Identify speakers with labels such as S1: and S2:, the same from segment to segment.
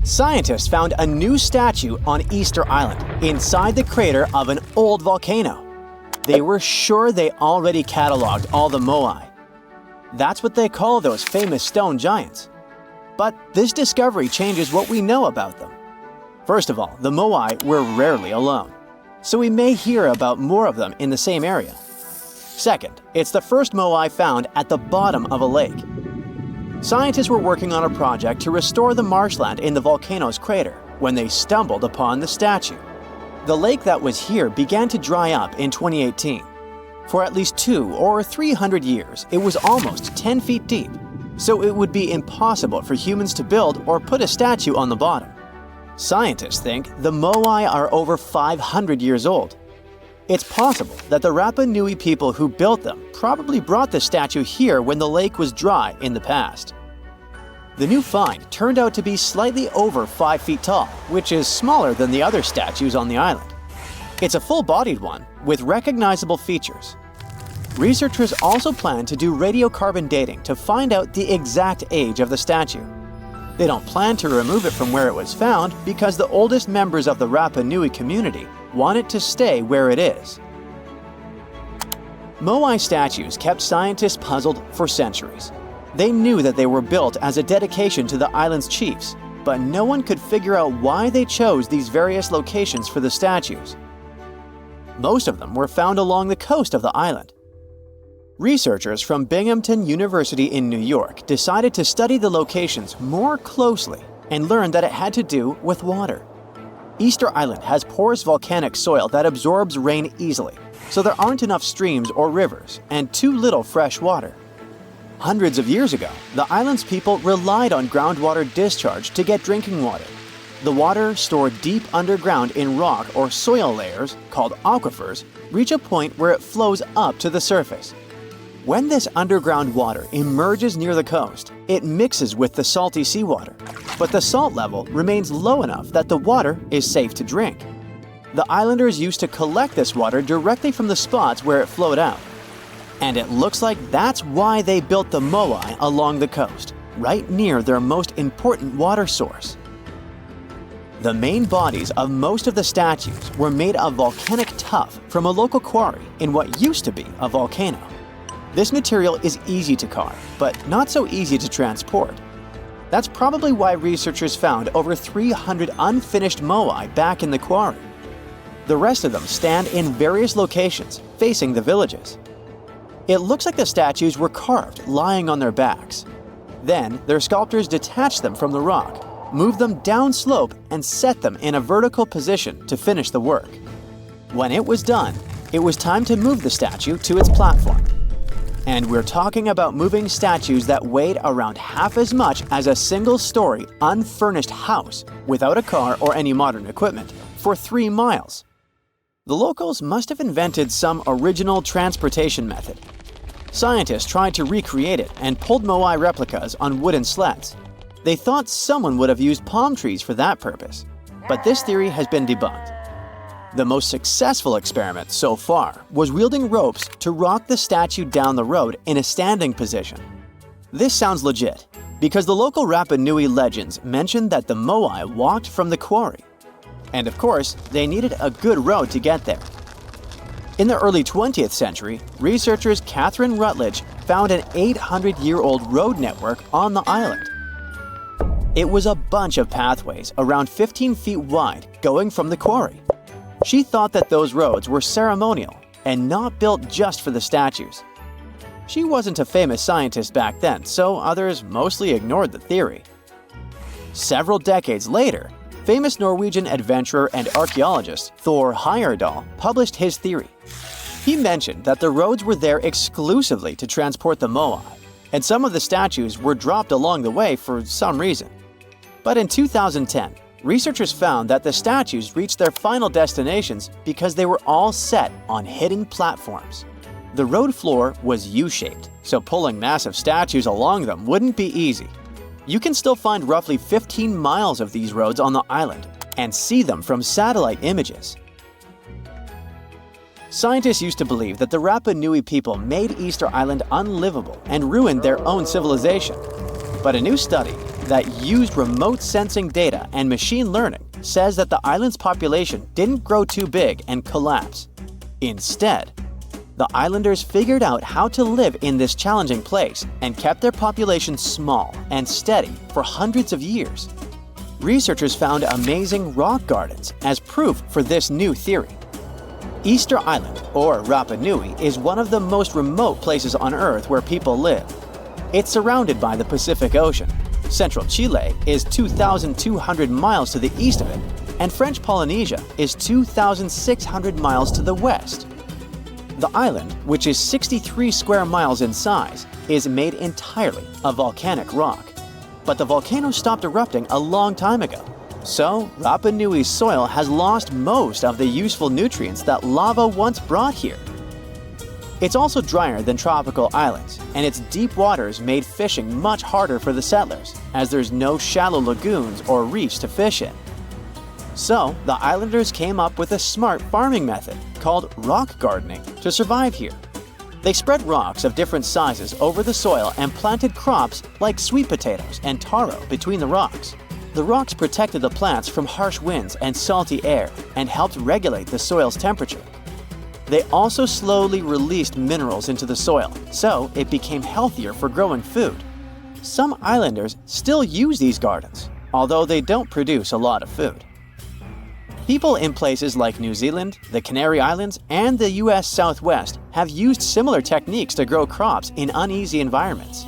S1: Scientists found a new statue on Easter Island inside the crater of an old volcano. They were sure they already cataloged all the moai. That's what they call those famous stone giants. But this discovery changes what we know about them. First of all, the moai were rarely alone, so we may hear about more of them in the same area. Second, it's the first moai found at the bottom of a lake. Scientists were working on a project to restore the marshland in the volcano's crater when they stumbled upon the statue. The lake that was here began to dry up in 2018. For at least 200 or 300 years, it was almost 10 feet deep, so it would be impossible for humans to build or put a statue on the bottom. Scientists think the moai are over 500 years old. It's possible that the Rapa Nui people who built them probably brought the statue here when the lake was dry in the past. The new find turned out to be slightly over 5 feet tall, which is smaller than the other statues on the island. It's a full-bodied one with recognizable features. Researchers also plan to do radiocarbon dating to find out the exact age of the statue. They don't plan to remove it from where it was found because the oldest members of the Rapa Nui community want it to stay where it is. Moai statues kept scientists puzzled for centuries. They knew that they were built as a dedication to the island's chiefs, but no one could figure out why they chose these various locations for the statues. Most of them were found along the coast of the island. Researchers from Binghamton University in New York decided to study the locations more closely and learned that it had to do with water. Easter Island has porous volcanic soil that absorbs rain easily, so there aren't enough streams or rivers and too little fresh water. Hundreds of years ago, the island's people relied on groundwater discharge to get drinking water. The water stored deep underground in rock or soil layers, called aquifers, reach a point where it flows up to the surface. When this underground water emerges near the coast, it mixes with the salty seawater, but the salt level remains low enough that the water is safe to drink. The islanders used to collect this water directly from the spots where it flowed out. And it looks like that's why they built the moai along the coast, right near their most important water source. The main bodies of most of the statues were made of volcanic tuff from a local quarry in what used to be a volcano. This material is easy to carve, but not so easy to transport. That's probably why researchers found over 300 unfinished moai back in the quarry. The rest of them stand in various locations, facing the villages. It looks like the statues were carved lying on their backs. Then, their sculptors detached them from the rock, moved them downslope, and set them in a vertical position to finish the work. When it was done, it was time to move the statue to its platform. And we're talking about moving statues that weighed around half as much as a single-story, unfurnished house without a car or any modern equipment for 3 miles. The locals must have invented some original transportation method. Scientists tried to recreate it and pulled moai replicas on wooden sleds. They thought someone would have used palm trees for that purpose, but this theory has been debunked. The most successful experiment so far was wielding ropes to rock the statue down the road in a standing position. This sounds legit, because the local Rapa Nui legends mention that the moai walked from the quarry. And of course, they needed a good road to get there. In the early 20th century, researchers Catherine Rutledge found an 800-year-old road network on the island. It was a bunch of pathways around 15 feet wide going from the quarry. She thought that those roads were ceremonial and not built just for the statues. She wasn't a famous scientist back then, so others mostly ignored the theory. Several decades later, famous Norwegian adventurer and archaeologist Thor Heyerdahl published his theory. He mentioned that the roads were there exclusively to transport the moai, and some of the statues were dropped along the way for some reason. But in 2010, researchers found that the statues reached their final destinations because they were all set on hidden platforms. The road floor was U-shaped, so pulling massive statues along them wouldn't be easy. You can still find roughly 15 miles of these roads on the island and see them from satellite images. Scientists used to believe that the Rapa Nui people made Easter Island unlivable and ruined their own civilization. But a new study, that used remote sensing data and machine learning says that the island's population didn't grow too big and collapse. Instead, the islanders figured out how to live in this challenging place and kept their population small and steady for hundreds of years. Researchers found amazing rock gardens as proof for this new theory. Easter Island, or Rapa Nui, is one of the most remote places on Earth where people live. It's surrounded by the Pacific Ocean. Central Chile is 2,200 miles to the east of it, and French Polynesia is 2,600 miles to the west. The island, which is 63 square miles in size, is made entirely of volcanic rock. But the volcano stopped erupting a long time ago, so Rapa Nui's soil has lost most of the useful nutrients that lava once brought here. It's also drier than tropical islands, and its deep waters made fishing much harder for the settlers, as there's no shallow lagoons or reefs to fish in. So, the islanders came up with a smart farming method called rock gardening to survive here. They spread rocks of different sizes over the soil and planted crops like sweet potatoes and taro between the rocks. The rocks protected the plants from harsh winds and salty air and helped regulate the soil's temperature. They also slowly released minerals into the soil, so it became healthier for growing food. Some islanders still use these gardens, although they don't produce a lot of food. People in places like New Zealand, the Canary Islands, and the US Southwest have used similar techniques to grow crops in uneasy environments.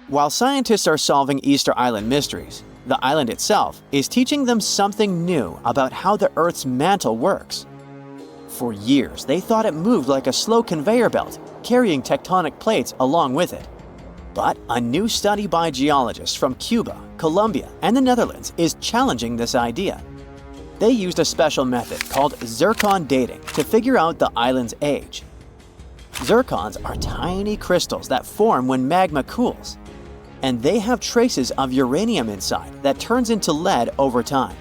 S1: While scientists are solving Easter Island mysteries, the island itself is teaching them something new about how the Earth's mantle works. For years, they thought it moved like a slow conveyor belt, carrying tectonic plates along with it. But a new study by geologists from Cuba, Colombia, and the Netherlands is challenging this idea. They used a special method called zircon dating to figure out the island's age. Zircons are tiny crystals that form when magma cools, and they have traces of uranium inside that turns into lead over time.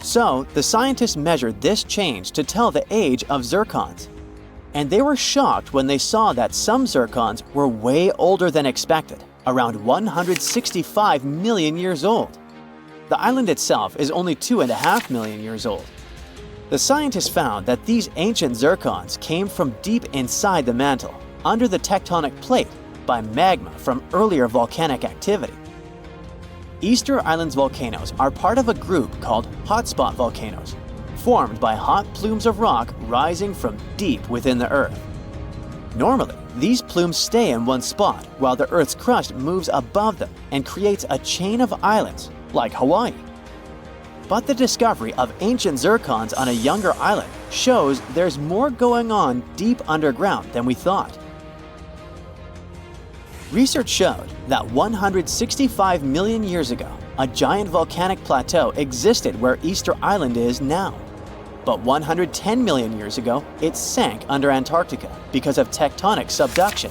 S1: So, the scientists measured this change to tell the age of zircons. And they were shocked when they saw that some zircons were way older than expected, around 165 million years old. The island itself is only 2.5 million years old. The scientists found that these ancient zircons came from deep inside the mantle, under the tectonic plate, by magma from earlier volcanic activity. Easter Island's volcanoes are part of a group called hotspot volcanoes, formed by hot plumes of rock rising from deep within the Earth. Normally, these plumes stay in one spot while the Earth's crust moves above them and creates a chain of islands, like Hawaii. But the discovery of ancient zircons on a younger island shows there's more going on deep underground than we thought. Research showed that 165 million years ago, a giant volcanic plateau existed where Easter Island is now. But 110 million years ago, it sank under Antarctica because of tectonic subduction.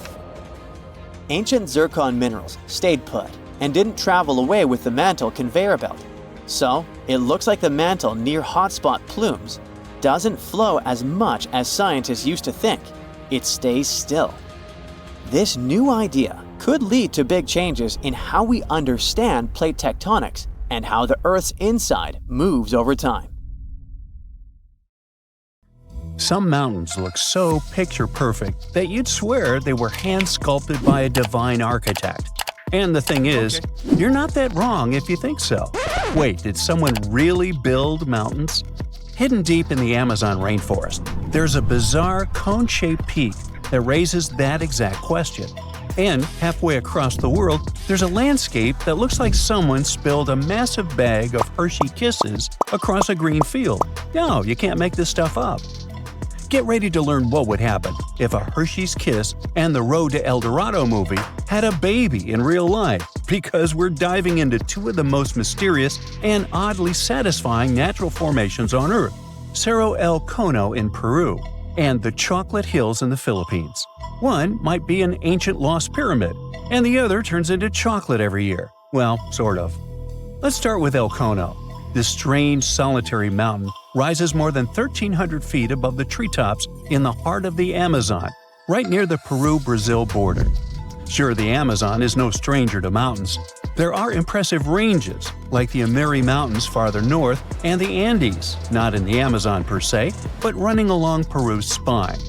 S1: Ancient zircon minerals stayed put and didn't travel away with the mantle conveyor belt. So, it looks like the mantle near hotspot plumes doesn't flow as much as scientists used to think. It stays still. This new idea could lead to big changes in how we understand plate tectonics and how the Earth's inside moves over time.
S2: Some mountains look so picture-perfect that you'd swear they were hand-sculpted by a divine architect. And the thing is, you're not that wrong if you think so. Wait, did someone really build mountains? Hidden deep in the Amazon rainforest, there's a bizarre cone-shaped peak that raises that exact question. And halfway across the world, there's a landscape that looks like someone spilled a massive bag of Hershey Kisses across a green field. No, you can't make this stuff up. Get ready to learn what would happen if a Hershey's Kiss and the Road to El Dorado movie had a baby in real life, because we're diving into two of the most mysterious and oddly satisfying natural formations on Earth, Cerro El Cono in Peru and the Chocolate Hills in the Philippines. One might be an ancient lost pyramid, and the other turns into chocolate every year. Well, sort of. Let's start with El Cono. This strange, solitary mountain rises more than 1,300 feet above the treetops in the heart of the Amazon, right near the Peru-Brazil border. Sure, the Amazon is no stranger to mountains. There are impressive ranges, like the Ameri Mountains farther north and the Andes, not in the Amazon per se, but running along Peru's spine.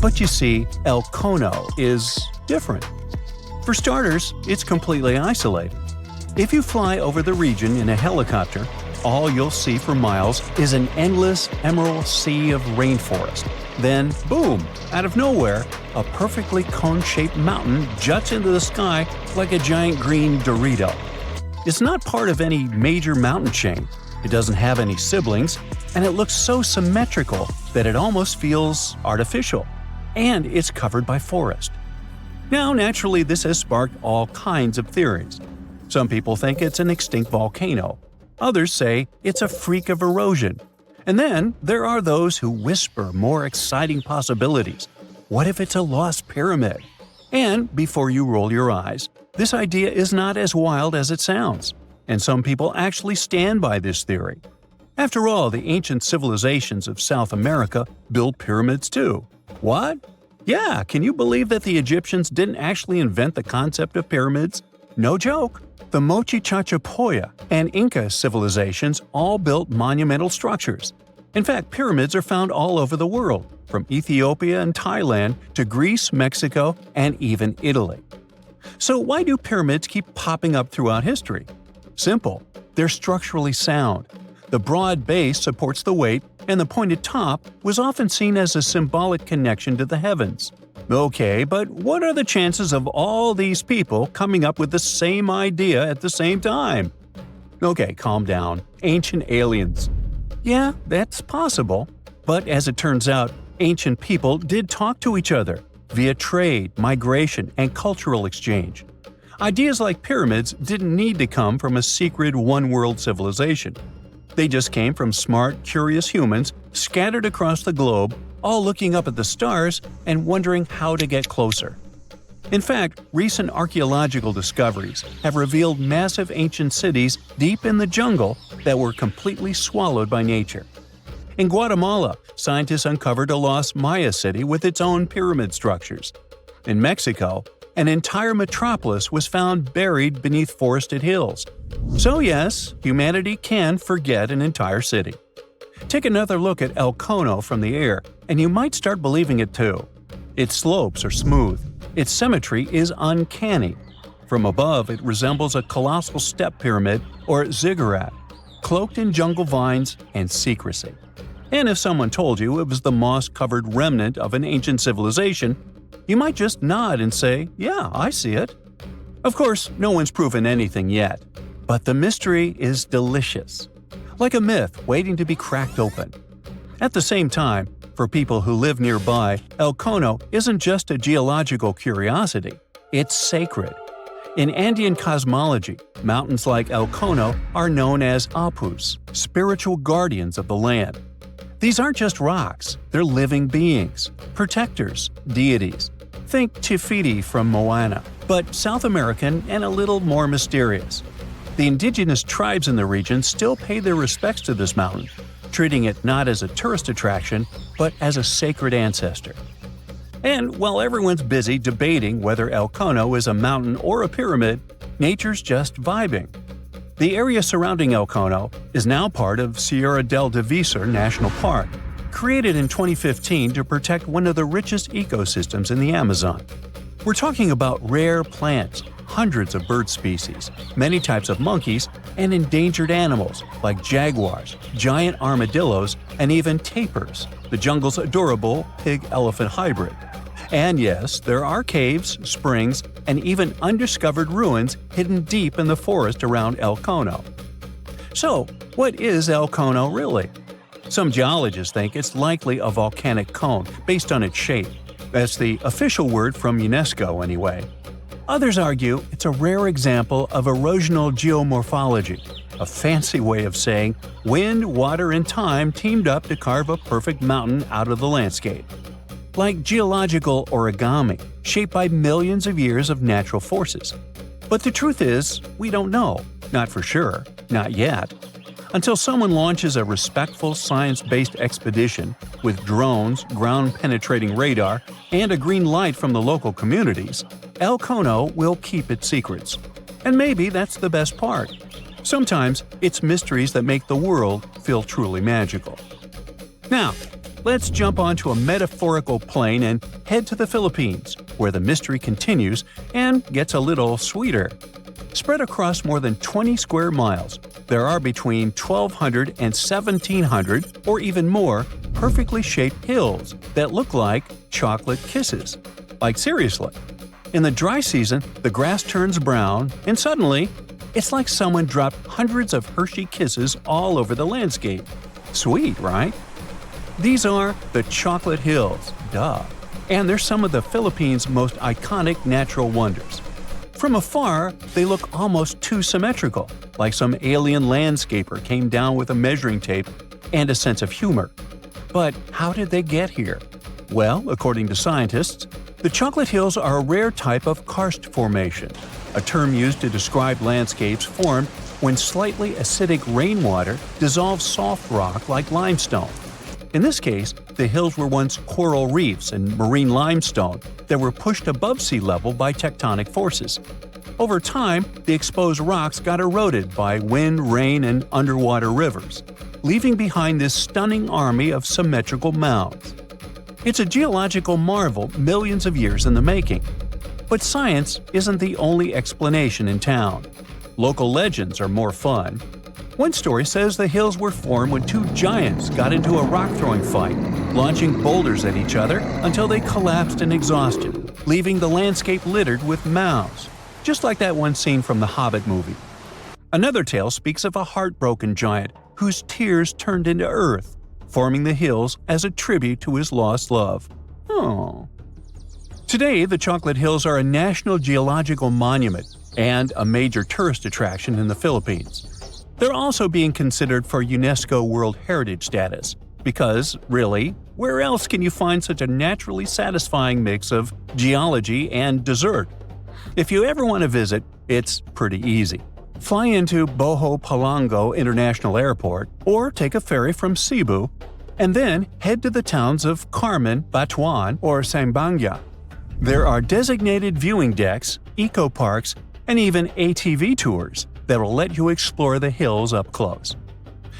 S2: But you see, El Cono is different. For starters, it's completely isolated. If you fly over the region in a helicopter, all you'll see for miles is an endless emerald sea of rainforest. Then, boom, out of nowhere, a perfectly cone-shaped mountain juts into the sky like a giant green Dorito. It's not part of any major mountain chain, it doesn't have any siblings, and it looks so symmetrical that it almost feels artificial. And it's covered by forest. Now, naturally, this has sparked all kinds of theories. Some people think it's an extinct volcano. Others say it's a freak of erosion. And then there are those who whisper more exciting possibilities. What if it's a lost pyramid? And before you roll your eyes, this idea is not as wild as it sounds. And some people actually stand by this theory. After all, the ancient civilizations of South America built pyramids too. What? Yeah, can you believe that the Egyptians didn't actually invent the concept of pyramids? No joke. The Mochichachapoya and Inca civilizations all built monumental structures. In fact, pyramids are found all over the world, from Ethiopia and Thailand to Greece, Mexico, and even Italy. So why do pyramids keep popping up throughout history? Simple. They're structurally sound. The broad base supports the weight, and the pointed top was often seen as a symbolic connection to the heavens. Okay, but what are the chances of all these people coming up with the same idea at the same time? Okay, calm down. Ancient aliens. Yeah, that's possible. But as it turns out, ancient people did talk to each other via trade, migration, and cultural exchange. Ideas like pyramids didn't need to come from a secret one-world civilization. They just came from smart, curious humans scattered across the globe, all looking up at the stars and wondering how to get closer. In fact, recent archaeological discoveries have revealed massive ancient cities deep in the jungle that were completely swallowed by nature. In Guatemala, scientists uncovered a lost Maya city with its own pyramid structures. In Mexico, an entire metropolis was found buried beneath forested hills. So yes, humanity can forget an entire city. Take another look at El Cono from the air, and you might start believing it too. Its slopes are smooth. Its symmetry is uncanny. From above, it resembles a colossal step pyramid or ziggurat, cloaked in jungle vines and secrecy. And if someone told you it was the moss-covered remnant of an ancient civilization, you might just nod and say, "Yeah, I see it." Of course, no one's proven anything yet, but the mystery is delicious. Like a myth waiting to be cracked open. At the same time, for people who live nearby, El Cono isn't just a geological curiosity, it's sacred. In Andean cosmology, mountains like El Cono are known as apus, spiritual guardians of the land. These aren't just rocks, they're living beings, protectors, deities. Think Te Fiti from Moana, but South American and a little more mysterious. The indigenous tribes in the region still pay their respects to this mountain, treating it not as a tourist attraction, but as a sacred ancestor. And while everyone's busy debating whether El Cono is a mountain or a pyramid, nature's just vibing. The area surrounding El Cono is now part of Sierra del Divisor National Park, created in 2015 to protect one of the richest ecosystems in the Amazon. We're talking about rare plants, hundreds of bird species, many types of monkeys, and endangered animals like jaguars, giant armadillos, and even tapirs, the jungle's adorable pig-elephant hybrid. And yes, there are caves, springs, and even undiscovered ruins hidden deep in the forest around El Cono. So, what is El Cono really? Some geologists think it's likely a volcanic cone based on its shape. That's the official word from UNESCO anyway. Others argue it's a rare example of erosional geomorphology, a fancy way of saying wind, water, and time teamed up to carve a perfect mountain out of the landscape. Like geological origami, shaped by millions of years of natural forces. But the truth is, we don't know. Not for sure. Not yet. Until someone launches a respectful science-based expedition with drones, ground-penetrating radar, and a green light from the local communities, El Cono will keep its secrets. And maybe that's the best part. Sometimes it's mysteries that make the world feel truly magical. Now, let's jump onto a metaphorical plane and head to the Philippines, where the mystery continues and gets a little sweeter. Spread across more than 20 square miles, there are between 1,200 and 1,700 or even more perfectly shaped hills that look like chocolate kisses. Like seriously. In the dry season, the grass turns brown, and suddenly, it's like someone dropped hundreds of Hershey kisses all over the landscape. Sweet, right? These are the Chocolate Hills, duh. And they're some of the Philippines' most iconic natural wonders. From afar, they look almost too symmetrical, like some alien landscaper came down with a measuring tape and a sense of humor. But how did they get here? Well, according to scientists, the Chocolate Hills are a rare type of karst formation, a term used to describe landscapes formed when slightly acidic rainwater dissolves soft rock like limestone. In this case, the hills were once coral reefs and marine limestone that were pushed above sea level by tectonic forces. Over time, the exposed rocks got eroded by wind, rain, and underwater rivers, leaving behind this stunning army of symmetrical mounds. It's a geological marvel millions of years in the making. But science isn't the only explanation in town. Local legends are more fun. One story says the hills were formed when two giants got into a rock-throwing fight, launching boulders at each other until they collapsed in exhaustion, leaving the landscape littered with mounds, just like that one scene from the Hobbit movie. Another tale speaks of a heartbroken giant whose tears turned into earth, forming the hills as a tribute to his lost love. Oh. Today, the Chocolate Hills are a National Geological Monument and a major tourist attraction in the Philippines. They're also being considered for UNESCO World Heritage status, because, really, where else can you find such a naturally satisfying mix of geology and dessert? If you ever want to visit, it's pretty easy. Fly into Boho Palango International Airport or take a ferry from Cebu, and then head to the towns of Carmen, Batuan, or Sambanga. There are designated viewing decks, eco-parks, and even ATV tours that will let you explore the hills up close.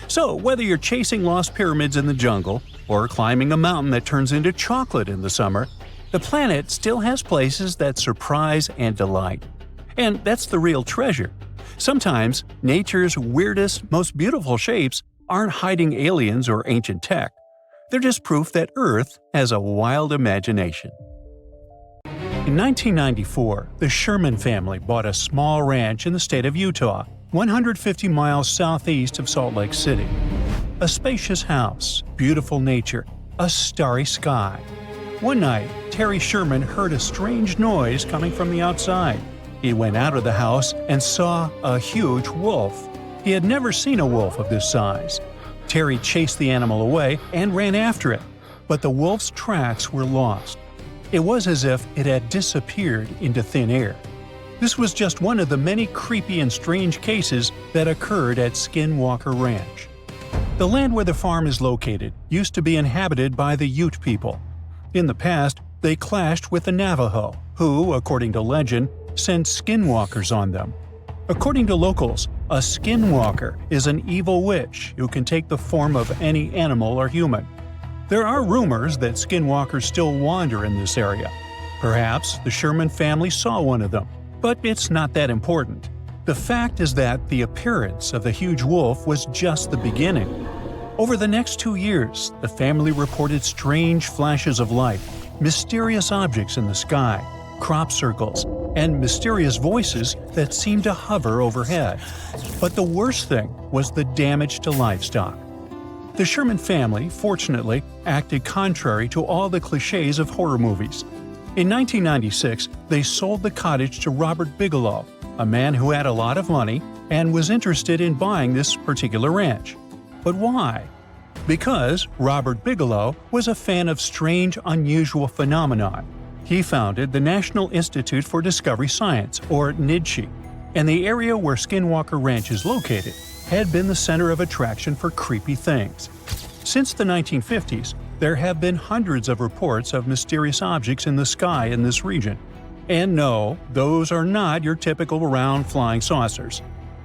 S2: So, whether you're chasing lost pyramids in the jungle or climbing a mountain that turns into chocolate in the summer, the planet still has places that surprise and delight. And that's the real treasure. Sometimes, nature's weirdest, most beautiful shapes aren't hiding aliens or ancient tech. They're just proof that Earth has a wild imagination. In 1994, the Sherman family bought a small ranch in the state of Utah, 150 miles southeast of Salt Lake City. A spacious house, beautiful nature, a starry sky. One night, Terry Sherman heard a strange noise coming from the outside. He went out of the house and saw a huge wolf. He had never seen a wolf of this size. Terry chased the animal away and ran after it, but the wolf's tracks were lost. It was as if it had disappeared into thin air. This was just one of the many creepy and strange cases that occurred at Skinwalker Ranch. The land where the farm is located used to be inhabited by the Ute people. In the past, they clashed with the Navajo, who, according to legend, sent skinwalkers on them. According to locals, a skinwalker is an evil witch who can take the form of any animal or human. There are rumors that skinwalkers still wander in this area. Perhaps the Sherman family saw one of them, but it's not that important. The fact is that the appearance of the huge wolf was just the beginning. Over the next 2 years, the family reported strange flashes of light, mysterious objects in the sky, crop circles, and mysterious voices that seemed to hover overhead. But the worst thing was the damage to livestock. The Sherman family, fortunately, acted contrary to all the cliches of horror movies. In 1996, they sold the cottage to Robert Bigelow, a man who had a lot of money and was interested in buying this particular ranch. But why? Because Robert Bigelow was a fan of strange, unusual phenomena. He founded the National Institute for Discovery Science, or NIDSI, and the area where Skinwalker Ranch is located had been the center of attraction for creepy things. Since the 1950s, there have been hundreds of reports of mysterious objects in the sky in this region. And no, those are not your typical round flying saucers.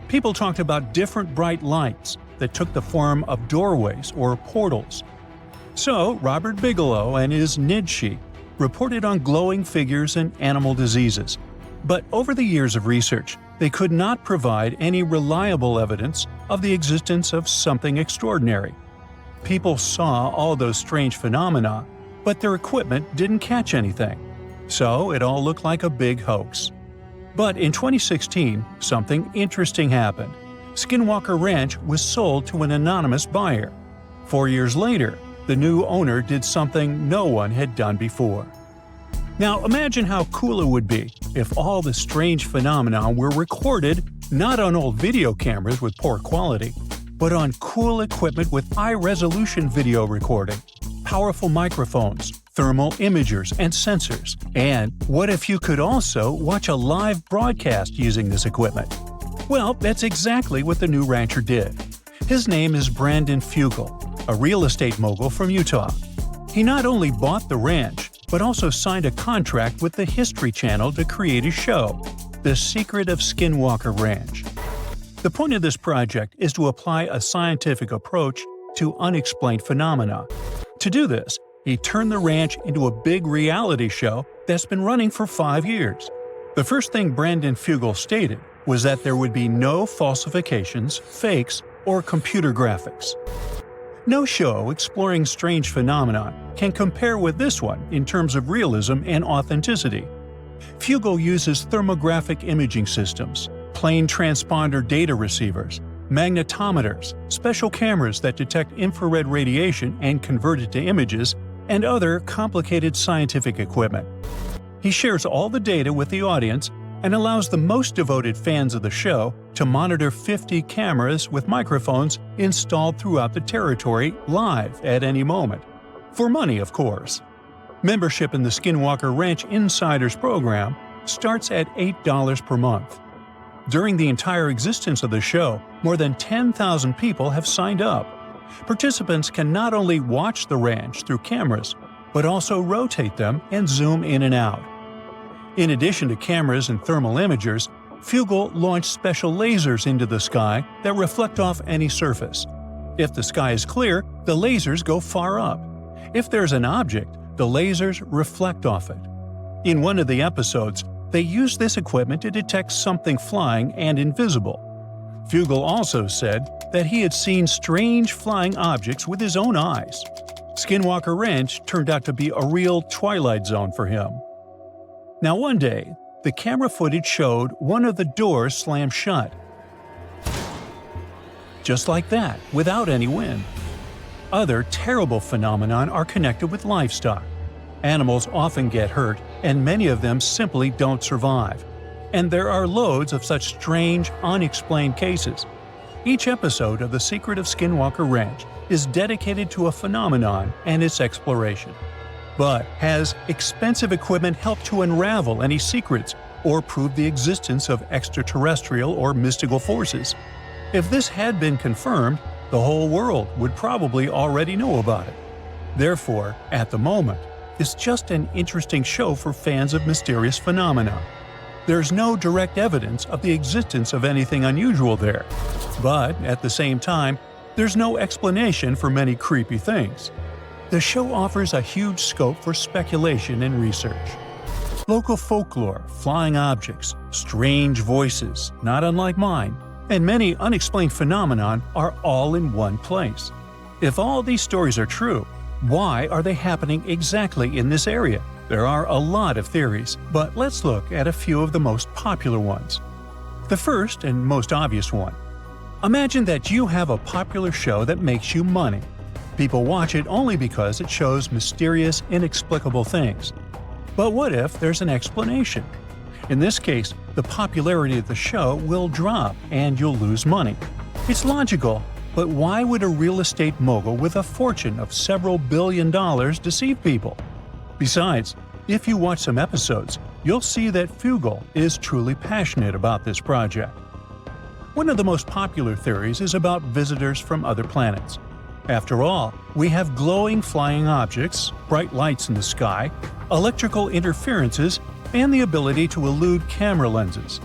S2: People talked about different bright lights that took the form of doorways or portals. So, Robert Bigelow and his NIDSHI reported on glowing figures and animal diseases. But over the years of research, they could not provide any reliable evidence of the existence of something extraordinary. People saw all those strange phenomena, but their equipment didn't catch anything. So it all looked like a big hoax. But in 2016, something interesting happened. Skinwalker Ranch was sold to an anonymous buyer. 4 years later, the new owner did something no one had done before. Now imagine how cool it would be if all the strange phenomena were recorded not on old video cameras with poor quality, but on cool equipment with high-resolution video recording, powerful microphones, thermal imagers, and sensors. And what if you could also watch a live broadcast using this equipment? Well, that's exactly what the new rancher did. His name is Brandon Fugel, a real estate mogul from Utah. He not only bought the ranch, but also signed a contract with the History Channel to create a show, The Secret of Skinwalker Ranch. The point of this project is to apply a scientific approach to unexplained phenomena. To do this, he turned the ranch into a big reality show that's been running for 5 years. The first thing Brandon Fugel stated was that there would be no falsifications, fakes, or computer graphics. No show exploring strange phenomena can compare with this one in terms of realism and authenticity. Fugel uses thermographic imaging systems, plane transponder data receivers, magnetometers, special cameras that detect infrared radiation and convert it to images, and other complicated scientific equipment. He shares all the data with the audience and allows the most devoted fans of the show to monitor 50 cameras with microphones installed throughout the territory live at any moment. For money, of course. Membership in the Skinwalker Ranch Insiders program starts at $8 per month. During the entire existence of the show, more than 10,000 people have signed up. Participants can not only watch the ranch through cameras, but also rotate them and zoom in and out. In addition to cameras and thermal imagers, Fugel launched special lasers into the sky that reflect off any surface. If the sky is clear, the lasers go far up. If there's an object, the lasers reflect off it. In one of the episodes, they used this equipment to detect something flying and invisible. Fugel also said that he had seen strange flying objects with his own eyes. Skinwalker Ranch turned out to be a real twilight zone for him. Now one day, the camera footage showed one of the doors slam shut. Just like that, without any wind. Other terrible phenomena are connected with livestock. Animals often get hurt, and many of them simply don't survive. And there are loads of such strange, unexplained cases. Each episode of The Secret of Skinwalker Ranch is dedicated to a phenomenon and its exploration. But has expensive equipment helped to unravel any secrets or prove the existence of extraterrestrial or mystical forces? If this had been confirmed, the whole world would probably already know about it. Therefore, at the moment, it's just an interesting show for fans of mysterious phenomena. There's no direct evidence of the existence of anything unusual there. But, at the same time, there's no explanation for many creepy things. The show offers a huge scope for speculation and research. Local folklore, flying objects, strange voices, not unlike mine, and many unexplained phenomenon are all in one place. If all these stories are true, why are they happening exactly in this area? There are a lot of theories, but let's look at a few of the most popular ones. The first and most obvious one. Imagine that you have a popular show that makes you money. People watch it only because it shows mysterious, inexplicable things. But what if there's an explanation? In this case, the popularity of the show will drop and you'll lose money. It's logical, but why would a real estate mogul with a fortune of several $billion deceive people? Besides, if you watch some episodes, you'll see that Fugel is truly passionate about this project. One of the most popular theories is about visitors from other planets. After all, we have glowing flying objects, bright lights in the sky, electrical interferences, and the ability to elude camera lenses.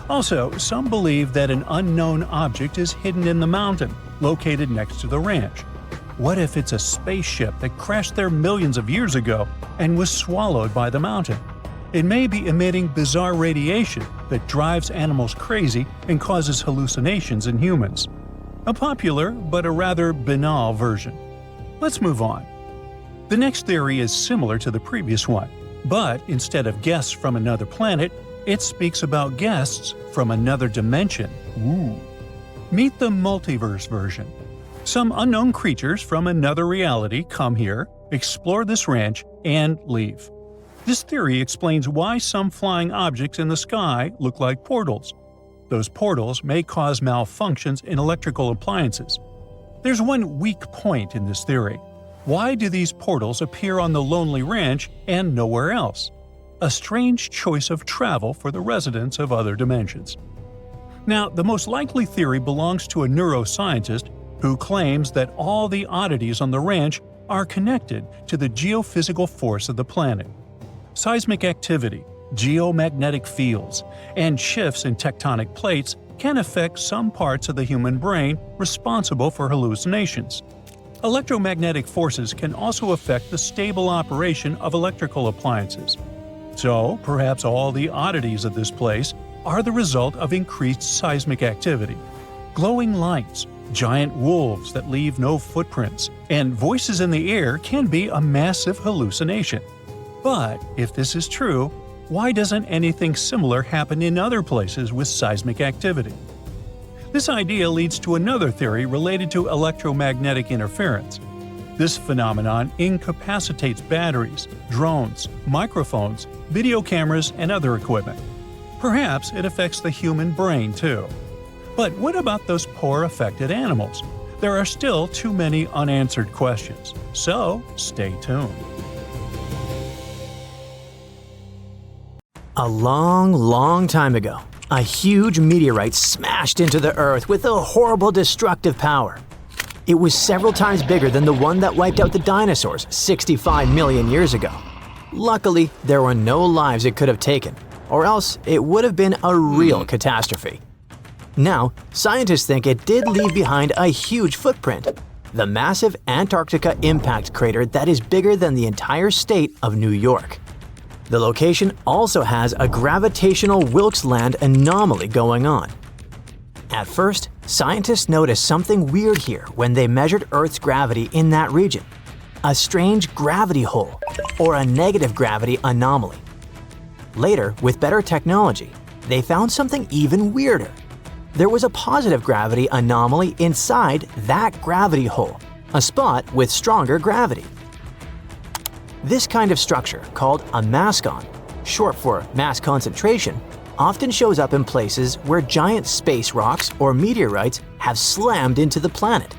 S2: Also, some believe that an unknown object is hidden in the mountain, located next to the ranch. What if it's a spaceship that crashed there millions of years ago and was swallowed by the mountain? It may be emitting bizarre radiation that drives animals crazy and causes hallucinations in humans. A popular, but a rather banal version. Let's move on. The next theory is similar to the previous one, but instead of guests from another planet, it speaks about guests from another dimension. Ooh. Meet the multiverse version. Some unknown creatures from another reality come here, explore this ranch, and leave. This theory explains why some flying objects in the sky look like portals. Those portals may cause malfunctions in electrical appliances. There's one weak point in this theory. Why do these portals appear on the lonely ranch and nowhere else? A strange choice of travel for the residents of other dimensions. Now, the most likely theory belongs to a neuroscientist who claims that all the oddities on the ranch are connected to the geophysical force of the planet. Seismic activity, geomagnetic fields, and shifts in tectonic plates can affect some parts of the human brain responsible for hallucinations. Electromagnetic forces can also affect the stable operation of electrical appliances. So, perhaps all the oddities of this place are the result of increased seismic activity. Glowing lights, giant wolves that leave no footprints, and voices in the air can be a massive hallucination. But if this is true, why doesn't anything similar happen in other places with seismic activity? This idea leads to another theory related to electromagnetic interference. This phenomenon incapacitates batteries, drones, microphones, video cameras, and other equipment. Perhaps it affects the human brain too. But what about those poor affected animals? There are still too many unanswered questions, so stay tuned.
S1: A long time ago, a huge meteorite smashed into the Earth with a horrible destructive power. It was several times bigger than the one that wiped out the dinosaurs 65 million years ago. Luckily, there were no lives it could have taken, or else it would have been a real catastrophe. Now, scientists think it did leave behind a huge footprint, the massive Antarctica impact crater that is bigger than the entire state of New York. The location also has a gravitational Wilkes-Land anomaly going on. At first, scientists noticed something weird here when they measured Earth's gravity in that region. A strange gravity hole, or a negative gravity anomaly. Later, with better technology, they found something even weirder. There was a positive gravity anomaly inside that gravity hole, a spot with stronger gravity. This kind of structure, called a mascon, short for mass concentration, often shows up in places where giant space rocks or meteorites have slammed into the planet.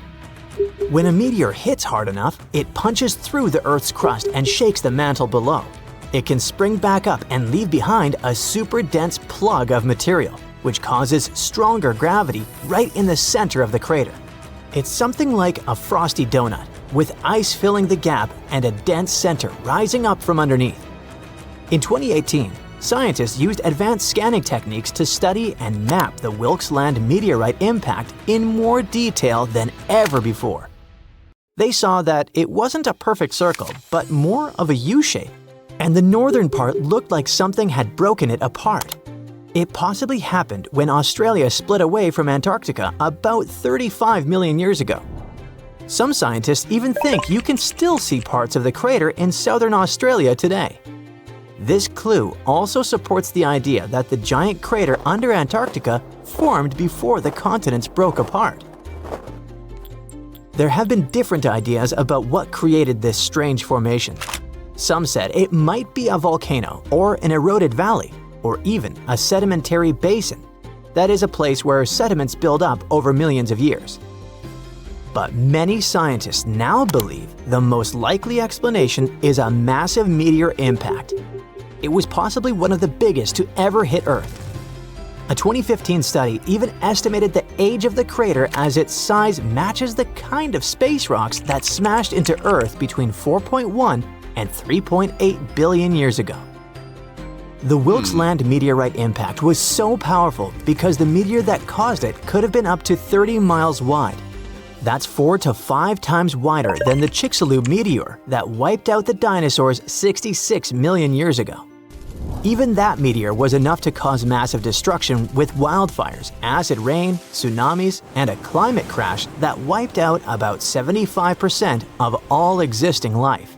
S1: When a meteor hits hard enough, it punches through the Earth's crust and shakes the mantle below. It can spring back up and leave behind a super dense plug of material, which causes stronger gravity right in the center of the crater. It's something like a frosty donut, with ice filling the gap and a dense center rising up from underneath. In 2018, scientists used advanced scanning techniques to study and map the Wilkes-Land meteorite impact in more detail than ever before. They saw that it wasn't a perfect circle, but more of a U-shape, and the northern part looked like something had broken it apart. It possibly happened when Australia split away from Antarctica about 35 million years ago. Some scientists even think you can still see parts of the crater in southern Australia today. This clue also supports the idea that the giant crater under Antarctica formed before the continents broke apart. There have been different ideas about what created this strange formation. Some said it might be a volcano or an eroded valley, or even a sedimentary basin. That is a place where sediments build up over millions of years. But many scientists now believe the most likely explanation is a massive meteor impact. It was possibly one of the biggest to ever hit Earth. A 2015 study even estimated the age of the crater as its size matches the kind of space rocks that smashed into Earth between 4.1 and 3.8 billion years ago. The Wilkes Land meteorite impact was so powerful because the meteor that caused it could have been up to 30 miles wide. That's 4 to 5 times wider than the Chicxulub meteor that wiped out the dinosaurs 66 million years ago. Even that meteor was enough to cause massive destruction with wildfires, acid rain, tsunamis, and a climate crash that wiped out about 75% of all existing life.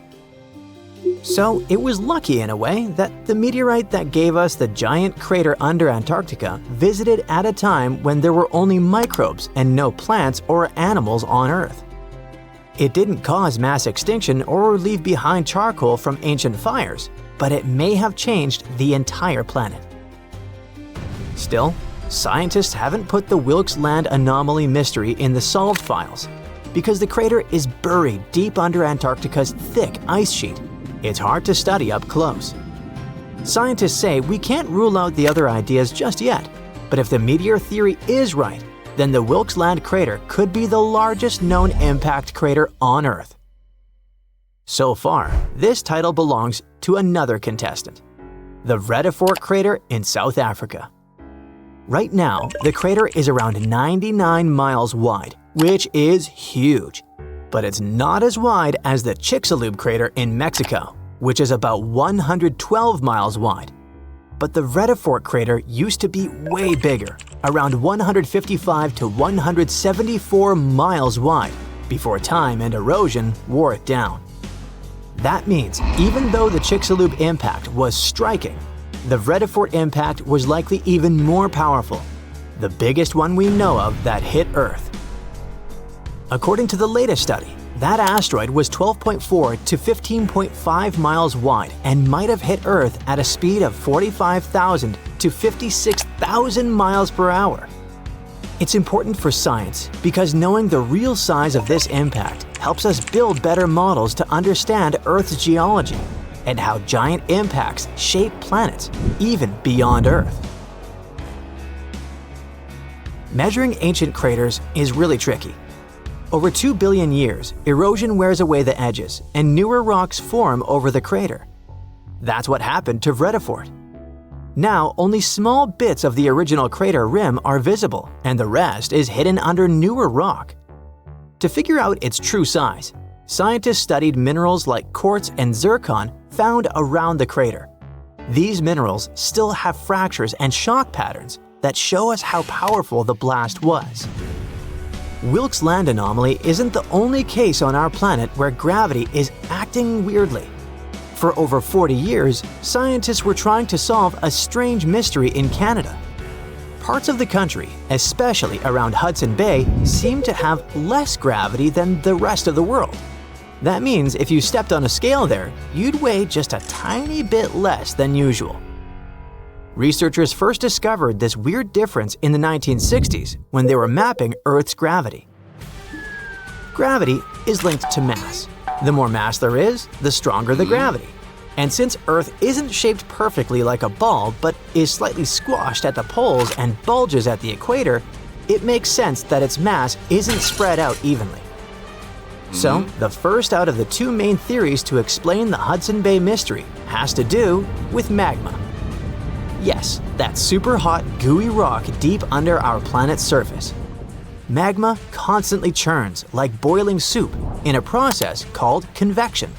S1: So it was lucky in a way that the meteorite that gave us the giant crater under Antarctica visited at a time when there were only microbes and no plants or animals on Earth. It didn't cause mass extinction or leave behind charcoal from ancient fires, but it may have changed the entire planet. Still, scientists haven't put the Wilkes Land anomaly mystery in the solved files because the crater is buried deep under Antarctica's thick ice sheet. It's hard to study up close. Scientists say we can't rule out the other ideas just yet, but if the meteor theory is right, then the Wilkes Land crater could be the largest known impact crater on Earth. So far, this title belongs to another contestant, the Vredefort crater in South Africa. Right now, the crater is around 99 miles wide, which is huge. But it's not as wide as the Chicxulub crater in Mexico, which is about 112 miles wide. But the Vredefort crater used to be way bigger, around 155 to 174 miles wide, before time and erosion wore it down. That means even though the Chicxulub impact was striking, the Vredefort impact was likely even more powerful, the biggest one we know of that hit Earth. According to the latest study, that asteroid was 12.4 to 15.5 miles wide and might have hit Earth at a speed of 45,000 to 56,000 miles per hour. It's important for science because knowing the real size of this impact helps us build better models to understand Earth's geology and how giant impacts shape planets, even beyond Earth. Measuring ancient craters is really tricky. Over 2 billion years, erosion wears away the edges and newer rocks form over the crater. That's what happened to Vredefort. Now, only small bits of the original crater rim are visible, and the rest is hidden under newer rock. To figure out its true size, scientists studied minerals like quartz and zircon found around the crater. These minerals still have fractures and shock patterns that show us how powerful the blast was. Wilkes Land anomaly isn't the only case on our planet where gravity is acting weirdly. For over 40 years, scientists were trying to solve a strange mystery in Canada. Parts of the country, especially around Hudson Bay, seem to have less gravity than the rest of the world. That means if you stepped on a scale there, you'd weigh just a tiny bit less than usual. Researchers first discovered this weird difference in the 1960s when they were mapping Earth's gravity. Gravity is linked to mass. The more mass there is, the stronger the gravity. And since Earth isn't shaped perfectly like a ball but is slightly squashed at the poles and bulges at the equator, it makes sense that its mass isn't spread out evenly. So, the first out of the two main theories to explain the Hudson Bay mystery has to do with magma. Yes, that super hot, gooey rock deep under our planet's surface. Magma constantly churns like boiling soup in a process called convection.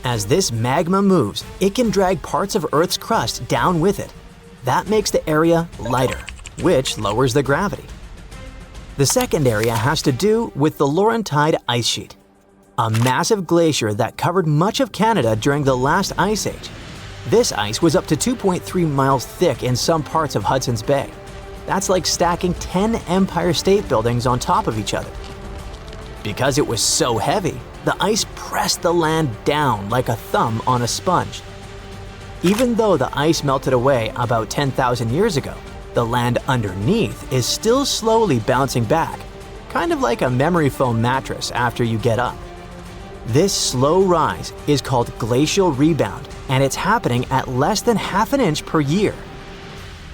S1: As this magma moves, it can drag parts of Earth's crust down with it. That makes the area lighter, which lowers the gravity. The second area has to do with the Laurentide ice sheet, a massive glacier that covered much of Canada during the last ice age. This ice was up to 2.3 miles thick in some parts of Hudson's Bay. That's like stacking 10 Empire State Buildings on top of each other. Because it was so heavy, the ice pressed the land down like a thumb on a sponge. Even though the ice melted away about 10,000 years ago, the land underneath is still slowly bouncing back, kind of like a memory foam mattress after you get up. This slow rise is called glacial rebound, and it's happening at less than half an inch per year.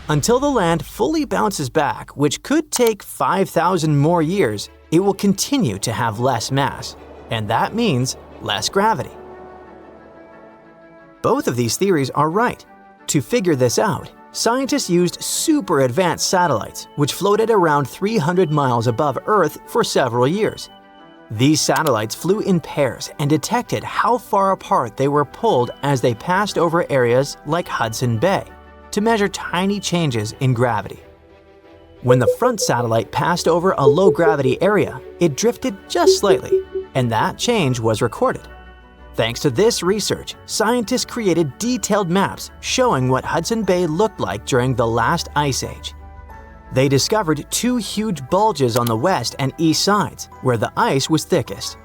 S1: Until the land fully bounces back, which could take 5,000 more years, it will continue to have less mass, and that means less gravity. Both of these theories are right. To figure this out, scientists used super advanced satellites, which floated around 300 miles above Earth for several years. These satellites flew in pairs and detected how far apart they were pulled as they passed over areas like Hudson Bay to measure tiny changes in gravity. When the front satellite passed over a low-gravity area, it drifted just slightly, and that change was recorded. Thanks to this research, scientists created detailed maps showing what Hudson Bay looked like during the last ice age. They discovered two huge bulges on the west and east sides, where the ice was thickest.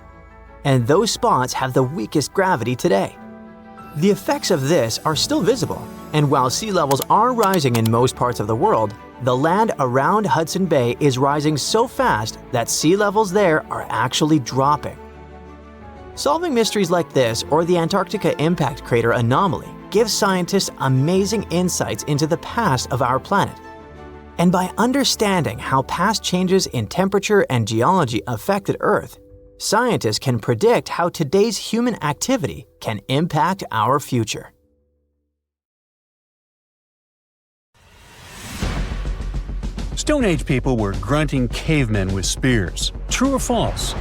S1: And those spots have the weakest gravity today. The effects of this are still visible, and while sea levels are rising in most parts of the world, the land around Hudson Bay is rising so fast that sea levels there are actually dropping. Solving mysteries like this or the Antarctica impact crater anomaly gives scientists amazing insights into the past of our planet. And by understanding how past changes in temperature and geology affected Earth, scientists can predict how today's human activity can impact our future.
S2: Stone Age people were grunting cavemen with spears. True or false?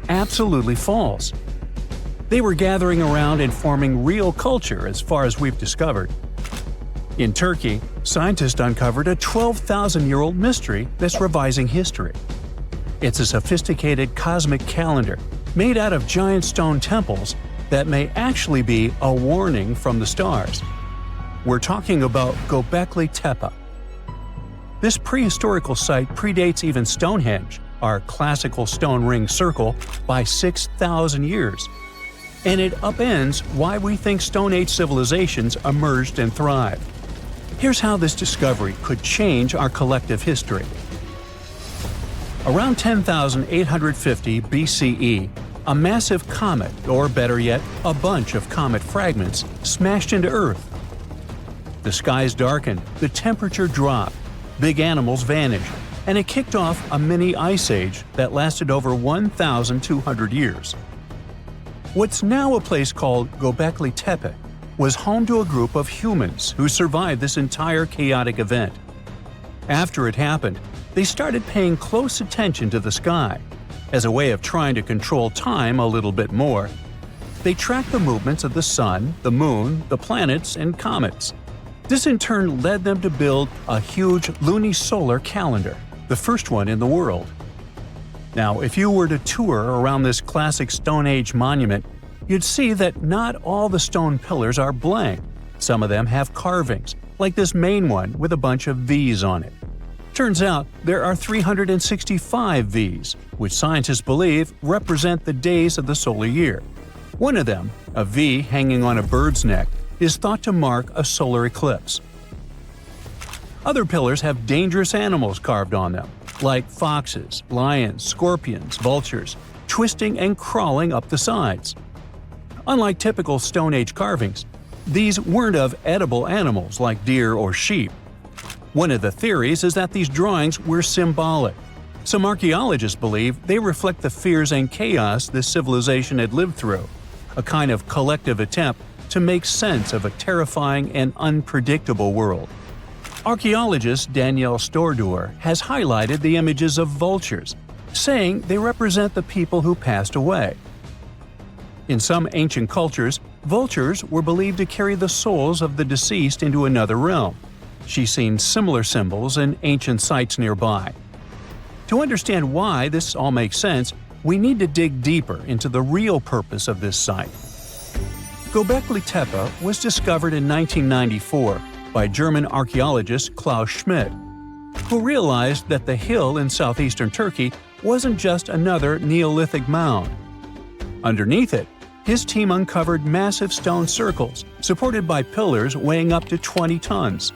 S2: Absolutely false. They were gathering around and forming real culture as far as we've discovered. In Turkey, scientists uncovered a 12,000-year-old mystery that's revising history. It's a sophisticated cosmic calendar made out of giant stone temples that may actually be a warning from the stars. We're talking about Göbekli Tepe. This prehistorical site predates even Stonehenge, our classical stone ring circle, by 6,000 years. And it upends why we think Stone Age civilizations emerged and thrived. Here's how this discovery could change our collective history. Around 10,850 BCE, a massive comet, or better yet, a bunch of comet fragments, smashed into Earth. The skies darkened, the temperature dropped, big animals vanished, and it kicked off a mini ice age that lasted over 1,200 years. What's now a place called Göbekli Tepe was home to a group of humans who survived this entire chaotic event. After it happened, they started paying close attention to the sky. As a way of trying to control time a little bit more, they tracked the movements of the sun, the moon, the planets, and comets. This in turn led them to build a huge lunisolar calendar, the first one in the world. Now, if you were to tour around this classic Stone Age monument, you'd see that not all the stone pillars are blank. Some of them have carvings, like this main one with a bunch of V's on it. Turns out there are 365 V's, which scientists believe represent the days of the solar year. One of them, a V hanging on a bird's neck, is thought to mark a solar eclipse. Other pillars have dangerous animals carved on them, like foxes, lions, scorpions, vultures, twisting and crawling up the sides. Unlike typical Stone Age carvings, these weren't of edible animals like deer or sheep. One of the theories is that these drawings were symbolic. Some archaeologists believe they reflect the fears and chaos this civilization had lived through, a kind of collective attempt to make sense of a terrifying and unpredictable world. Archaeologist Danielle Stordur has highlighted the images of vultures, saying they represent the people who passed away. In some ancient cultures, vultures were believed to carry the souls of the deceased into another realm. She's seen similar symbols in ancient sites nearby. To understand why this all makes sense, we need to dig deeper into the real purpose of this site. Göbekli Tepe was discovered in 1994 by German archaeologist Klaus Schmidt, who realized that the hill in southeastern Turkey wasn't just another Neolithic mound. Underneath it, his team uncovered massive stone circles supported by pillars weighing up to 20 tons.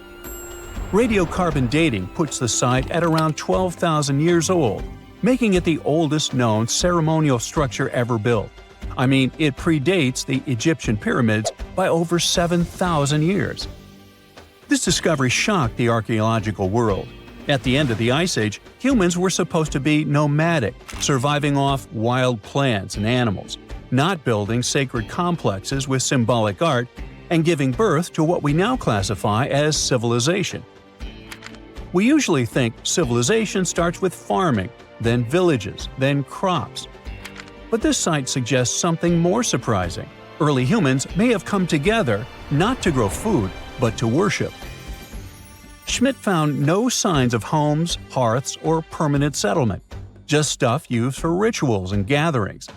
S2: Radiocarbon dating puts the site at around 12,000 years old, making it the oldest known ceremonial structure ever built. I mean, it predates the Egyptian pyramids by over 7,000 years. This discovery shocked the archaeological world. At the end of the Ice Age, humans were supposed to be nomadic, surviving off wild plants and animals, not building sacred complexes with symbolic art, and giving birth to what we now classify as civilization. We usually think civilization starts with farming, then villages, then crops. But this site suggests something more surprising. Early humans may have come together not to grow food, but to worship. Schmidt found no signs of homes, hearths, or permanent settlement, just stuff used for rituals and gatherings.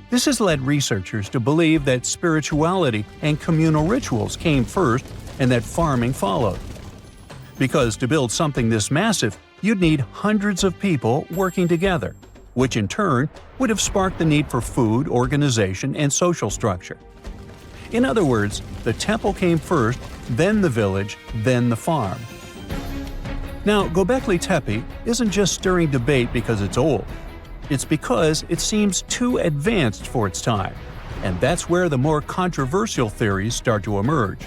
S2: This has led researchers to believe that spirituality and communal rituals came first and that farming followed. Because to build something this massive, you'd need hundreds of people working together, which in turn would have sparked the need for food, organization, and social structure. In other words, the temple came first, then the village, then the farm. Now, Göbekli Tepe isn't just stirring debate because it's old. It's because it seems too advanced for its time, and that's where the more controversial theories start to emerge.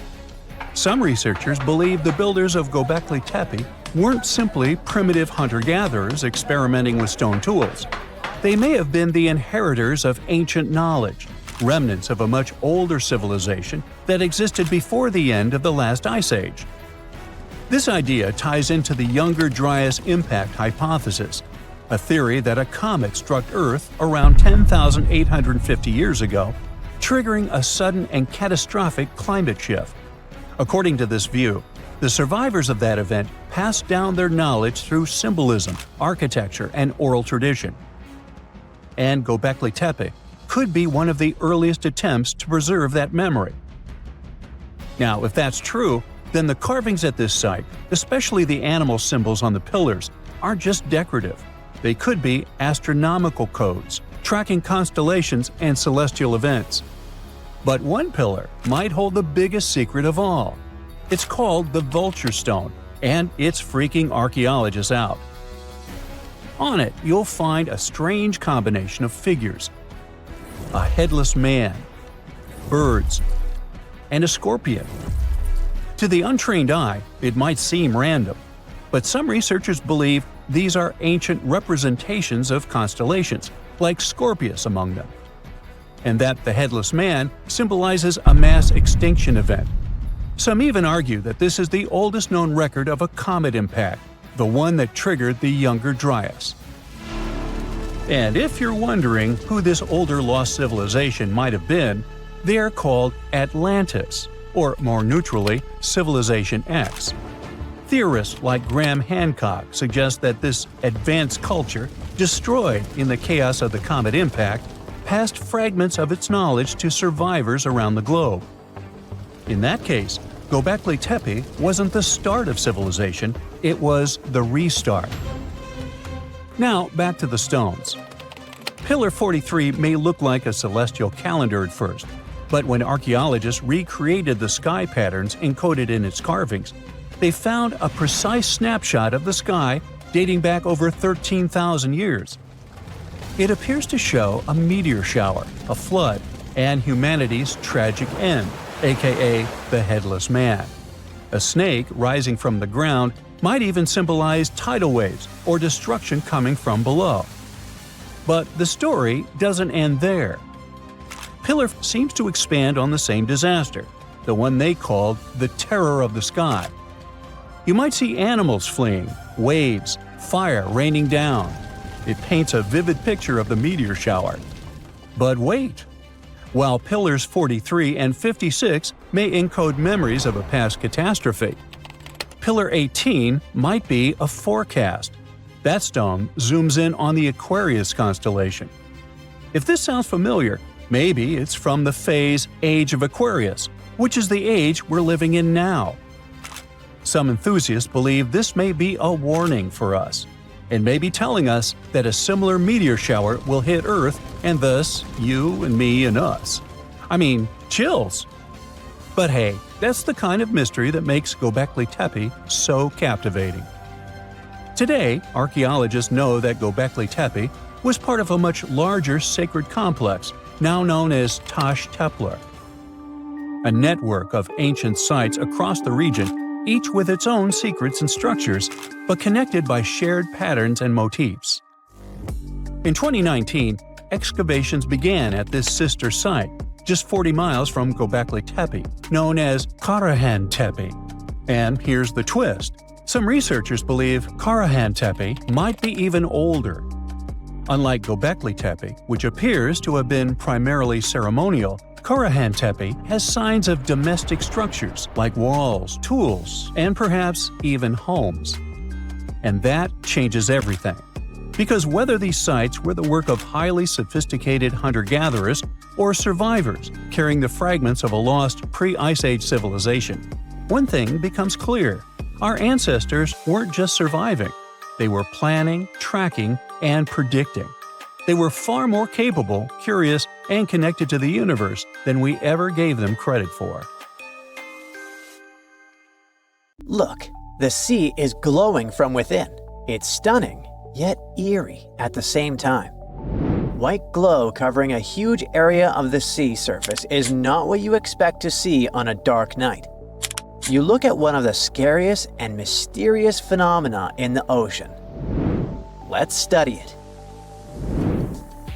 S2: Some researchers believe the builders of Göbekli Tepe weren't simply primitive hunter-gatherers experimenting with stone tools. They may have been the inheritors of ancient knowledge, remnants of a much older civilization that existed before the end of the last ice age. This idea ties into the Younger Dryas impact hypothesis, a theory that a comet struck Earth around 10,850 years ago, triggering a sudden and catastrophic climate shift. According to this view, the survivors of that event passed down their knowledge through symbolism, architecture, and oral tradition. And Göbekli Tepe could be one of the earliest attempts to preserve that memory. Now, if that's true, then the carvings at this site, especially the animal symbols on the pillars, aren't just decorative. They could be astronomical codes, tracking constellations and celestial events. But one pillar might hold the biggest secret of all. It's called the Vulture Stone, and it's freaking archaeologists out. On it, you'll find a strange combination of figures: a headless man, birds, and a scorpion. To the untrained eye, it might seem random, but some researchers believe these are ancient representations of constellations, like Scorpius among them, and that the headless man symbolizes a mass extinction event. Some even argue that this is the oldest known record of a comet impact, the one that triggered the Younger Dryas. And if you're wondering who this older lost civilization might have been, they are called Atlantis, or more neutrally, Civilization X. Theorists like Graham Hancock suggest that this advanced culture, destroyed in the chaos of the comet impact, passed fragments of its knowledge to survivors around the globe. In that case, Göbekli Tepe wasn't the start of civilization, it was the restart. Now, back to the stones. Pillar 43 may look like a celestial calendar at first, but when archaeologists recreated the sky patterns encoded in its carvings, they found a precise snapshot of the sky dating back over 13,000 years. It appears to show a meteor shower, a flood, and humanity's tragic end, aka the Headless Man. A snake rising from the ground might even symbolize tidal waves or destruction coming from below. But the story doesn't end there. Pillar seems to expand on the same disaster, the one they called the Terror of the Sky. You might see animals fleeing, waves, fire raining down. It paints a vivid picture of the meteor shower. But wait! While Pillars 43 and 56 may encode memories of a past catastrophe, Pillar 18 might be a forecast. That stone zooms in on the Aquarius constellation. If this sounds familiar, maybe it's from the phase Age of Aquarius, which is the age we're living in now. Some enthusiasts believe this may be a warning for us, and may be telling us that a similar meteor shower will hit Earth and thus you and me and us. I mean, chills! But hey, that's the kind of mystery that makes Göbekli Tepe so captivating. Today, archaeologists know that Göbekli Tepe was part of a much larger sacred complex, now known as Taş Tepeler, a network of ancient sites across the region, each with its own secrets and structures, but connected by shared patterns and motifs. In 2019, excavations began at this sister site, just 40 miles from Göbekli Tepe, known as Karahan Tepe. And here's the twist. Some researchers believe Karahan Tepe might be even older. Unlike Göbekli Tepe, which appears to have been primarily ceremonial, Karahan Tepe has signs of domestic structures like walls, tools, and perhaps even homes. And that changes everything. Because whether these sites were the work of highly sophisticated hunter-gatherers or survivors carrying the fragments of a lost pre-Ice Age civilization, one thing becomes clear. Our ancestors weren't just surviving. They were planning, tracking, and predicting. They were far more capable, curious, and connected to the universe than we ever gave them credit for.
S1: Look, the sea is glowing from within. It's stunning, yet eerie at the same time. White glow covering a huge area of the sea surface is not what you expect to see on a dark night. You look at one of the scariest and mysterious phenomena in the ocean. Let's study it.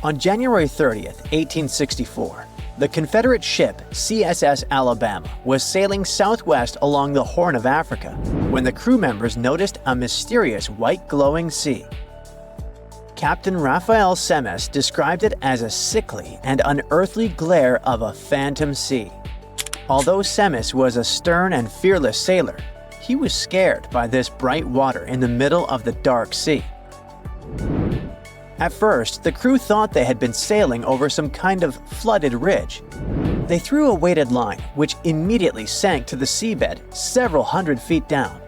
S1: On January 30th, 1864, the Confederate ship CSS Alabama was sailing southwest along the Horn of Africa when the crew members noticed a mysterious white glowing sea. Captain Raphael Semmes described it as a sickly and unearthly glare of a phantom sea. Although Semmes was a stern and fearless sailor, he was scared by this bright water in the middle of the dark sea. At first, the crew thought they had been sailing over some kind of flooded ridge. They threw a weighted line, which immediately sank to the seabed several hundred feet down.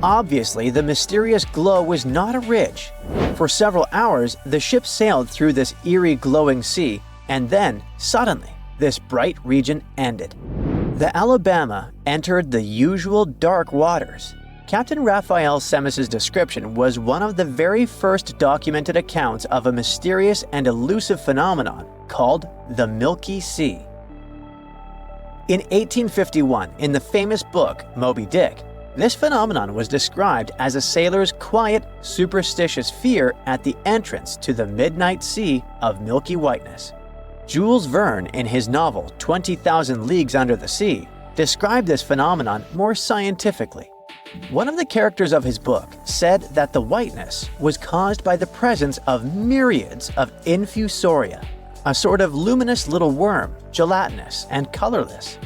S1: Obviously, the mysterious glow was not a ridge. For several hours, the ship sailed through this eerie glowing sea, and then, suddenly, this bright region ended. The Alabama entered the usual dark waters. Captain Raphael Semmes' description was one of the very first documented accounts of a mysterious and elusive phenomenon called the Milky Sea. In 1851, in the famous book Moby Dick, this phenomenon was described as a sailor's quiet, superstitious fear at the entrance to the midnight sea of milky whiteness. Jules Verne, in his novel 20,000 Leagues Under the Sea, described this phenomenon more scientifically. One of the characters of his book said that the whiteness was caused by the presence of myriads of infusoria, a sort of luminous little worm, gelatinous and colorless.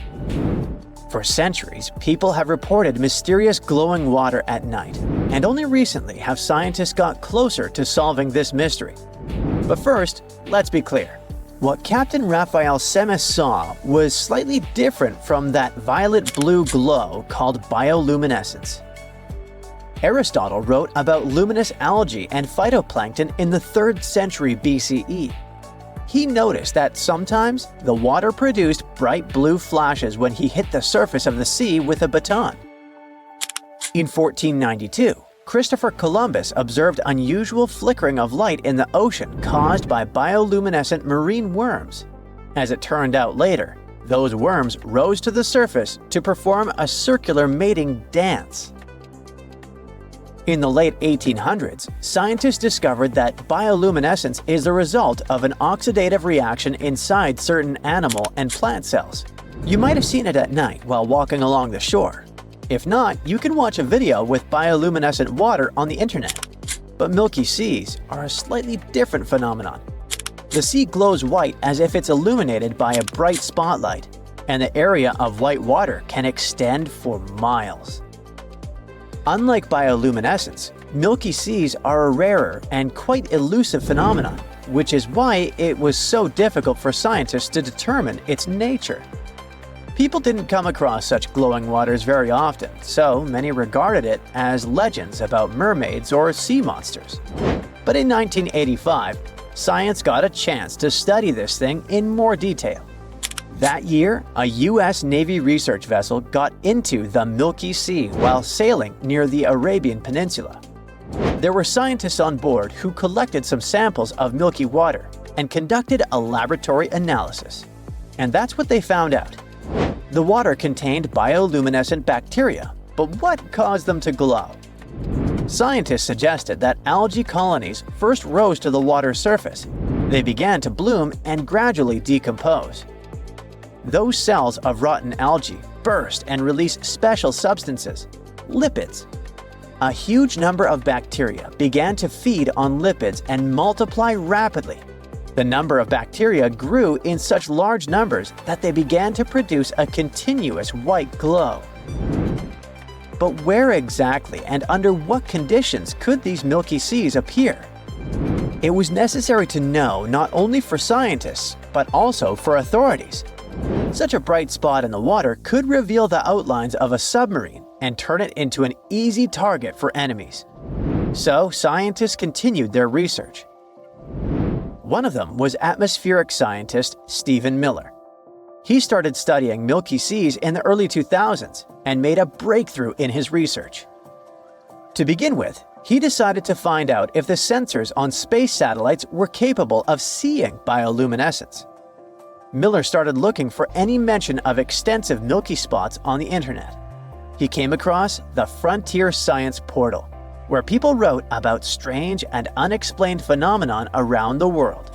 S1: For centuries, people have reported mysterious glowing water at night, and only recently have scientists got closer to solving this mystery. But first, let's be clear. What Captain Raphael Semmes saw was slightly different from that violet-blue glow called bioluminescence. Aristotle wrote about luminous algae and phytoplankton in the 3rd century BCE. He noticed that sometimes the water produced bright blue flashes when he hit the surface of the sea with a baton. In 1492, Christopher Columbus observed unusual flickering of light in the ocean caused by bioluminescent marine worms. As it turned out later, those worms rose to the surface to perform a circular mating dance. In the late 1800s, scientists discovered that bioluminescence is the result of an oxidative reaction inside certain animal and plant cells. You might have seen it at night while walking along the shore. If not, you can watch a video with bioluminescent water on the internet. But milky seas are a slightly different phenomenon. The sea glows white as if it's illuminated by a bright spotlight, and the area of white water can extend for miles. Unlike bioluminescence, milky seas are a rarer and quite elusive phenomenon, which is why it was so difficult for scientists to determine its nature. People didn't come across such glowing waters very often, so many regarded it as legends about mermaids or sea monsters. But in 1985, science got a chance to study this thing in more detail. That year, a U.S. Navy research vessel got into the Milky Sea while sailing near the Arabian Peninsula. There were scientists on board who collected some samples of milky water and conducted a laboratory analysis. And that's what they found out. The water contained bioluminescent bacteria, but what caused them to glow? Scientists suggested that algae colonies first rose to the water's surface. They began to bloom and gradually decompose. Those cells of rotten algae burst and release special substances, lipids. A huge number of bacteria began to feed on lipids and multiply rapidly. The number of bacteria grew in such large numbers that they began to produce a continuous white glow. But where exactly and under what conditions could these milky seas appear? It was necessary to know not only for scientists, but also for authorities. Such a bright spot in the water could reveal the outlines of a submarine and turn it into an easy target for enemies. So scientists continued their research. One of them was atmospheric scientist Stephen Miller. He started studying milky seas in the early 2000s and made a breakthrough in his research. To begin with, he decided to find out if the sensors on space satellites were capable of seeing bioluminescence. Miller started looking for any mention of extensive milky spots on the internet. He came across the Frontier Science portal, where people wrote about strange and unexplained phenomenon around the world.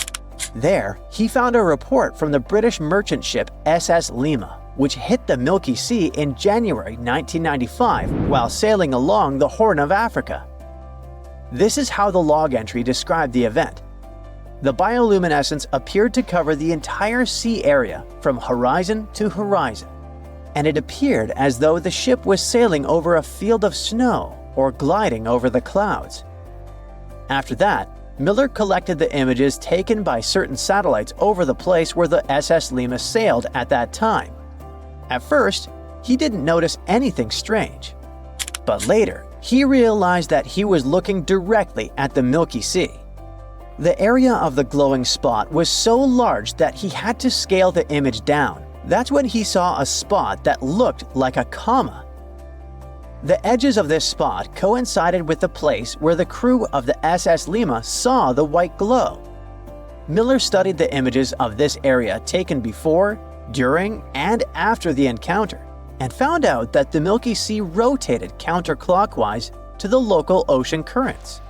S1: There, he found a report from the British merchant ship SS Lima, which hit the Milky Sea in January 1995 while sailing along the Horn of Africa. This is how the log entry described the event. The bioluminescence appeared to cover the entire sea area from horizon to horizon, and it appeared as though the ship was sailing over a field of snow or gliding over the clouds. After that, Miller collected the images taken by certain satellites over the place where the SS Lima sailed at that time. At first, he didn't notice anything strange. But later, he realized that he was looking directly at the Milky Sea. The area of the glowing spot was so large that he had to scale the image down. That's when he saw a spot that looked like a comma. The edges of this spot coincided with the place where the crew of the SS Lima saw the white glow. Miller studied the images of this area taken before, during, and after the encounter, and found out that the Milky Sea rotated counterclockwise to the local ocean currents.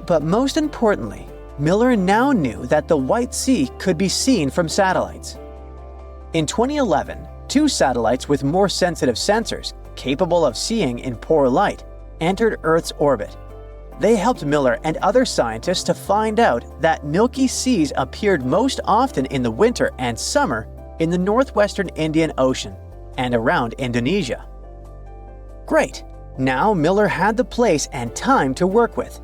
S1: But most importantly, Miller now knew that the White Sea could be seen from satellites. In 2011, 2 satellites with more sensitive sensors, capable of seeing in poor light, entered Earth's orbit. They helped Miller and other scientists to find out that Milky Seas appeared most often in the winter and summer in the northwestern Indian Ocean and around Indonesia. Great! Now Miller had the place and time to work with.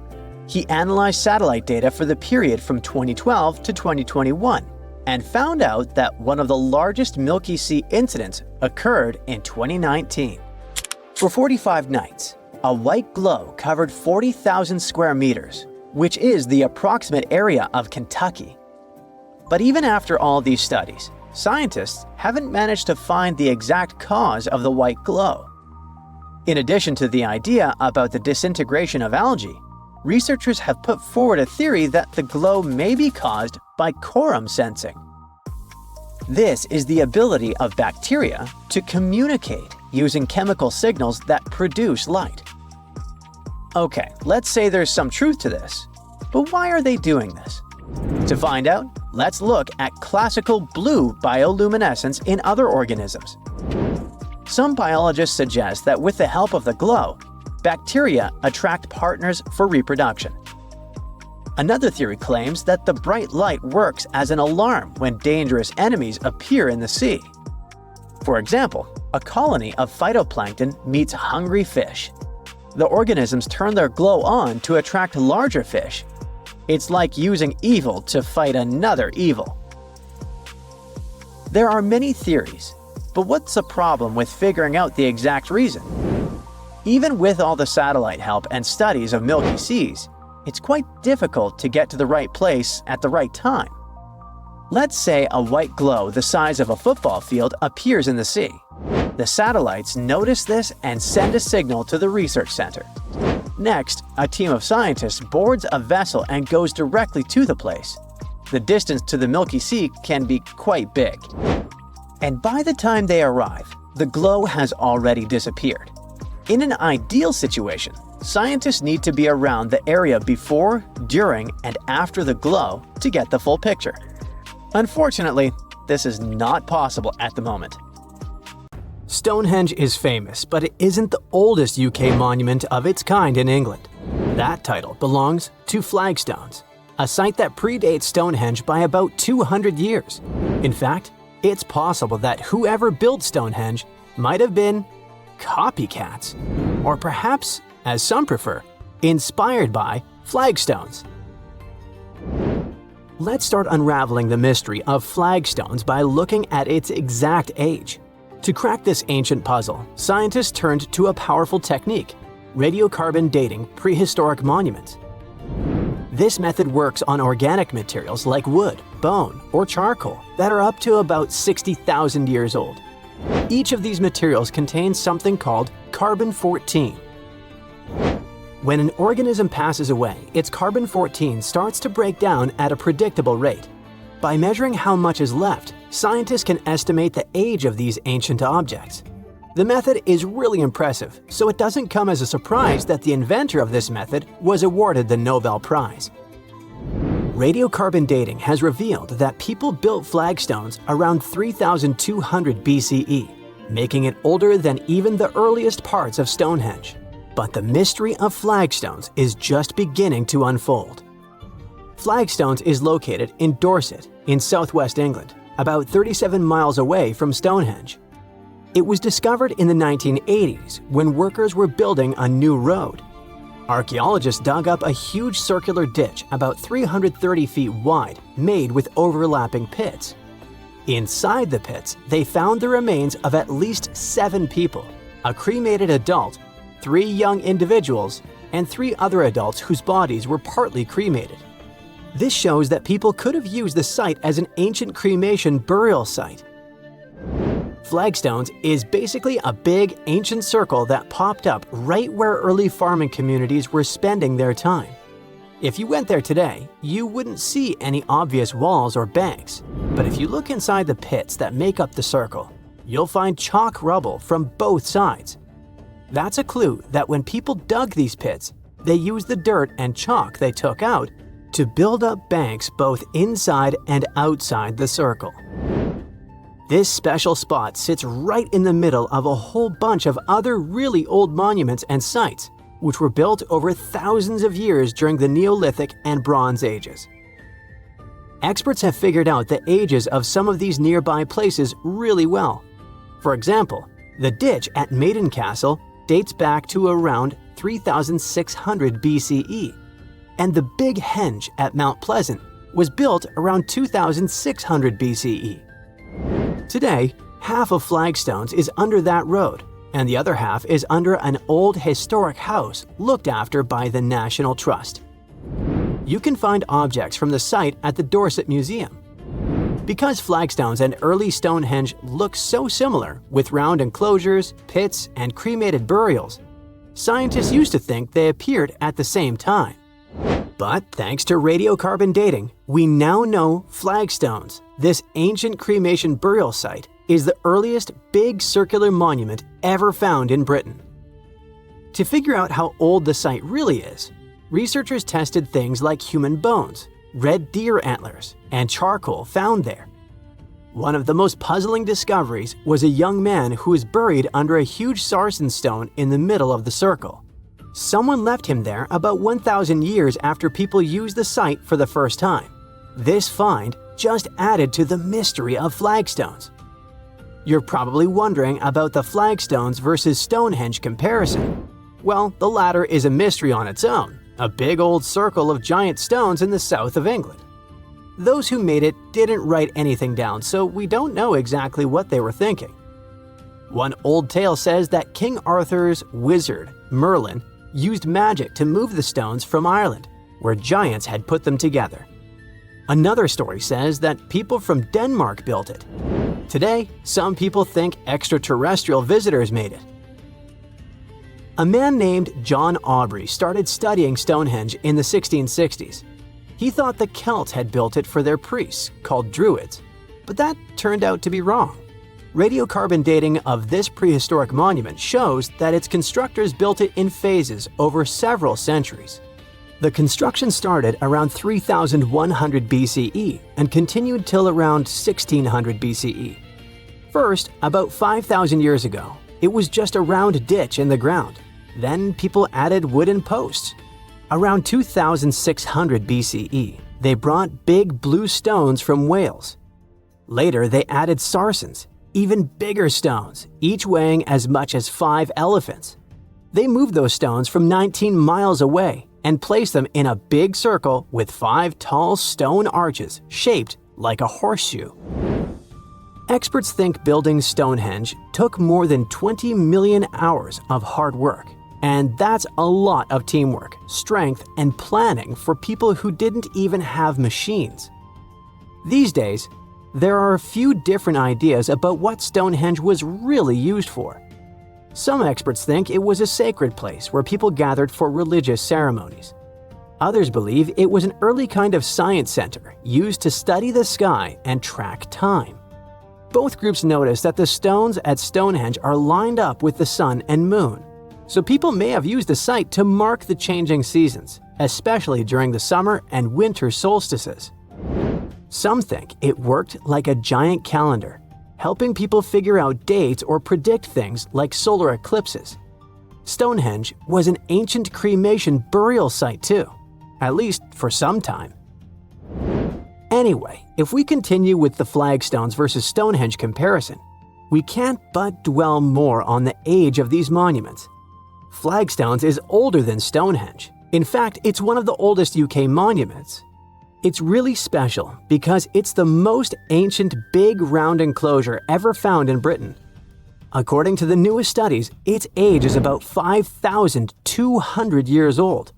S1: He analyzed satellite data for the period from 2012 to 2021 and found out that one of the largest Milky Sea incidents occurred in 2019. For 45 nights, a white glow covered 40,000 square meters, which is the approximate area of Kentucky. But even after all these studies, scientists haven't managed to find the exact cause of the white glow. In addition to the idea about the disintegration of algae, researchers have put forward a theory that the glow may be caused by quorum sensing. This is the ability of bacteria to communicate using chemical signals that produce light. Okay, let's say there's some truth to this, but why are they doing this? To find out, let's look at classical blue bioluminescence in other organisms. Some biologists suggest that with the help of the glow, bacteria attract partners for reproduction. Another theory claims that the bright light works as an alarm when dangerous enemies appear in the sea. For example, a colony of phytoplankton meets hungry fish. The organisms turn their glow on to attract larger fish. It's like using evil to fight another evil. There are many theories, but what's the problem with figuring out the exact reason? Even with all the satellite help and studies of Milky Seas, it's quite difficult to get to the right place at the right time. Let's say a white glow the size of a football field appears in the sea. The satellites notice this and send a signal to the research center. Next, a team of scientists boards a vessel and goes directly to the place. The distance to the Milky Sea can be quite big. And by the time they arrive, the glow has already disappeared. In an ideal situation, scientists need to be around the area before, during, and after the glow to get the full picture. Unfortunately, this is not possible at the moment.
S3: Stonehenge is famous, but it isn't the oldest UK monument of its kind in England. That title belongs to Flagstones, a site that predates Stonehenge by about 200 years. In fact, it's possible that whoever built Stonehenge might have been copycats, or perhaps, as some prefer, inspired by flagstones. Let's start unraveling the mystery of flagstones by looking at its exact age. To crack this ancient puzzle, scientists turned to a powerful technique: radiocarbon dating prehistoric monuments. This method works on organic materials like wood, bone, or charcoal that are up to about 60,000 years old. Each of these materials contains something called carbon-14. When an organism passes away, its carbon-14 starts to break down at a predictable rate. By measuring how much is left, scientists can estimate the age of these ancient objects. The method is really impressive, so it doesn't come as a surprise that the inventor of this method was awarded the Nobel Prize. Radiocarbon dating has revealed that people built flagstones around 3200 BCE, making it older than even the earliest parts of Stonehenge. But the mystery of flagstones is just beginning to unfold. Flagstones is located in Dorset, in southwest England, about 37 miles away from Stonehenge. It was discovered in the 1980s when workers were building a new road. Archaeologists dug up a huge circular ditch about 330 feet wide, made with overlapping pits. Inside the pits, they found the remains of at least 7 people, a cremated adult, 3 young individuals, and 3 other adults whose bodies were partly cremated. This shows that people could have used the site as an ancient cremation burial site. Flagstones is basically a big, ancient circle that popped up right where early farming communities were spending their time. If you went there today, you wouldn't see any obvious walls or banks, but if you look inside the pits that make up the circle, you'll find chalk rubble from both sides. That's a clue that when people dug these pits, they used the dirt and chalk they took out to build up banks both inside and outside the circle. This special spot sits right in the middle of a whole bunch of other really old monuments and sites, which were built over thousands of years during the Neolithic and Bronze Ages. Experts have figured out the ages of some of these nearby places really well. For example, the ditch at Maiden Castle dates back to around 3600 BCE, and the Big Henge at Mount Pleasant was built around 2600 BCE. Today, half of Flagstones is under that road, and the other half is under an old historic house looked after by the National Trust. You can find objects from the site at the Dorset Museum. Because flagstones and early Stonehenge look so similar, with round enclosures, pits, and cremated burials, scientists used to think they appeared at the same time. But thanks to radiocarbon dating, we now know flagstones, this ancient cremation burial site, is the earliest big circular monument ever found in Britain. To figure out how old the site really is, researchers tested things like human bones, red deer antlers, and charcoal found there. One of the most puzzling discoveries was a young man who was buried under a huge sarsen stone in the middle of the circle. Someone left him there about 1,000 years after people used the site for the first time. This find just added to the mystery of flagstones. You're probably wondering about the flagstones versus Stonehenge comparison. Well, the latter is a mystery on its own, a big old circle of giant stones in the south of England. Those who made it didn't write anything down, so we don't know exactly what they were thinking. One old tale says that King Arthur's wizard, Merlin, used magic to move the stones from Ireland, where giants had put them together. Another story says that people from Denmark built it. Today, some people think extraterrestrial visitors made it. A man named John Aubrey started studying Stonehenge in the 1660s. He thought the Celts had built it for their priests, called Druids, but that turned out to be wrong. Radiocarbon dating of this prehistoric monument shows that its constructors built it in phases over several centuries. The construction started around 3100 BCE and continued till around 1600 BCE. First, about 5,000 years ago, it was just a round ditch in the ground. Then people added wooden posts. Around 2600 BCE, they brought big blue stones from Wales. Later, they added sarsens, even bigger stones, each weighing as much as 5 elephants. They moved those stones from 19 miles away and placed them in a big circle with 5 tall stone arches shaped like a horseshoe. Experts think building Stonehenge took more than 20 million hours of hard work. And that's a lot of teamwork, strength, and planning for people who didn't even have machines. These days, there are a few different ideas about what Stonehenge was really used for. Some experts think it was a sacred place where people gathered for religious ceremonies. Others believe it was an early kind of science center used to study the sky and track time. Both groups notice that the stones at Stonehenge are lined up with the sun and moon, so people may have used the site to mark the changing seasons, especially during the summer and winter solstices. Some think it worked like a giant calendar, helping people figure out dates or predict things like solar eclipses. Stonehenge was an ancient cremation burial site too, at least for some time. Anyway, if we continue with the flagstones versus Stonehenge comparison, we can't but dwell more on the age of these monuments. Flagstones is older than Stonehenge. In fact, it's one of the oldest UK monuments. It's really special because it's the most ancient big round enclosure ever found in Britain. According to the newest studies, its age is about 5,200 years old.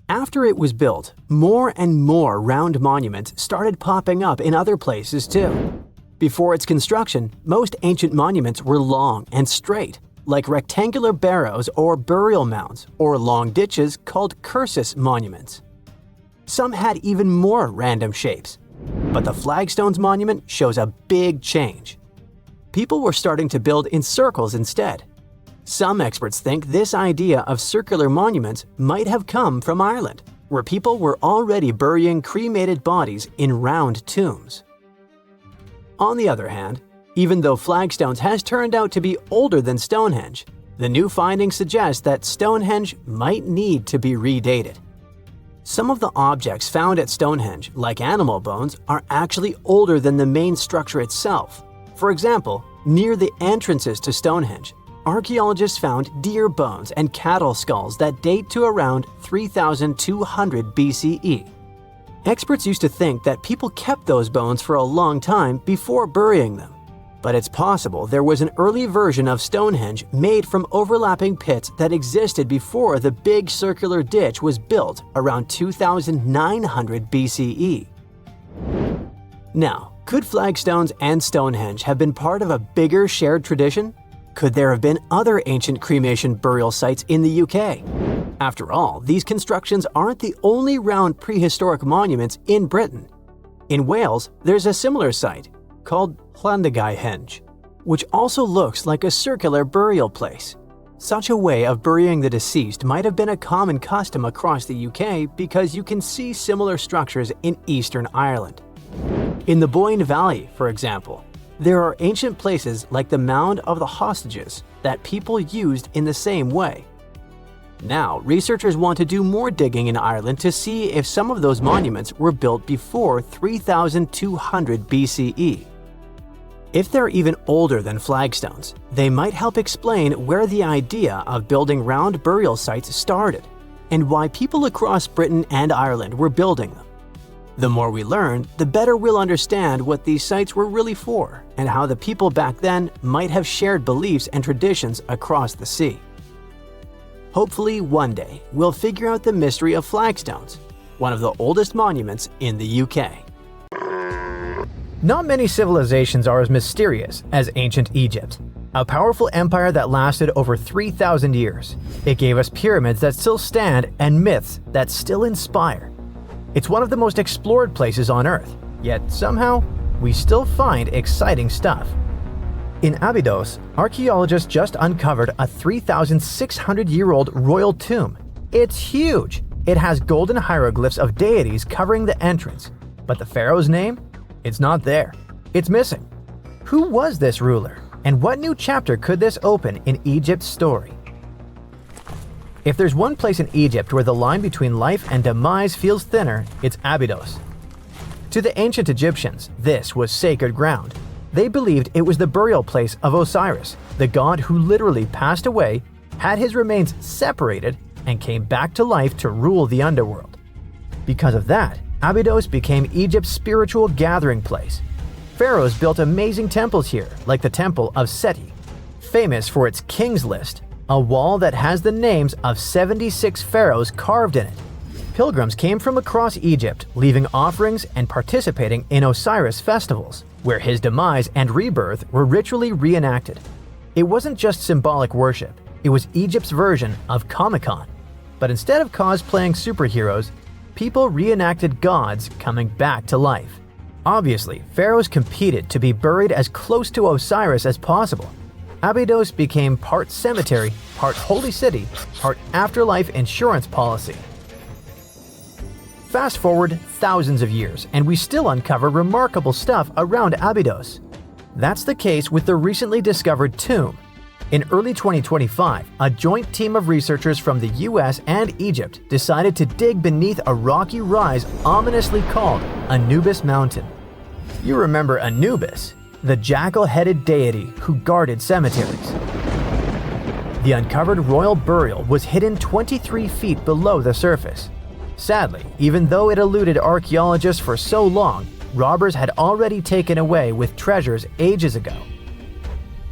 S3: After it was built, more and more round monuments started popping up in other places too. Before its construction, most ancient monuments were long and straight, like rectangular barrows or burial mounds, or long ditches called cursus monuments. Some had even more random shapes, but the flagstones monument shows a big change. People were starting to build in circles instead. Some experts think this idea of circular monuments might have come from Ireland, where people were already burying cremated bodies in round tombs. On the other hand, even though flagstones has turned out to be older than Stonehenge, the new findings suggest that Stonehenge might need to be redated. Some of the objects found at Stonehenge, like animal bones, are actually older than the main structure itself. For example, near the entrances to Stonehenge, archaeologists found deer bones and cattle skulls that date to around 3,200 BCE. Experts used to think that people kept those bones for a long time before burying them. But it's possible there was an early version of Stonehenge made from overlapping pits that existed before the big circular ditch was built around 2,900 BCE. Now, could flagstones and Stonehenge have been part of a bigger shared tradition? Could there have been other ancient cremation burial sites in the UK? After all, these constructions aren't the only round prehistoric monuments in Britain. In Wales, there's a similar site called Llandagai, which also looks like a circular burial place. Such a way of burying the deceased might have been a common custom across the UK because you can see similar structures in Eastern Ireland. In the Boyne Valley, for example, there are ancient places like the Mound of the Hostages that people used in the same way. Now, researchers want to do more digging in Ireland to see if some of those monuments were built before 3,200 BCE. If they're even older than flagstones, they might help explain where the idea of building round burial sites started and why people across Britain and Ireland were building them. The more we learn, the better we'll understand what these sites were really for and how the people back then might have shared beliefs and traditions across the sea. Hopefully, one day, we'll figure out the mystery of flagstones, one of the oldest monuments in the UK.
S4: Not many civilizations are as mysterious as ancient Egypt, a powerful empire that lasted over 3,000 years. It gave us pyramids that still stand and myths that still inspire. It's one of the most explored places on Earth, yet somehow, we still find exciting stuff. In Abydos, archaeologists just uncovered a 3,600-year-old royal tomb. It's huge! It has golden hieroglyphs of deities covering the entrance, but the pharaoh's name? It's not there. It's missing. Who was this ruler, and what new chapter could this open in Egypt's story? If there's one place in Egypt where the line between life and demise feels thinner, it's Abydos. To the ancient Egyptians, this was sacred ground. They believed it was the burial place of Osiris, the god who literally passed away, had his remains separated, and came back to life to rule the underworld. Because of that, Abydos became Egypt's spiritual gathering place. Pharaohs built amazing temples here, like the Temple of Seti, famous for its King's List, a wall that has the names of 76 pharaohs carved in it. Pilgrims came from across Egypt, leaving offerings and participating in Osiris festivals, where his demise and rebirth were ritually reenacted. It wasn't just symbolic worship, it was Egypt's version of Comic-Con. But instead of cosplaying superheroes, people reenacted gods coming back to life. Obviously, pharaohs competed to be buried as close to Osiris as possible. Abydos became part cemetery, part holy city, part afterlife insurance policy. Fast forward thousands of years, and we still uncover remarkable stuff around Abydos. That's the case with the recently discovered tomb. In early 2025, a joint team of researchers from the US and Egypt decided to dig beneath a rocky rise ominously called Anubis Mountain. You remember Anubis, the jackal-headed deity who guarded cemeteries. The uncovered royal burial was hidden 23 feet below the surface. Sadly, even though it eluded archaeologists for so long, robbers had already taken away with treasures ages ago.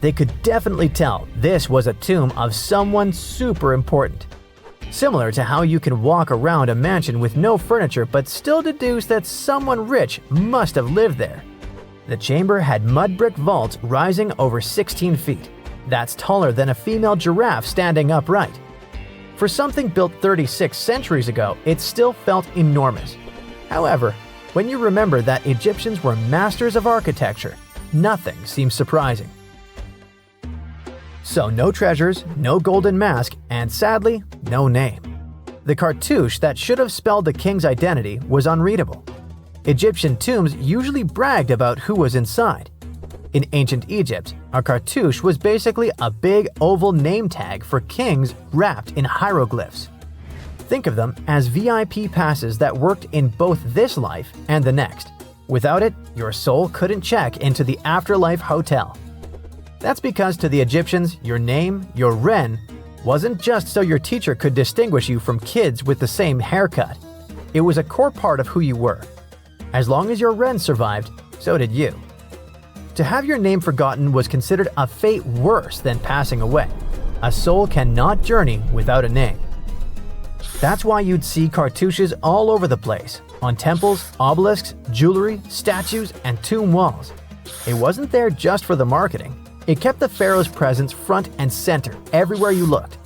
S4: They could definitely tell this was a tomb of someone super important. Similar to how you can walk around a mansion with no furniture but still deduce that someone rich must have lived there. The chamber had mud brick vaults rising over 16 feet. That's taller than a female giraffe standing upright. For something built 36 centuries ago, it still felt enormous. However, when you remember that Egyptians were masters of architecture, nothing seems surprising. So no treasures, no golden mask, and sadly, no name. The cartouche that should have spelled the king's identity was unreadable. Egyptian tombs usually bragged about who was inside. In ancient Egypt, a cartouche was basically a big oval name tag for kings wrapped in hieroglyphs. Think of them as VIP passes that worked in both this life and the next. Without it, your soul couldn't check into the afterlife hotel. That's because to the Egyptians, your name, your Ren, wasn't just so your teacher could distinguish you from kids with the same haircut. It was a core part of who you were. As long as your Ren survived, so did you. To have your name forgotten was considered a fate worse than passing away. A soul cannot journey without a name. That's why you'd see cartouches all over the place, on temples, obelisks, jewelry, statues, and tomb walls. It wasn't there just for the marketing. It kept the pharaoh's presence front and center everywhere you looked.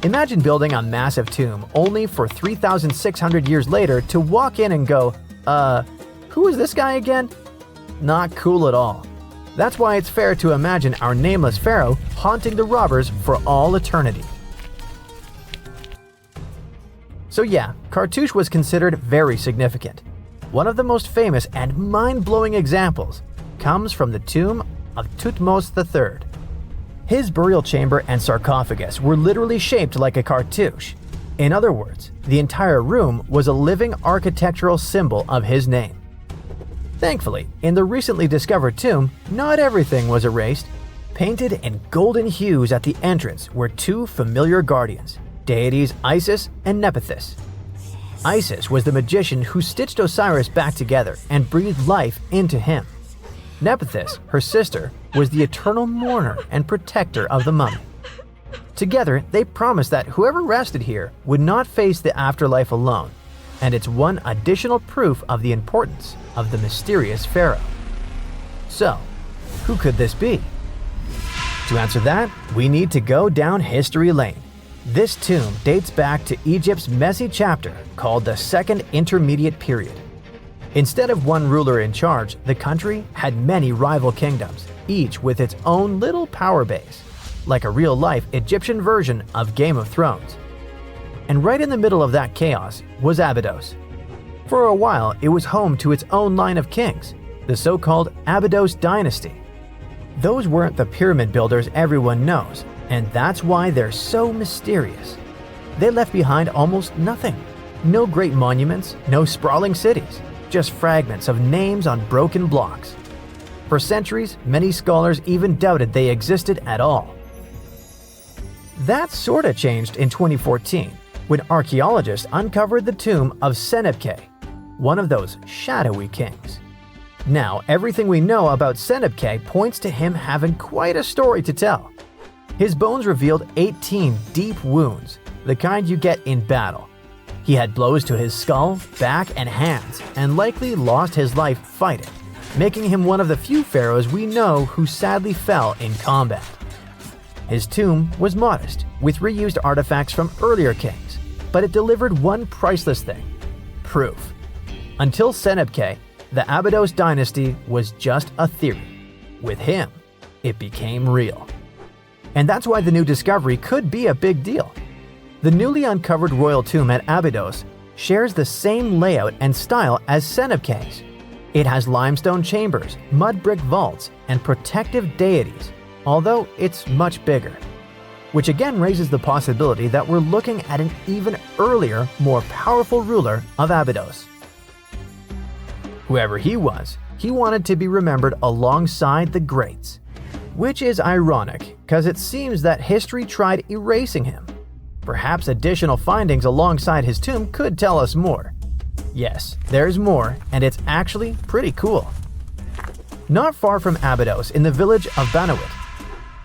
S4: Imagine building a massive tomb only for 3,600 years later to walk in and go, who is this guy again? Not cool at all. That's why it's fair to imagine our nameless pharaoh haunting the robbers for all eternity. So yeah, cartouche was considered very significant. One of the most famous and mind-blowing examples comes from the tomb of Thutmose III. His burial chamber and sarcophagus were literally shaped like a cartouche. In other words, the entire room was a living architectural symbol of his name. Thankfully, in the recently discovered tomb, not everything was erased. Painted in golden hues at the entrance were two familiar guardians, deities Isis and Nephthys. Isis was the magician who stitched Osiris back together and breathed life into him. Nephthys, her sister, was the eternal mourner and protector of the mummy. Together, they promised that whoever rested here would not face the afterlife alone, and it's one additional proof of the importance of the mysterious pharaoh. So, who could this be? To answer that, we need to go down history lane. This tomb dates back to Egypt's messy chapter called the Second Intermediate Period. Instead of one ruler in charge, the country had many rival kingdoms, each with its own little power base, like a real-life Egyptian version of Game of Thrones. And right in the middle of that chaos was Abydos. For a while, it was home to its own line of kings, the so-called Abydos dynasty. Those weren't the pyramid builders everyone knows, and that's why they're so mysterious. They left behind almost nothing. No great monuments, no sprawling cities, just fragments of names on broken blocks. For centuries, many scholars even doubted they existed at all. That sorta changed in 2014, when archaeologists uncovered the tomb of Senebkay, one of those shadowy kings. Now, everything we know about Senebkay points to him having quite a story to tell. His bones revealed 18 deep wounds, the kind you get in battle. He had blows to his skull, back, and hands, and likely lost his life fighting, making him one of the few pharaohs we know who sadly fell in combat. His tomb was modest, with reused artifacts from earlier kings, but it delivered one priceless thing: proof. Until Senebkay, the Abydos dynasty was just a theory. With him, it became real. And that's why the new discovery could be a big deal. The newly uncovered royal tomb at Abydos shares the same layout and style as Senebkay's. It has limestone chambers, mud brick vaults, and protective deities, although it's much bigger. Which again raises the possibility that we're looking at an even earlier, more powerful ruler of Abydos. Whoever he was, he wanted to be remembered alongside the greats. Which is ironic, because it seems that history tried erasing him. Perhaps additional findings alongside his tomb could tell us more. Yes, there's more, and it's actually pretty cool. Not far from Abydos, in the village of Banawit,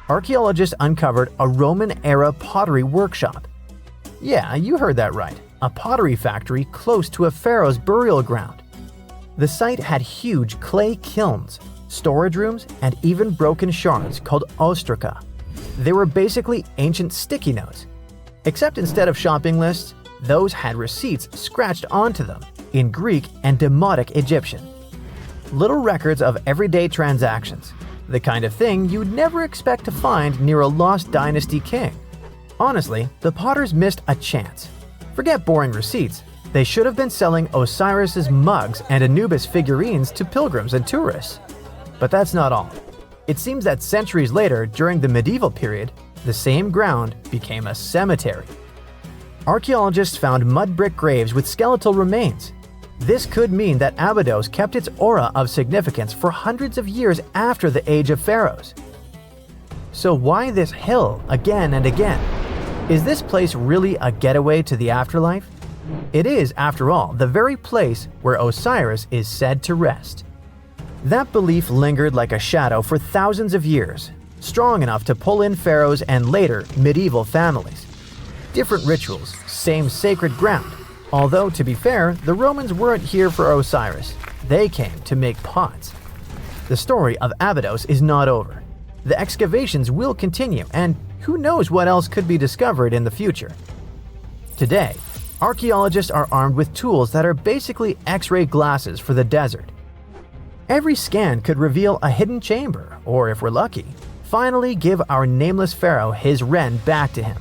S4: archaeologists uncovered a Roman-era pottery workshop. Yeah, you heard that right, a pottery factory close to a pharaoh's burial ground. The site had huge clay kilns, storage rooms, and even broken shards called ostraca. They were basically ancient sticky notes. Except instead of shopping lists, those had receipts scratched onto them in Greek and Demotic Egyptian. Little records of everyday transactions, the kind of thing you'd never expect to find near a lost dynasty king. Honestly, the potters missed a chance. Forget boring receipts, they should have been selling Osiris's mugs and Anubis figurines to pilgrims and tourists. But that's not all. It seems that centuries later, during the medieval period, the same ground became a cemetery. Archaeologists found mud brick graves with skeletal remains. This could mean that Abydos kept its aura of significance for hundreds of years after the Age of Pharaohs. So why this hill again and again? Is this place really a getaway to the afterlife? It is, after all, the very place where Osiris is said to rest. That belief lingered like a shadow for thousands of years, strong enough to pull in pharaohs and later medieval families. Different rituals, same sacred ground. Although, to be fair, the Romans weren't here for Osiris. They came to make pots. The story of Abydos is not over. The excavations will continue, and who knows what else could be discovered in the future. Today, archaeologists are armed with tools that are basically X-ray glasses for the desert. Every scan could reveal a hidden chamber, or if we're lucky, finally give our nameless pharaoh his wren back to him.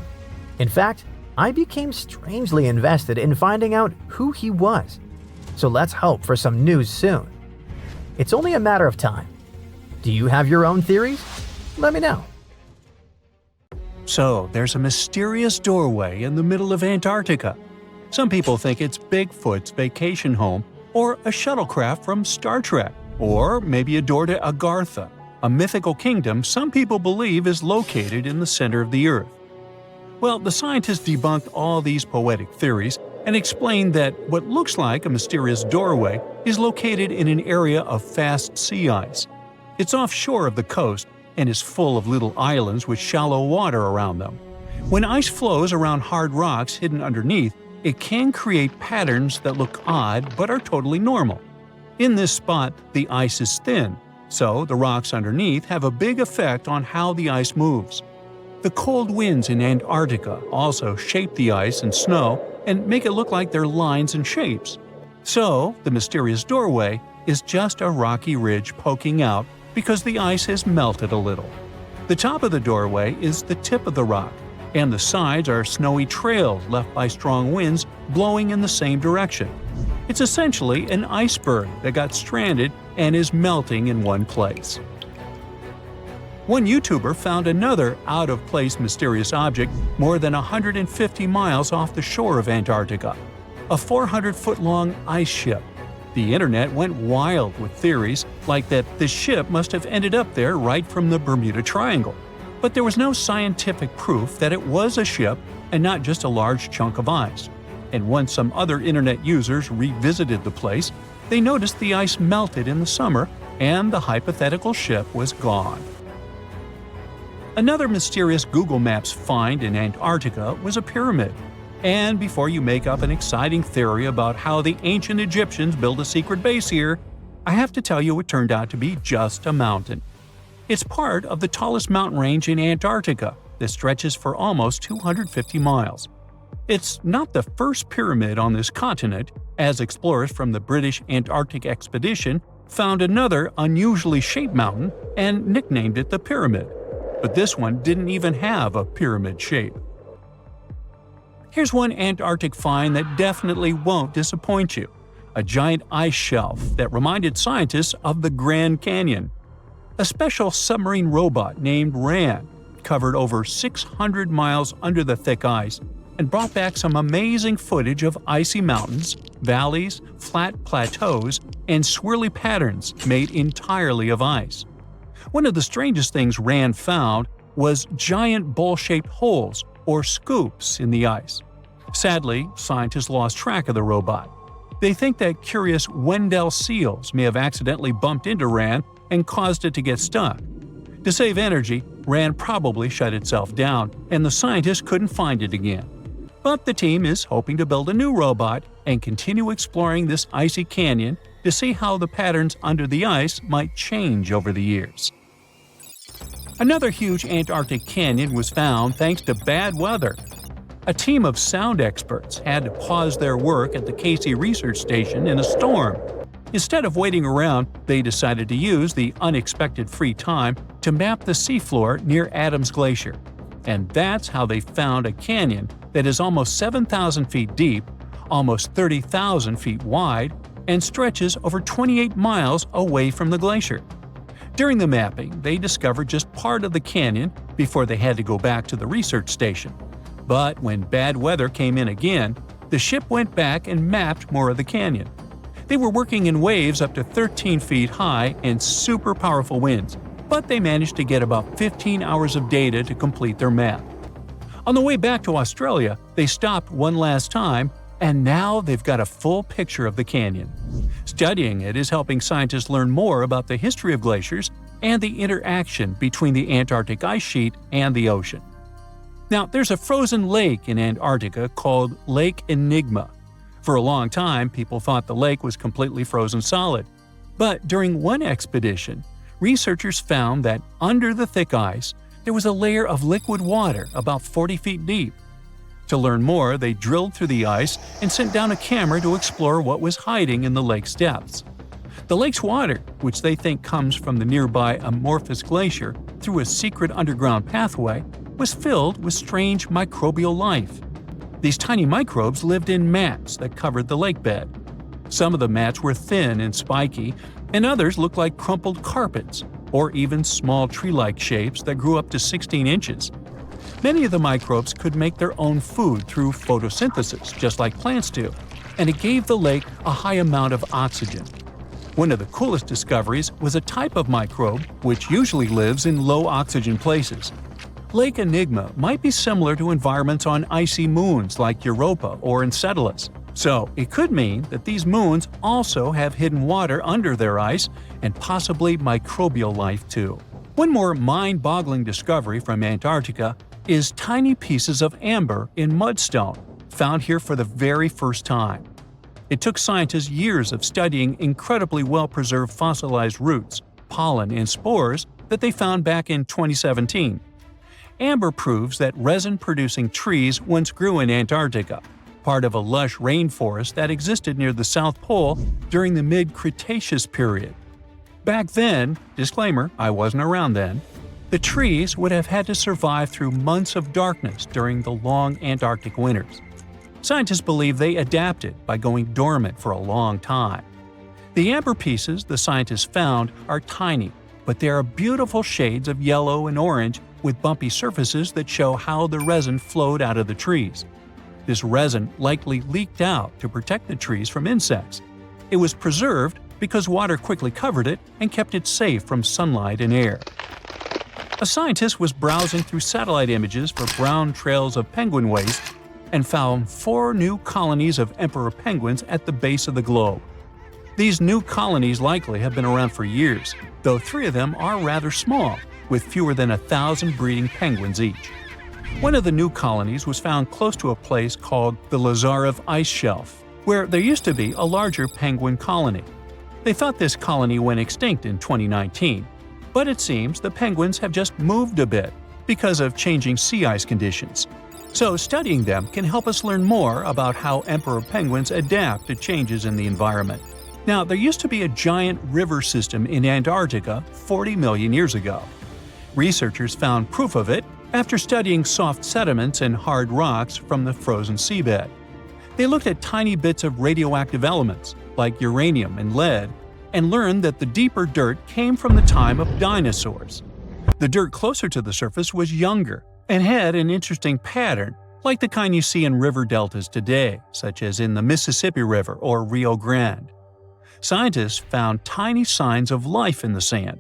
S4: In fact, I became strangely invested in finding out who he was. So let's hope for some news soon. It's only a matter of time. Do you have your own theories? Let me know.
S2: So, there's a mysterious doorway in the middle of Antarctica. Some people think it's Bigfoot's vacation home, or a shuttlecraft from Star Trek, or maybe a door to Agartha, a mythical kingdom some people believe is located in the center of the Earth. Well, the scientists debunked all these poetic theories and explained that what looks like a mysterious doorway is located in an area of fast sea ice. It's offshore of the coast and is full of little islands with shallow water around them. When ice flows around hard rocks hidden underneath, it can create patterns that look odd but are totally normal. In this spot, the ice is thin, so the rocks underneath have a big effect on how the ice moves. The cold winds in Antarctica also shape the ice and snow and make it look like they're lines and shapes. So, the mysterious doorway is just a rocky ridge poking out because the ice has melted a little. The top of the doorway is the tip of the rock, and the sides are snowy trails left by strong winds blowing in the same direction. It's essentially an iceberg that got stranded and is melting in one place. One YouTuber found another out-of-place mysterious object more than 150 miles off the shore of Antarctica, a 400-foot-long ice ship. The internet went wild with theories like that the ship must have ended up there right from the Bermuda Triangle. But there was no scientific proof that it was a ship and not just a large chunk of ice. And once some other internet users revisited the place, they noticed the ice melted in the summer and the hypothetical ship was gone. Another mysterious Google Maps find in Antarctica was a pyramid. And before you make up an exciting theory about how the ancient Egyptians built a secret base here, I have to tell you it turned out to be just a mountain. It's part of the tallest mountain range in Antarctica that stretches for almost 250 miles. It's not the first pyramid on this continent, as explorers from the British Antarctic Expedition found another unusually shaped mountain and nicknamed it the Pyramid. But this one didn't even have a pyramid shape. Here's one Antarctic find that definitely won't disappoint you: a giant ice shelf that reminded scientists of the Grand Canyon. A special submarine robot named RAN covered over 600 miles under the thick ice and brought back some amazing footage of icy mountains, valleys, flat plateaus, and swirly patterns made entirely of ice. One of the strangest things RAN found was giant bowl-shaped holes, or scoops, in the ice. Sadly, scientists lost track of the robot. They think that curious Wendell seals may have accidentally bumped into RAN and caused it to get stuck. To save energy, RAN probably shut itself down, and the scientists couldn't find it again. But the team is hoping to build a new robot and continue exploring this icy canyon to see how the patterns under the ice might change over the years. Another huge Antarctic canyon was found thanks to bad weather. A team of sound experts had to pause their work at the Casey Research Station in a storm. Instead of waiting around, they decided to use the unexpected free time to map the seafloor near Adams Glacier. And that's how they found a canyon that is almost 7,000 feet deep, almost 30,000 feet wide, and stretches over 28 miles away from the glacier. During the mapping, they discovered just part of the canyon before they had to go back to the research station. But when bad weather came in again, the ship went back and mapped more of the canyon. They were working in waves up to 13 feet high and super powerful winds, but they managed to get about 15 hours of data to complete their map. On the way back to Australia, they stopped one last time, and now they've got a full picture of the canyon. Studying it is helping scientists learn more about the history of glaciers and the interaction between the Antarctic ice sheet and the ocean. Now, there's a frozen lake in Antarctica called Lake Enigma. For a long time, people thought the lake was completely frozen solid. But during one expedition, researchers found that under the thick ice, there was a layer of liquid water about 40 feet deep. To learn more, they drilled through the ice and sent down a camera to explore what was hiding in the lake's depths. The lake's water, which they think comes from the nearby Amorphous Glacier through a secret underground pathway, was filled with strange microbial life. These tiny microbes lived in mats that covered the lake bed. Some of the mats were thin and spiky, and others looked like crumpled carpets, or even small tree-like shapes that grew up to 16 inches. Many of the microbes could make their own food through photosynthesis, just like plants do, and it gave the lake a high amount of oxygen. One of the coolest discoveries was a type of microbe which usually lives in low-oxygen places. Lake Enigma might be similar to environments on icy moons like Europa or Enceladus, so it could mean that these moons also have hidden water under their ice and possibly microbial life too. One more mind-boggling discovery from Antarctica is tiny pieces of amber in mudstone, found here for the very first time. It took scientists years of studying incredibly well-preserved fossilized roots, pollen, and spores that they found back in 2017. Amber proves that resin-producing trees once grew in Antarctica, part of a lush rainforest that existed near the South Pole during the mid-Cretaceous period. Back then, disclaimer, I wasn't around then, The trees would have had to survive through months of darkness during the long Antarctic winters. Scientists believe they adapted by going dormant for a long time. The amber pieces the scientists found are tiny, but they are beautiful shades of yellow and orange with bumpy surfaces that show how the resin flowed out of the trees. This resin likely leaked out to protect the trees from insects. It was preserved because water quickly covered it and kept it safe from sunlight and air. A scientist was browsing through satellite images for brown trails of penguin waste and found 4 new colonies of emperor penguins at the base of the globe. These new colonies likely have been around for years, though 3 of them are rather small, with fewer than 1,000 breeding penguins each. One of the new colonies was found close to a place called the Lazarev Ice Shelf, where there used to be a larger penguin colony. They thought this colony went extinct in 2019, but it seems the penguins have just moved a bit because of changing sea ice conditions. So studying them can help us learn more about how emperor penguins adapt to changes in the environment. Now, there used to be a giant river system in Antarctica 40 million years ago. Researchers found proof of it after studying soft sediments and hard rocks from the frozen seabed. They looked at tiny bits of radioactive elements, like uranium and lead, and learned that the deeper dirt came from the time of dinosaurs. The dirt closer to the surface was younger and had an interesting pattern, like the kind you see in river deltas today, such as in the Mississippi River or Rio Grande. Scientists found tiny signs of life in the sand.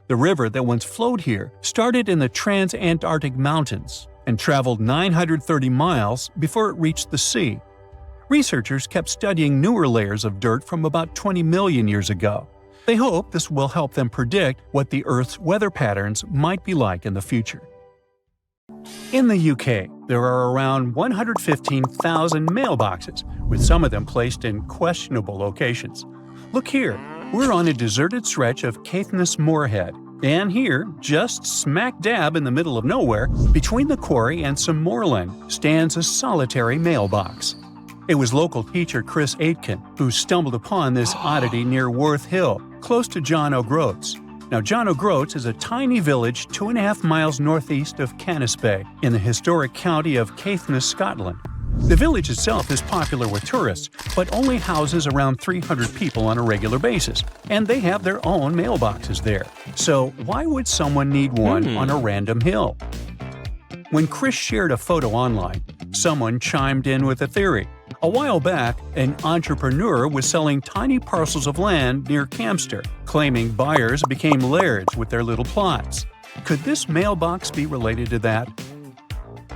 S2: The river that once flowed here started in the Trans-Antarctic Mountains and traveled 930 miles before it reached the sea. Researchers kept studying newer layers of dirt from about 20 million years ago. They hope this will help them predict what the Earth's weather patterns might be like in the future. In the UK, there are around 115,000 mailboxes, with some of them placed in questionable locations. Look here, we're on a deserted stretch of Caithness Moorhead, and here, just smack dab in the middle of nowhere, between the quarry and some moorland, stands a solitary mailbox. It was local teacher Chris Aitken who stumbled upon this oddity near Worth Hill, close to John O'Groats. Now, John O'Groats is a tiny village 2.5 miles northeast of Canisbay, in the historic county of Caithness, Scotland. The village itself is popular with tourists, but only houses around 300 people on a regular basis, and they have their own mailboxes there. So why would someone need one on a random hill? When Chris shared a photo online, someone chimed in with a theory. A while back, an entrepreneur was selling tiny parcels of land near Campster, claiming buyers became lairds with their little plots. Could this mailbox be related to that?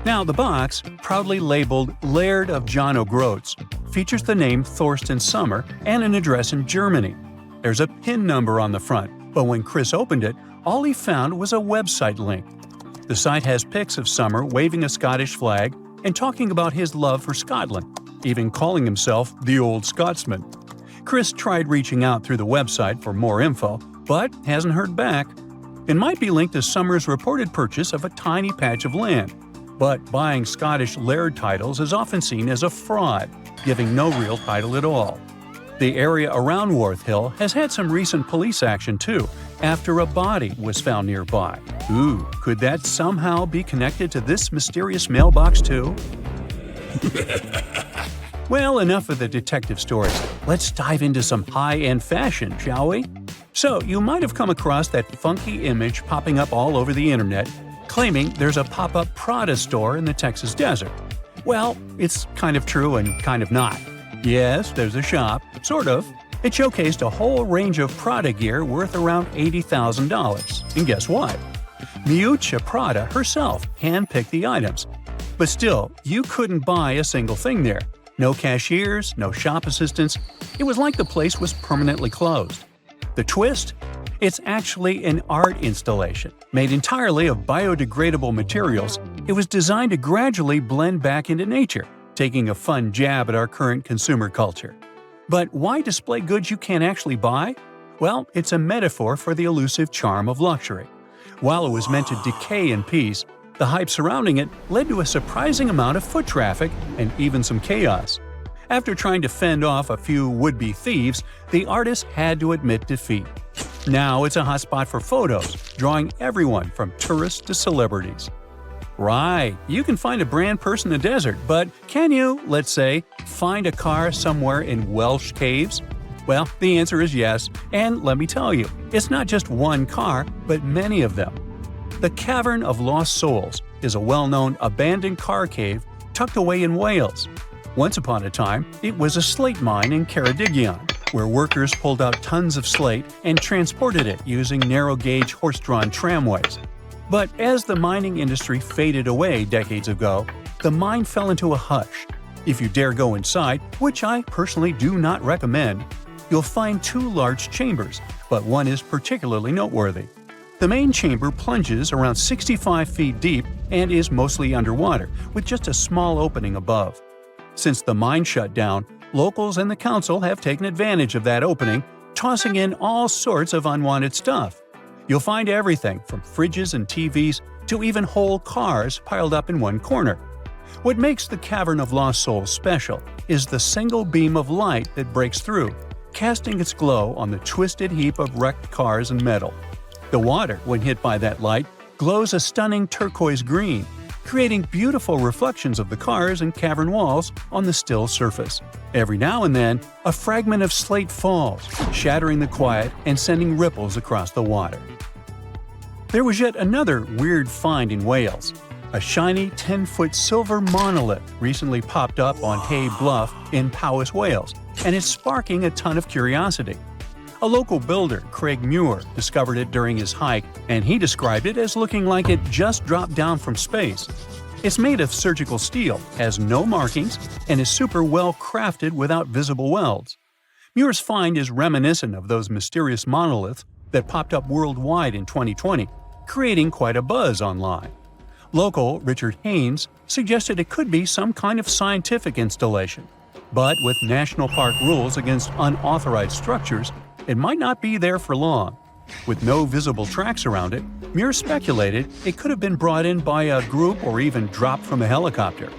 S2: Now, the box, proudly labeled Laird of John O'Groats, features the name Thorsten Sommer and an address in Germany. There's a PIN number on the front, but when Chris opened it, all he found was a website link. The site has pics of Sommer waving a Scottish flag and talking about his love for Scotland, even calling himself the Old Scotsman. Chris tried reaching out through the website for more info, but hasn't heard back. It might be linked to Sommer's reported purchase of a tiny patch of land, but buying Scottish laird titles is often seen as a fraud, giving no real title at all. The area around Worth Hill has had some recent police action too, after a body was found nearby. Ooh, could that somehow be connected to this mysterious mailbox too? Well, enough of the detective stories. Let's dive into some high-end fashion, shall we? So, you might have come across that funky image popping up all over the internet, claiming there's a pop-up Prada store in the Texas desert. Well, it's kind of true and kind of not. Yes, there's a shop, sort of. It showcased a whole range of Prada gear worth around $80,000. And guess what? Miuccia Prada herself handpicked the items. But still, you couldn't buy a single thing there. No cashiers, no shop assistants. It was like the place was permanently closed. The twist? It's actually an art installation. Made entirely of biodegradable materials, it was designed to gradually blend back into nature, taking a fun jab at our current consumer culture. But why display goods you can't actually buy? Well, it's a metaphor for the elusive charm of luxury. While it was meant to decay in peace, the hype surrounding it led to a surprising amount of foot traffic and even some chaos. After trying to fend off a few would-be thieves, the artist had to admit defeat. Now it's a hotspot for photos, drawing everyone from tourists to celebrities. Right, you can find a brand person in the desert, but can you, let's say, find a car somewhere in Welsh caves? Well, the answer is yes, and let me tell you, it's not just one car, but many of them. The Cavern of Lost Souls is a well-known abandoned car cave tucked away in Wales. Once upon a time, it was a slate mine in Ceredigion, where workers pulled out tons of slate and transported it using narrow-gauge horse-drawn tramways. But as the mining industry faded away decades ago, the mine fell into a hush. If you dare go inside, which I personally do not recommend, you'll find two large chambers, but one is particularly noteworthy. The main chamber plunges around 65 feet deep and is mostly underwater, with just a small opening above. Since the mine shut down, locals and the council have taken advantage of that opening, tossing in all sorts of unwanted stuff. You'll find everything from fridges and TVs to even whole cars piled up in one corner. What makes the Cavern of Lost Souls special is the single beam of light that breaks through, casting its glow on the twisted heap of wrecked cars and metal. The water, when hit by that light, glows a stunning turquoise green, creating beautiful reflections of the cars and cavern walls on the still surface. Every now and then, a fragment of slate falls, shattering the quiet and sending ripples across the water. There was yet another weird find in Wales. A shiny 10-foot silver monolith recently popped up on Hay Bluff in Powys, Wales, and is sparking a ton of curiosity. A local builder, Craig Muir, discovered it during his hike, and he described it as looking like it just dropped down from space. It's made of surgical steel, has no markings, and is super well crafted without visible welds. Muir's find is reminiscent of those mysterious monoliths that popped up worldwide in 2020, creating quite a buzz online. Local Richard Haynes suggested it could be some kind of scientific installation. But with national park rules against unauthorized structures, it might not be there for long. With no visible tracks around it, Muir speculated it could have been brought in by a group or even dropped from a helicopter.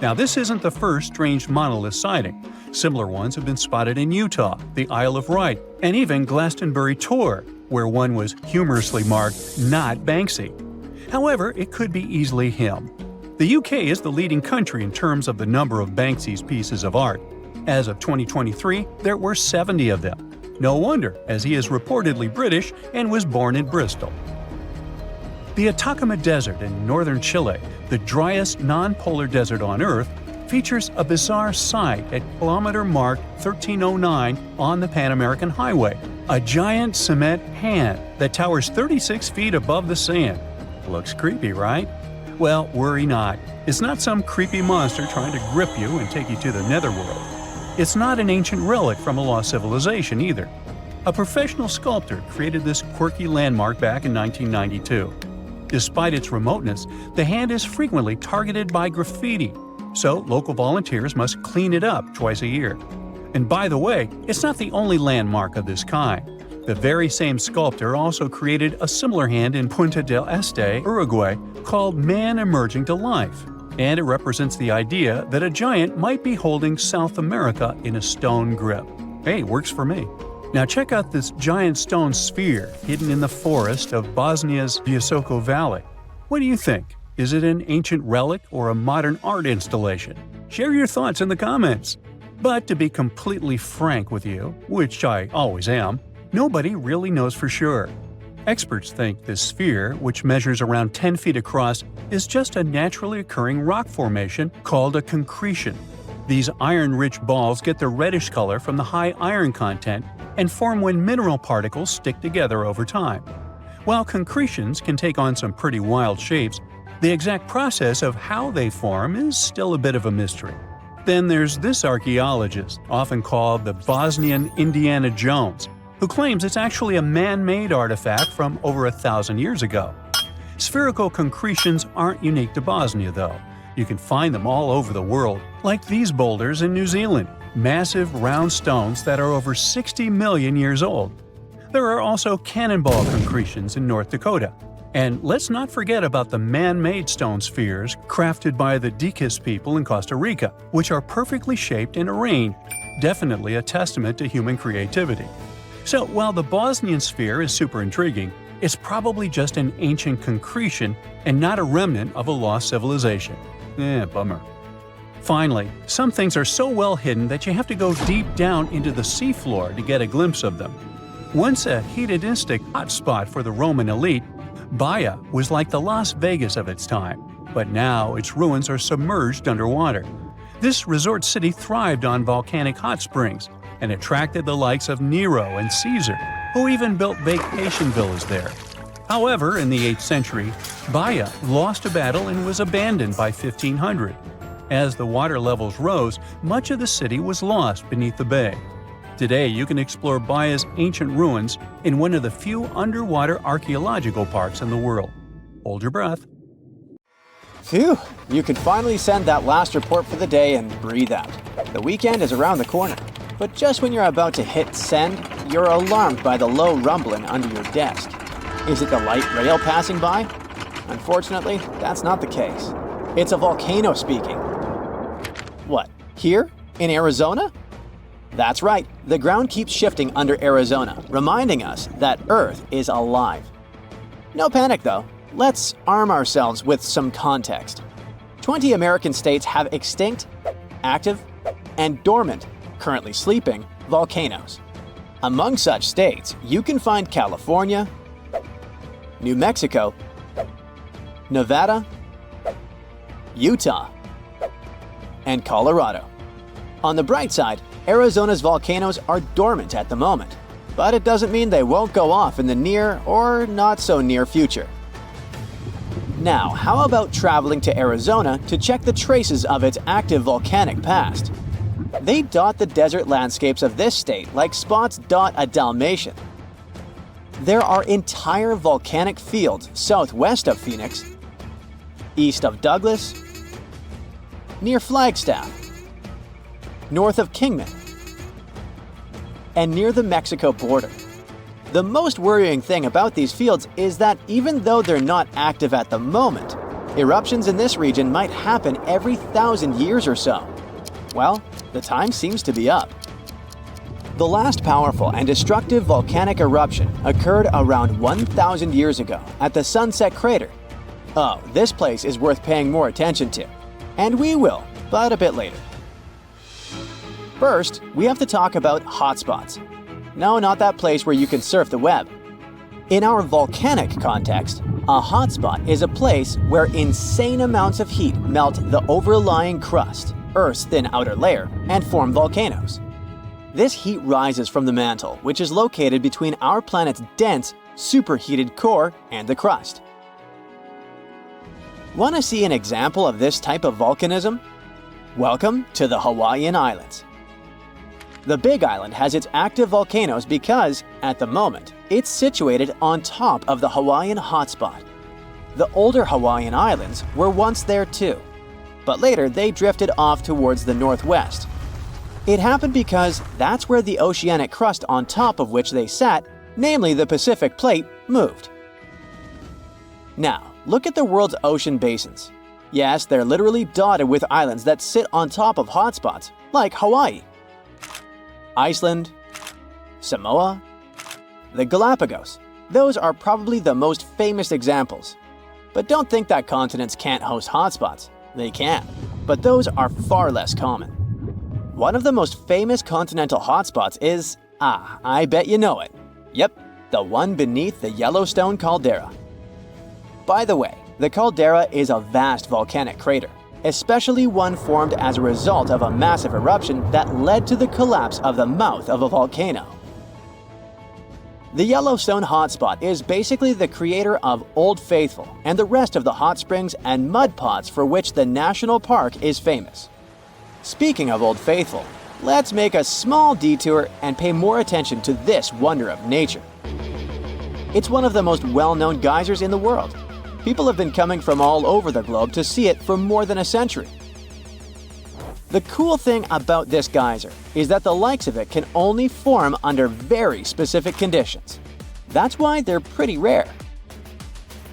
S2: Now, this isn't the first strange monolith sighting. Similar ones have been spotted in Utah, the Isle of Wight, and even Glastonbury Tor, where one was humorously marked "Not Banksy." However, it could be easily him. The UK is the leading country in terms of the number of Banksy's pieces of art. As of 2023, there were 70 of them. No wonder, as he is reportedly British and was born in Bristol. The Atacama Desert in northern Chile, the driest non-polar desert on Earth, features a bizarre sight at kilometer mark 1309 on the Pan American Highway, a giant cement hand that towers 36 feet above the sand. Looks creepy, right? Well, worry not. It's not some creepy monster trying to grip you and take you to the netherworld. It's not an ancient relic from a lost civilization either. A professional sculptor created this quirky landmark back in 1992. Despite its remoteness, the hand is frequently targeted by graffiti, so local volunteers must clean it up twice a year. And by the way, it's not the only landmark of this kind. The very same sculptor also created a similar hand in Punta del Este, Uruguay, called Man Emerging to Life, and it represents the idea that a giant might be holding South America in a stone grip. Hey, works for me. Now check out this giant stone sphere hidden in the forest of Bosnia's Visoko Valley. What do you think? Is it an ancient relic or a modern art installation? Share your thoughts in the comments. But to be completely frank with you, which I always am, nobody really knows for sure. Experts think this sphere, which measures around 10 feet across, is just a naturally occurring rock formation called a concretion. These iron-rich balls get their reddish color from the high iron content and form when mineral particles stick together over time. While concretions can take on some pretty wild shapes, the exact process of how they form is still a bit of a mystery. Then there's this archaeologist, often called the Bosnian Indiana Jones, who claims it's actually a man-made artifact from over 1,000 years ago. Spherical concretions aren't unique to Bosnia, though. You can find them all over the world, like these boulders in New Zealand, massive round stones that are over 60 million years old. There are also cannonball concretions in North Dakota. And let's not forget about the man-made stone spheres crafted by the Diquis people in Costa Rica, which are perfectly shaped and arranged, definitely a testament to human creativity. So while the Bosnian sphere is super intriguing, it's probably just an ancient concretion and not a remnant of a lost civilization. Bummer. Finally, some things are so well hidden that you have to go deep down into the seafloor to get a glimpse of them. Once a hedonistic hotspot for the Roman elite, Baia was like the Las Vegas of its time, but now its ruins are submerged underwater. This resort city thrived on volcanic hot springs and attracted the likes of Nero and Caesar, who even built vacation villas there. However, in the 8th century, Baia lost a battle and was abandoned by 1500. As the water levels rose, much of the city was lost beneath the bay. Today, you can explore Baia's ancient ruins in one of the few underwater archaeological parks in the world. Hold your breath.
S1: Phew, you can finally send that last report for the day and breathe out. The weekend is around the corner. But just when you're about to hit send, you're alarmed by the low rumbling under your desk. Is it the light rail passing by? Unfortunately, that's not the case. It's a volcano speaking. What, here? In Arizona? That's right, the ground keeps shifting under Arizona, reminding us that Earth is alive. No panic though, let's arm ourselves with some context. 20 American states have extinct, active, and dormant, currently sleeping, volcanoes. Among such states, you can find California, New Mexico, Nevada, Utah, and Colorado. On the bright side, Arizona's volcanoes are dormant at the moment, but it doesn't mean they won't go off in the near or not so near future. Now, how about traveling to Arizona to check the traces of its active volcanic past? They dot the desert landscapes of this state like spots dot a Dalmatian. There are entire volcanic fields southwest of Phoenix, east of Douglas, near Flagstaff, north of Kingman, and near the Mexico border. The most worrying thing about these fields is that even though they're not active at the moment, eruptions in this region might happen every 1,000 years or so. Well, the time seems to be up. The last powerful and destructive volcanic eruption occurred around 1,000 years ago at the Sunset Crater. Oh, this place is worth paying more attention to. And we will, but a bit later. First, we have to talk about hotspots. No, not that place where you can surf the web. In our volcanic context, a hotspot is a place where insane amounts of heat melt the overlying crust, Earth's thin outer layer, and form volcanoes. This heat rises from the mantle, which is located between our planet's dense, superheated core and the crust. Want to see an example of this type of volcanism? Welcome to the Hawaiian Islands. The Big Island has its active volcanoes because, at the moment, it's situated on top of the Hawaiian hotspot. The older Hawaiian Islands were once there too, but later they drifted off towards the northwest. It happened because that's where the oceanic crust on top of which they sat, namely the Pacific Plate, moved. Now, look at the world's ocean basins. Yes, they're literally dotted with islands that sit on top of hotspots, like Hawaii, Iceland, Samoa, the Galapagos. Those are probably the most famous examples. But don't think that continents can't host hotspots. They can, but those are far less common. One of the most famous continental hotspots is, I bet you know it. Yep, the one beneath the Yellowstone caldera. By the way, the caldera is a vast volcanic crater, especially one formed as a result of a massive eruption that led to the collapse of the mouth of a volcano. The Yellowstone hotspot is basically the creator of Old Faithful and the rest of the hot springs and mud pots for which the national park is famous. Speaking of Old Faithful, let's make a small detour and pay more attention to this wonder of nature. It's one of the most well-known geysers in the world. People have been coming from all over the globe to see it for more than a century. The cool thing about this geyser is that the likes of it can only form under very specific conditions. That's why they're pretty rare.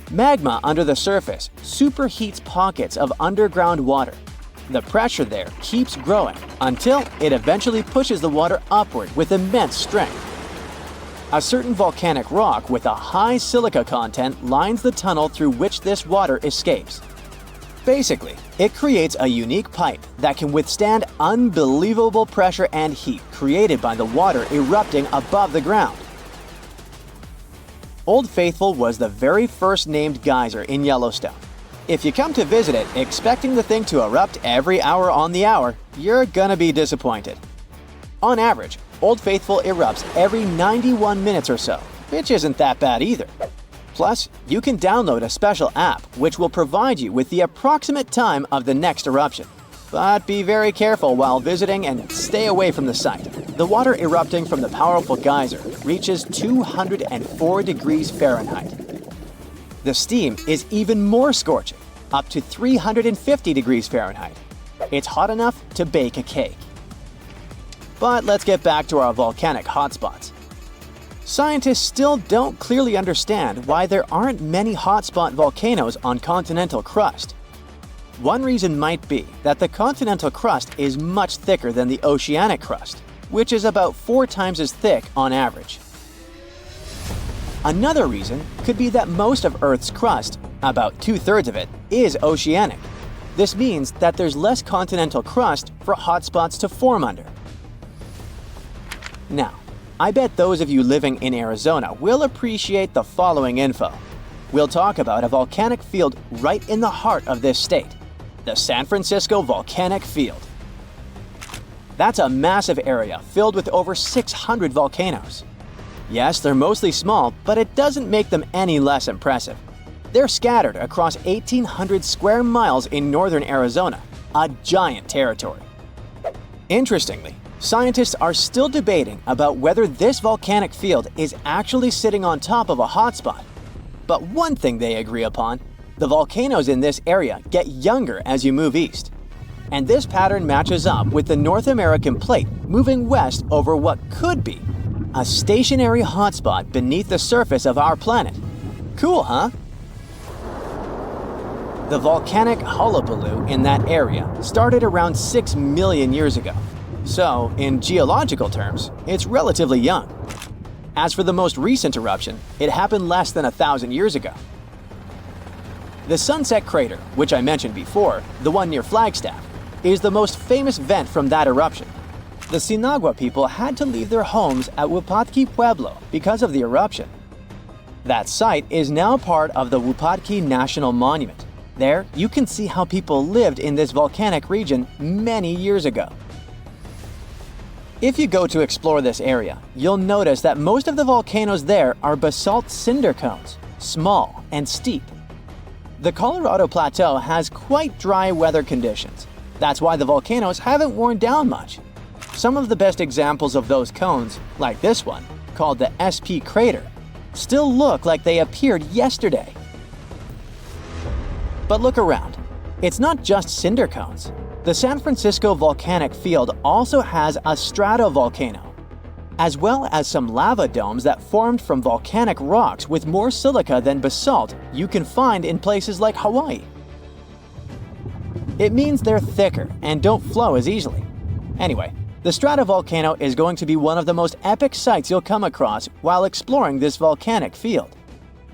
S1: Magma under the surface superheats pockets of underground water. The pressure there keeps growing until it eventually pushes the water upward with immense strength. A certain volcanic rock with a high silica content lines the tunnel through which this water escapes. Basically, it creates a unique pipe that can withstand unbelievable pressure and heat created by the water erupting above the ground. Old Faithful was the very first named geyser in Yellowstone. If you come to visit it expecting the thing to erupt every hour on the hour, you're gonna be disappointed. On average, Old Faithful erupts every 91 minutes or so, which isn't that bad either. Plus, you can download a special app which will provide you with the approximate time of the next eruption. But be very careful while visiting and stay away from the site. The water erupting from the powerful geyser reaches 204 degrees Fahrenheit. The steam is even more scorching, up to 350 degrees Fahrenheit. It's hot enough to bake a cake. But let's get back to our volcanic hotspots. Scientists still don't clearly understand why there aren't many hotspot volcanoes on continental crust. One reason might be that the continental crust is much thicker than the oceanic crust, which is about 4 times as thick on average. Another reason could be that most of Earth's crust, about 2/3 of it, is oceanic. This means that there's less continental crust for hotspots to form under. Now, I bet those of you living in Arizona will appreciate the following info. We'll talk about a volcanic field right in the heart of this state, the San Francisco Volcanic Field. That's a massive area filled with over 600 volcanoes. Yes, they're mostly small, but it doesn't make them any less impressive. They're scattered across 1,800 square miles in northern Arizona, a giant territory. Interestingly, scientists are still debating about whether this volcanic field is actually sitting on top of a hotspot. But one thing they agree upon, the volcanoes in this area get younger as you move east. And this pattern matches up with the North American plate moving west over what could be a stationary hotspot beneath the surface of our planet. Cool, huh? The volcanic hullabaloo in that area started around 6 million years ago. So, in geological terms, it's relatively young. As for the most recent eruption, it happened less than 1,000 years ago. The Sunset Crater, which I mentioned before, the one near Flagstaff, is the most famous vent from that eruption. The Sinagua people had to leave their homes at Wupatki Pueblo because of the eruption. That site is now part of the Wupatki National Monument. There, you can see how people lived in this volcanic region many years ago. If you go to explore this area, you'll notice that most of the volcanoes there are basalt cinder cones, small and steep. The Colorado Plateau has quite dry weather conditions. That's why the volcanoes haven't worn down much. Some of the best examples of those cones, like this one, called the SP crater, still look like they appeared yesterday. But look around. It's not just cinder cones. The San Francisco Volcanic Field also has a stratovolcano, as well as some lava domes that formed from volcanic rocks with more silica than basalt you can find in places like Hawaii. It means they're thicker and don't flow as easily. Anyway, the stratovolcano is going to be one of the most epic sights you'll come across while exploring this volcanic field.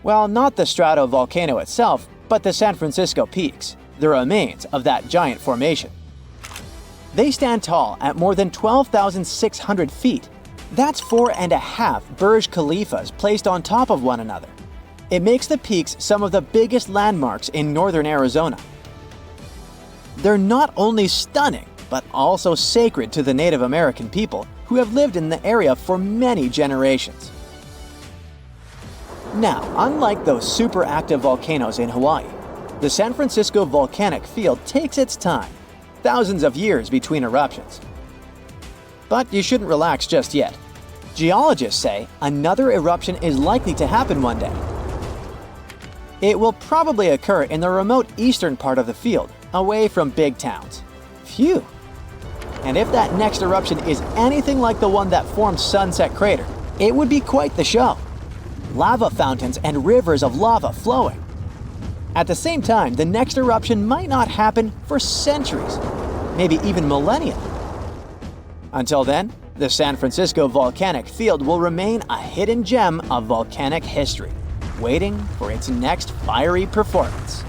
S1: Well, not the stratovolcano itself, but the San Francisco peaks, the remains of that giant formation. They stand tall at more than 12,600 feet. That's 4.5 Burj Khalifas placed on top of one another. It makes the peaks some of the biggest landmarks in northern Arizona. They're not only stunning, but also sacred to the Native American people who have lived in the area for many generations. Now, unlike those super active volcanoes in Hawaii, the San Francisco Volcanic Field takes its time, thousands of years between eruptions. But you shouldn't relax just yet. Geologists say another eruption is likely to happen one day. It will probably occur in the remote eastern part of the field, away from big towns. Phew! And if that next eruption is anything like the one that formed Sunset Crater, it would be quite the show. Lava fountains and rivers of lava flowing. At the same time, the next eruption might not happen for centuries, maybe even millennia. Until then, The San Francisco volcanic field will remain a hidden gem of volcanic history, waiting for its next fiery performance.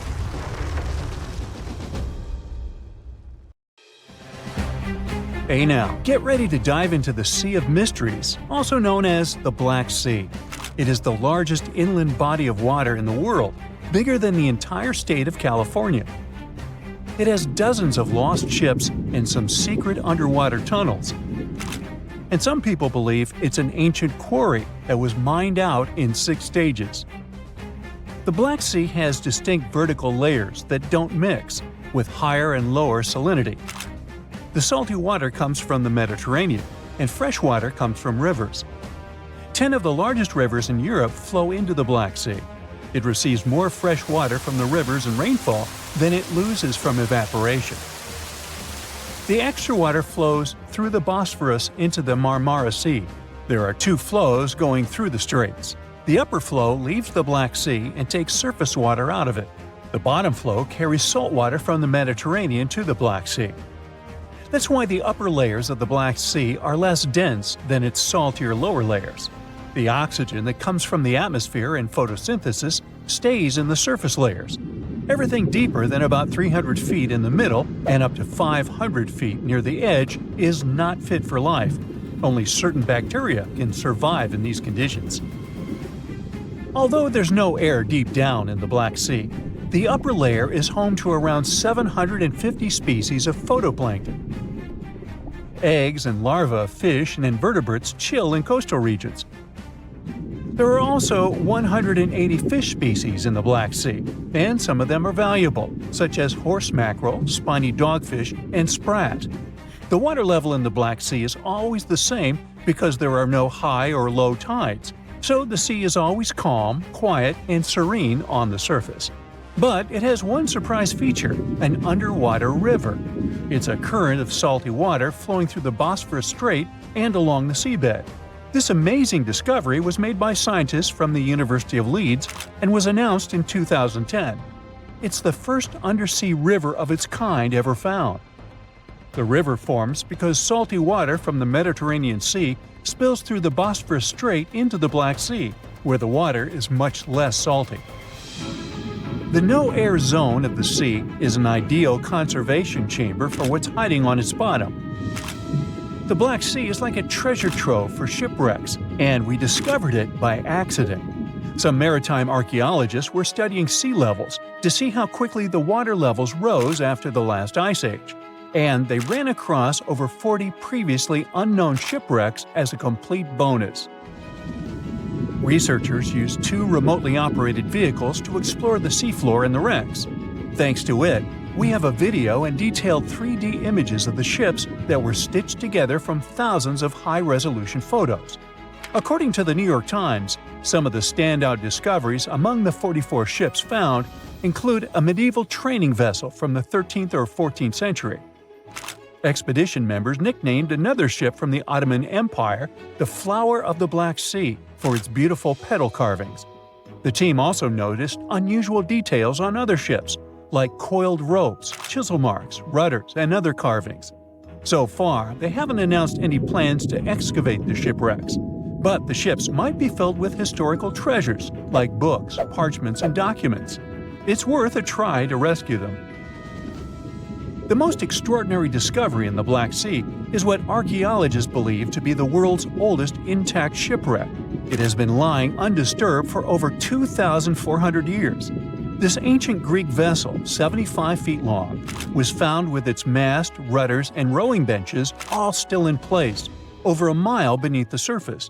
S2: Hey now, get ready to dive into the Sea of Mysteries, also known as the Black Sea. It is the largest inland body of water in the world, bigger than the entire state of California. It has dozens of lost ships and some secret underwater tunnels. And some people believe it's an ancient quarry that was mined out in 6 stages. The Black Sea has distinct vertical layers that don't mix, with higher and lower salinity. The salty water comes from the Mediterranean, and fresh water comes from rivers. 10 of the largest rivers in Europe flow into the Black Sea. It receives more fresh water from the rivers and rainfall than it loses from evaporation. The extra water flows through the Bosphorus into the Marmara Sea. There are 2 flows going through the straits. The upper flow leaves the Black Sea and takes surface water out of it. The bottom flow carries salt water from the Mediterranean to the Black Sea. That's why the upper layers of the Black Sea are less dense than its saltier lower layers. The oxygen that comes from the atmosphere and photosynthesis stays in the surface layers. Everything deeper than about 300 feet in the middle and up to 500 feet near the edge is not fit for life. Only certain bacteria can survive in these conditions. Although there's no air deep down in the Black Sea, the upper layer is home to around 750 species of phytoplankton. Eggs and larvae of fish and invertebrates chill in coastal regions. There are also 180 fish species in the Black Sea, and some of them are valuable, such as horse mackerel, spiny dogfish, and sprat. The water level in the Black Sea is always the same because there are no high or low tides, so the sea is always calm, quiet, and serene on the surface. But it has one surprise feature, an underwater river. It's a current of salty water flowing through the Bosphorus Strait and along the seabed. This amazing discovery was made by scientists from the University of Leeds and was announced in 2010. It's the first undersea river of its kind ever found. The river forms because salty water from the Mediterranean Sea spills through the Bosphorus Strait into the Black Sea, where the water is much less salty. The no-air zone of the sea is an ideal conservation chamber for what's hiding on its bottom. The Black Sea is like a treasure trove for shipwrecks, and we discovered it by accident. Some maritime archaeologists were studying sea levels to see how quickly the water levels rose after the last ice age, and they ran across over 40 previously unknown shipwrecks as a complete bonus. Researchers used 2 remotely operated vehicles to explore the seafloor and the wrecks. Thanks to it, we have a video and detailed 3D images of the ships that were stitched together from thousands of high-resolution photos. According to the New York Times, some of the standout discoveries among the 44 ships found include a medieval training vessel from the 13th or 14th century. Expedition members nicknamed another ship from the Ottoman Empire the Flower of the Black Sea for its beautiful petal carvings. The team also noticed unusual details on other ships, like coiled ropes, chisel marks, rudders, and other carvings. So far, they haven't announced any plans to excavate the shipwrecks, but the ships might be filled with historical treasures like books, parchments, and documents. It's worth a try to rescue them. The most extraordinary discovery in the Black Sea is what archaeologists believe to be the world's oldest intact shipwreck. It has been lying undisturbed for over 2,400 years. This ancient Greek vessel, 75 feet long, was found with its mast, rudders, and rowing benches all still in place, over a mile beneath the surface.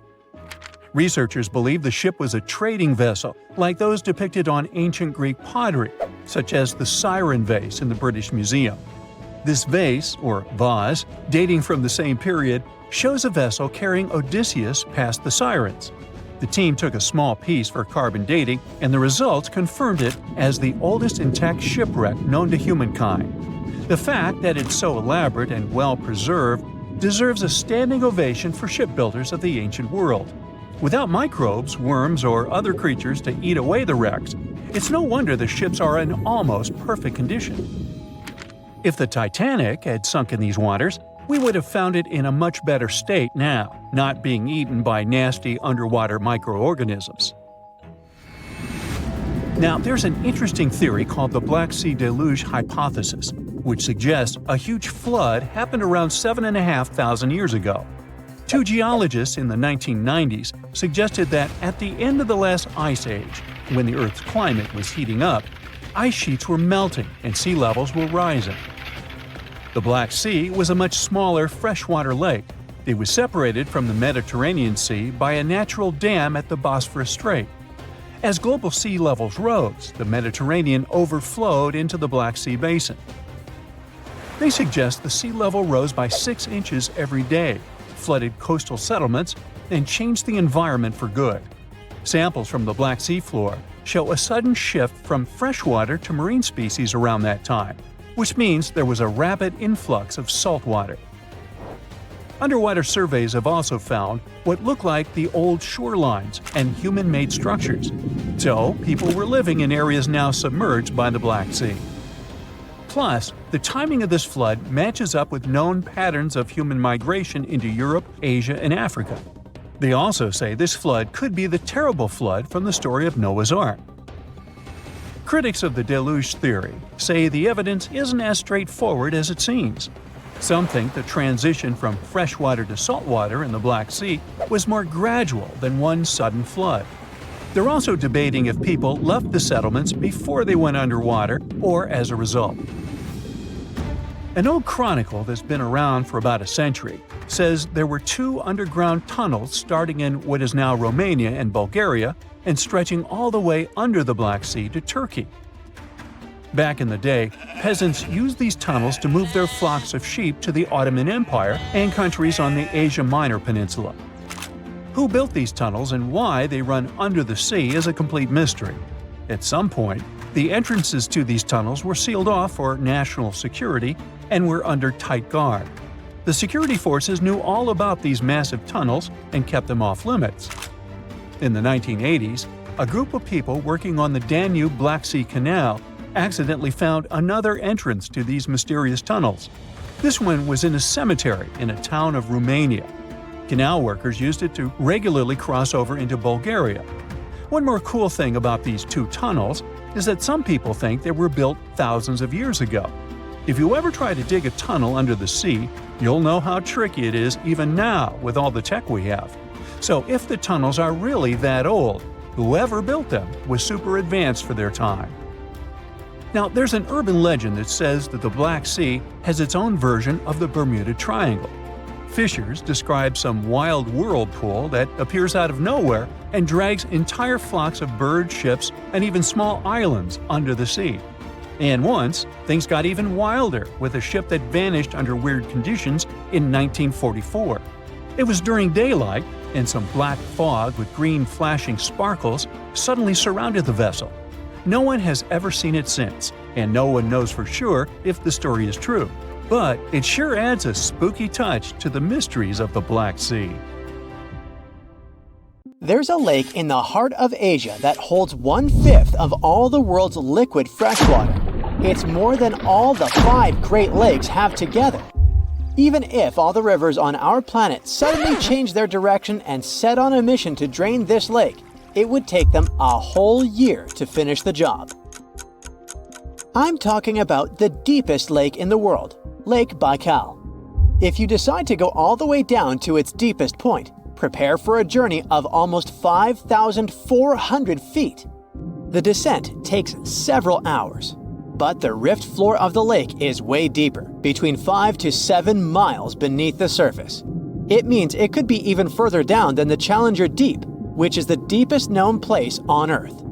S2: Researchers believe the ship was a trading vessel, like those depicted on ancient Greek pottery, such as the Siren vase in the British Museum. This vase, or vase, dating from the same period, shows a vessel carrying Odysseus past the Sirens. The team took a small piece for carbon dating, and the results confirmed it as the oldest intact shipwreck known to humankind. The fact that it's so elaborate and well-preserved deserves a standing ovation for shipbuilders of the ancient world. Without microbes, worms, or other creatures to eat away the wrecks, it's no wonder the ships are in almost perfect condition. If the Titanic had sunk in these waters, we would have found it in a much better state now, not being eaten by nasty underwater microorganisms. Now, there's an interesting theory called the Black Sea Deluge hypothesis, which suggests a huge flood happened around 7,500 years ago. Two geologists in the 1990s suggested that at the end of the last ice age, when the Earth's climate was heating up, ice sheets were melting and sea levels were rising. The Black Sea was a much smaller freshwater lake. It was separated from the Mediterranean Sea by a natural dam at the Bosphorus Strait. As global sea levels rose, the Mediterranean overflowed into the Black Sea basin. They suggest the sea level rose by 6 inches every day, flooded coastal settlements, and changed the environment for good. Samples from the Black Sea floor show a sudden shift from freshwater to marine species around that time, which means there was a rapid influx of salt water. Underwater surveys have also found what look like the old shorelines and human-made structures. So, people were living in areas now submerged by the Black Sea. Plus, the timing of this flood matches up with known patterns of human migration into Europe, Asia, and Africa. They also say this flood could be the terrible flood from the story of Noah's Ark. Critics of the deluge theory say the evidence isn't as straightforward as it seems. Some think the transition from freshwater to saltwater in the Black Sea was more gradual than one sudden flood. They're also debating if people left the settlements before they went underwater or as a result. An old chronicle that's been around for about a century says there were 2 underground tunnels starting in what is now Romania and Bulgaria and stretching all the way under the Black Sea to Turkey. Back in the day, peasants used these tunnels to move their flocks of sheep to the Ottoman Empire and countries on the Asia Minor Peninsula. Who built these tunnels and why they run under the sea is a complete mystery. At some point, the entrances to these tunnels were sealed off for national security and were under tight guard. The security forces knew all about these massive tunnels and kept them off limits. In the 1980s, a group of people working on the Danube-Black Sea Canal accidentally found another entrance to these mysterious tunnels. This one was in a cemetery in a town of Romania. Canal workers used it to regularly cross over into Bulgaria. One more cool thing about these 2 tunnels is that some people think they were built thousands of years ago. If you ever try to dig a tunnel under the sea, you'll know how tricky it is even now with all the tech we have. So if the tunnels are really that old, whoever built them was super advanced for their time. Now, there's an urban legend that says that the Black Sea has its own version of the Bermuda Triangle. Fishers describe some wild whirlpool that appears out of nowhere and drags entire flocks of birds, ships, and even small islands under the sea. And once, things got even wilder with a ship that vanished under weird conditions in 1944. It was during daylight, and some black fog with green flashing sparkles suddenly surrounded the vessel. No one has ever seen it since, and no one knows for sure if the story is true. But it sure adds a spooky touch to the mysteries of the Black Sea.
S1: There's a lake in the heart of Asia that holds 1/5 of all the world's liquid freshwater. It's more than all the 5 Great Lakes have together. Even if all the rivers on our planet suddenly changed their direction and set on a mission to drain this lake, it would take them a whole year to finish the job. I'm talking about the deepest lake in the world, Lake Baikal. If you decide to go all the way down to its deepest point, prepare for a journey of almost 5,400 feet. The descent takes several hours, but the rift floor of the lake is way deeper, between 5 to 7 miles beneath the surface. It means it could be even further down than the Challenger Deep, which is the deepest known place on Earth.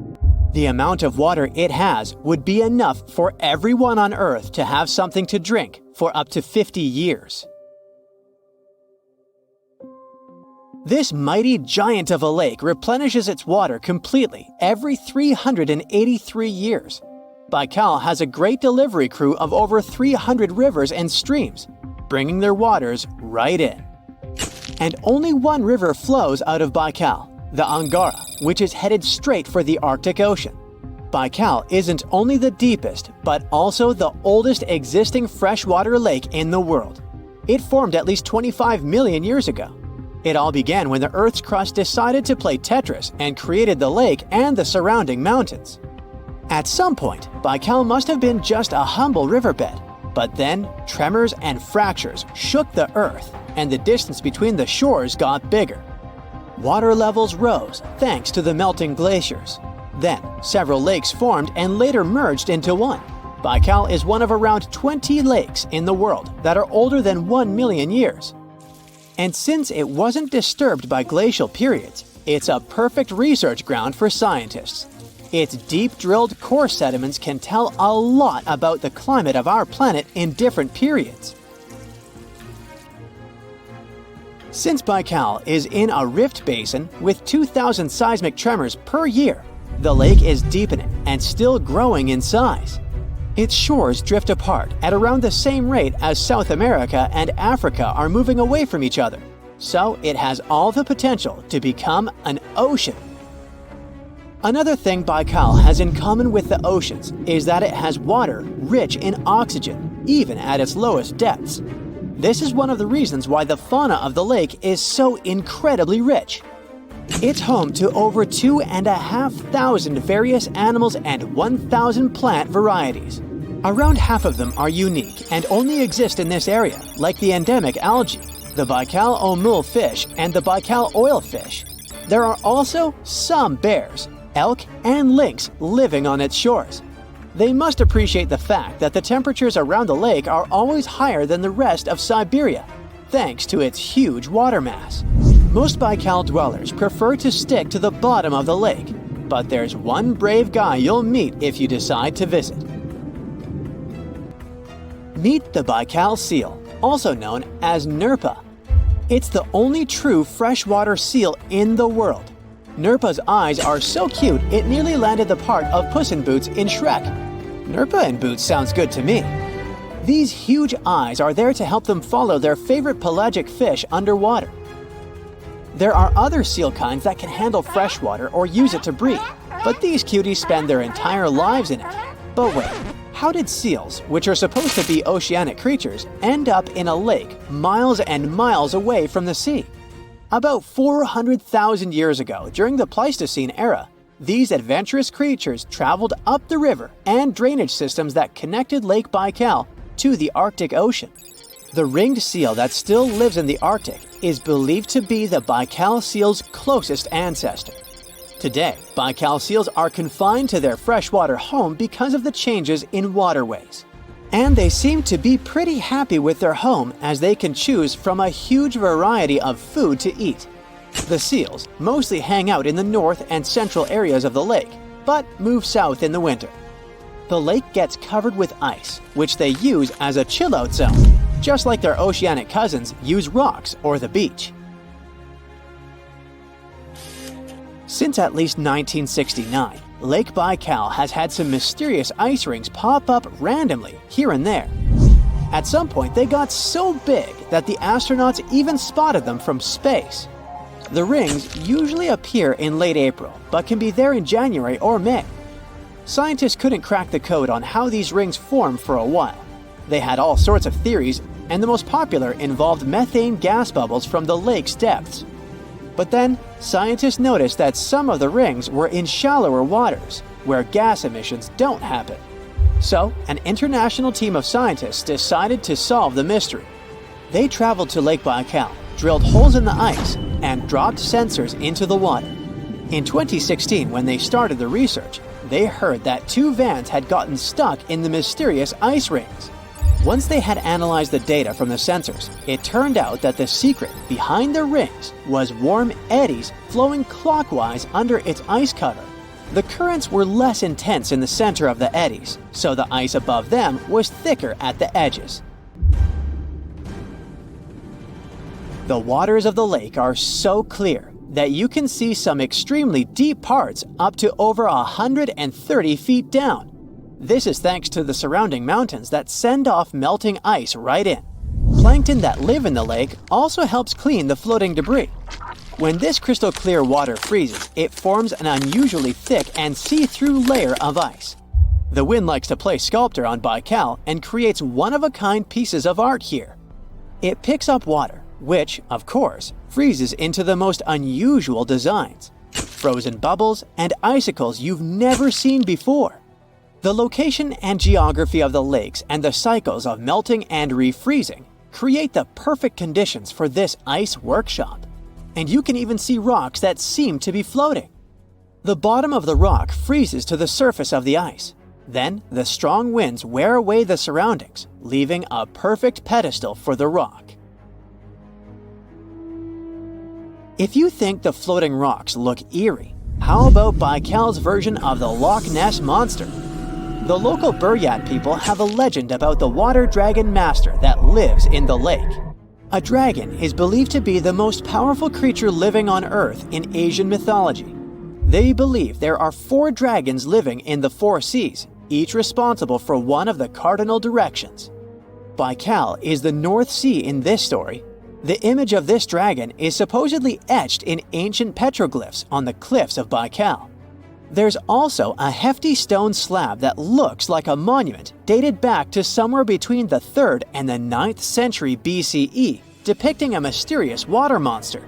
S1: The amount of water it has would be enough for everyone on Earth to have something to drink for up to 50 years. This mighty giant of a lake replenishes its water completely every 383 years. Baikal has a great delivery crew of over 300 rivers and streams, bringing their waters right in. And only one river flows out of Baikal, the Angara, which is headed straight for the Arctic Ocean. Baikal isn't only the deepest, but also the oldest existing freshwater lake in the world. It formed at least 25 million years ago. It all began when the Earth's crust decided to play Tetris and created the lake and the surrounding mountains. At some point, Baikal must have been just a humble riverbed, but then tremors and fractures shook the Earth, and the distance between the shores got bigger. Water levels rose thanks to the melting glaciers. Then, several lakes formed and later merged into one. Baikal is one of around 20 lakes in the world that are older than 1 million years. And since it wasn't disturbed by glacial periods, it's a perfect research ground for scientists. Its deep-drilled core sediments can tell a lot about the climate of our planet in different periods. Since Baikal is in a rift basin with 2,000 seismic tremors per year, the lake is deepening and still growing in size. Its shores drift apart at around the same rate as South America and Africa are moving away from each other, so it has all the potential to become an ocean. Another thing Baikal has in common with the oceans is that it has water rich in oxygen, even at its lowest depths. This is one of the reasons why the fauna of the lake is so incredibly rich. It's home to over 2,500 various animals and 1,000 plant varieties. Around half of them are unique and only exist in this area, like the endemic algae, the Baikal omul fish, and the Baikal oilfish. There are also some bears, elk, and lynx living on its shores. They must appreciate the fact that the temperatures around the lake are always higher than the rest of Siberia, thanks to its huge water mass. Most Baikal dwellers prefer to stick to the bottom of the lake, but there's one brave guy you'll meet if you decide to visit. Meet the Baikal seal, also known as Nerpa. It's the only true freshwater seal in the world. Nerpa's eyes are so cute it nearly landed the part of Puss in Boots in Shrek. Nerpa in Boots sounds good to me. These huge eyes are there to help them follow their favorite pelagic fish underwater. There are other seal kinds that can handle freshwater or use it to breathe, but these cuties spend their entire lives in it. But wait, how did seals, which are supposed to be oceanic creatures, end up in a lake miles and miles away from the sea? About 400,000 years ago, during the Pleistocene era, these adventurous creatures traveled up the river and drainage systems that connected Lake Baikal to the Arctic Ocean. The ringed seal that still lives in the Arctic is believed to be the Baikal seal's closest ancestor. Today, Baikal seals are confined to their freshwater home because of the changes in waterways. And they seem to be pretty happy with their home as they can choose from a huge variety of food to eat. The seals mostly hang out in the north and central areas of the lake, but move south in the winter. The lake gets covered with ice, which they use as a chill-out zone, just like their oceanic cousins use rocks or the beach. Since at least 1969, Lake Baikal has had some mysterious ice rings pop up randomly here and there. At some point, they got so big that the astronauts even spotted them from space. The rings usually appear in late April, but can be there in January or May. Scientists couldn't crack the code on how these rings form for a while. They had all sorts of theories, and the most popular involved methane gas bubbles from the lake's depths. But then, scientists noticed that some of the rings were in shallower waters, where gas emissions don't happen. So, an international team of scientists decided to solve the mystery. They traveled to Lake Baikal, drilled holes in the ice, and dropped sensors into the water. In 2016, when they started the research, they heard that 2 vans had gotten stuck in the mysterious ice rings. Once they had analyzed the data from the sensors, it turned out that the secret behind the rings was warm eddies flowing clockwise under its ice cover. The currents were less intense in the center of the eddies, so the ice above them was thicker at the edges. The waters of the lake are so clear that you can see some extremely deep parts up to over 130 feet down. This is thanks to the surrounding mountains that send off melting ice right in. Plankton that live in the lake also helps clean the floating debris. When this crystal clear water freezes, it forms an unusually thick and see-through layer of ice. The wind likes to play sculptor on Baikal and creates one-of-a-kind pieces of art here. It picks up water, which, of course, freezes into the most unusual designs. Frozen bubbles and icicles you've never seen before. The location and geography of the lakes and the cycles of melting and refreezing create the perfect conditions for this ice workshop. And you can even see rocks that seem to be floating. The bottom of the rock freezes to the surface of the ice. Then, the strong winds wear away the surroundings, leaving a perfect pedestal for the rock. If you think the floating rocks look eerie, how about Baikal's version of the Loch Ness Monster? The local Buryat people have a legend about the water dragon master that lives in the lake. A dragon is believed to be the most powerful creature living on Earth in Asian mythology. They believe there are 4 dragons living in the 4 seas, each responsible for one of the cardinal directions. Baikal is the North Sea in this story. The image of this dragon is supposedly etched in ancient petroglyphs on the cliffs of Baikal. There's also a hefty stone slab that looks like a monument dated back to somewhere between the 3rd and the 9th century BCE, depicting a mysterious water monster.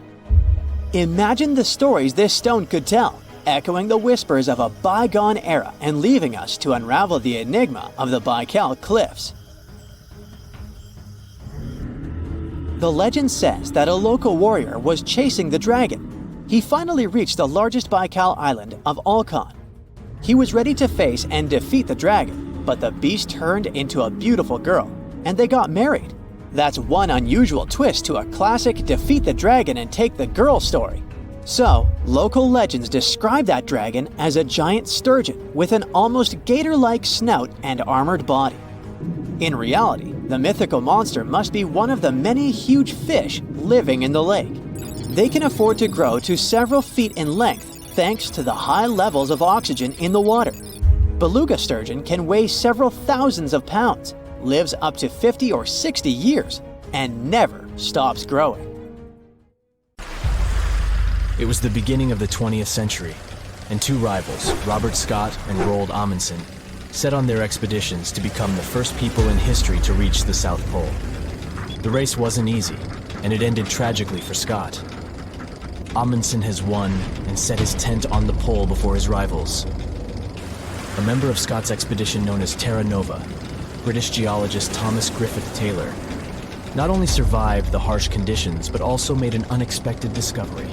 S1: Imagine the stories this stone could tell, echoing the whispers of a bygone era and leaving us to unravel the enigma of the Baikal cliffs. The legend says that a local warrior was chasing the dragon. He finally reached the largest Baikal island of Alkan. He was ready to face and defeat the dragon, but the beast turned into a beautiful girl, and they got married. That's one unusual twist to a classic defeat the dragon and take the girl story. So, local legends describe that dragon as a giant sturgeon with an almost gator-like snout and armored body. In reality, the mythical monster must be one of the many huge fish living in the lake. They can afford to grow to several feet in length thanks to the high levels of oxygen in the water. Beluga sturgeon can weigh several thousands of pounds, lives up to 50 or 60 years, and never stops growing.
S5: It was the beginning of the 20th century, and 2 rivals, Robert Scott and Roald Amundsen, set on their expeditions to become the first people in history to reach the South Pole. The race wasn't easy, and it ended tragically for Scott. Amundsen has won and set his tent on the pole before his rivals. A member of Scott's expedition known as Terra Nova, British geologist Thomas Griffith Taylor, not only survived the harsh conditions, but also made an unexpected discovery.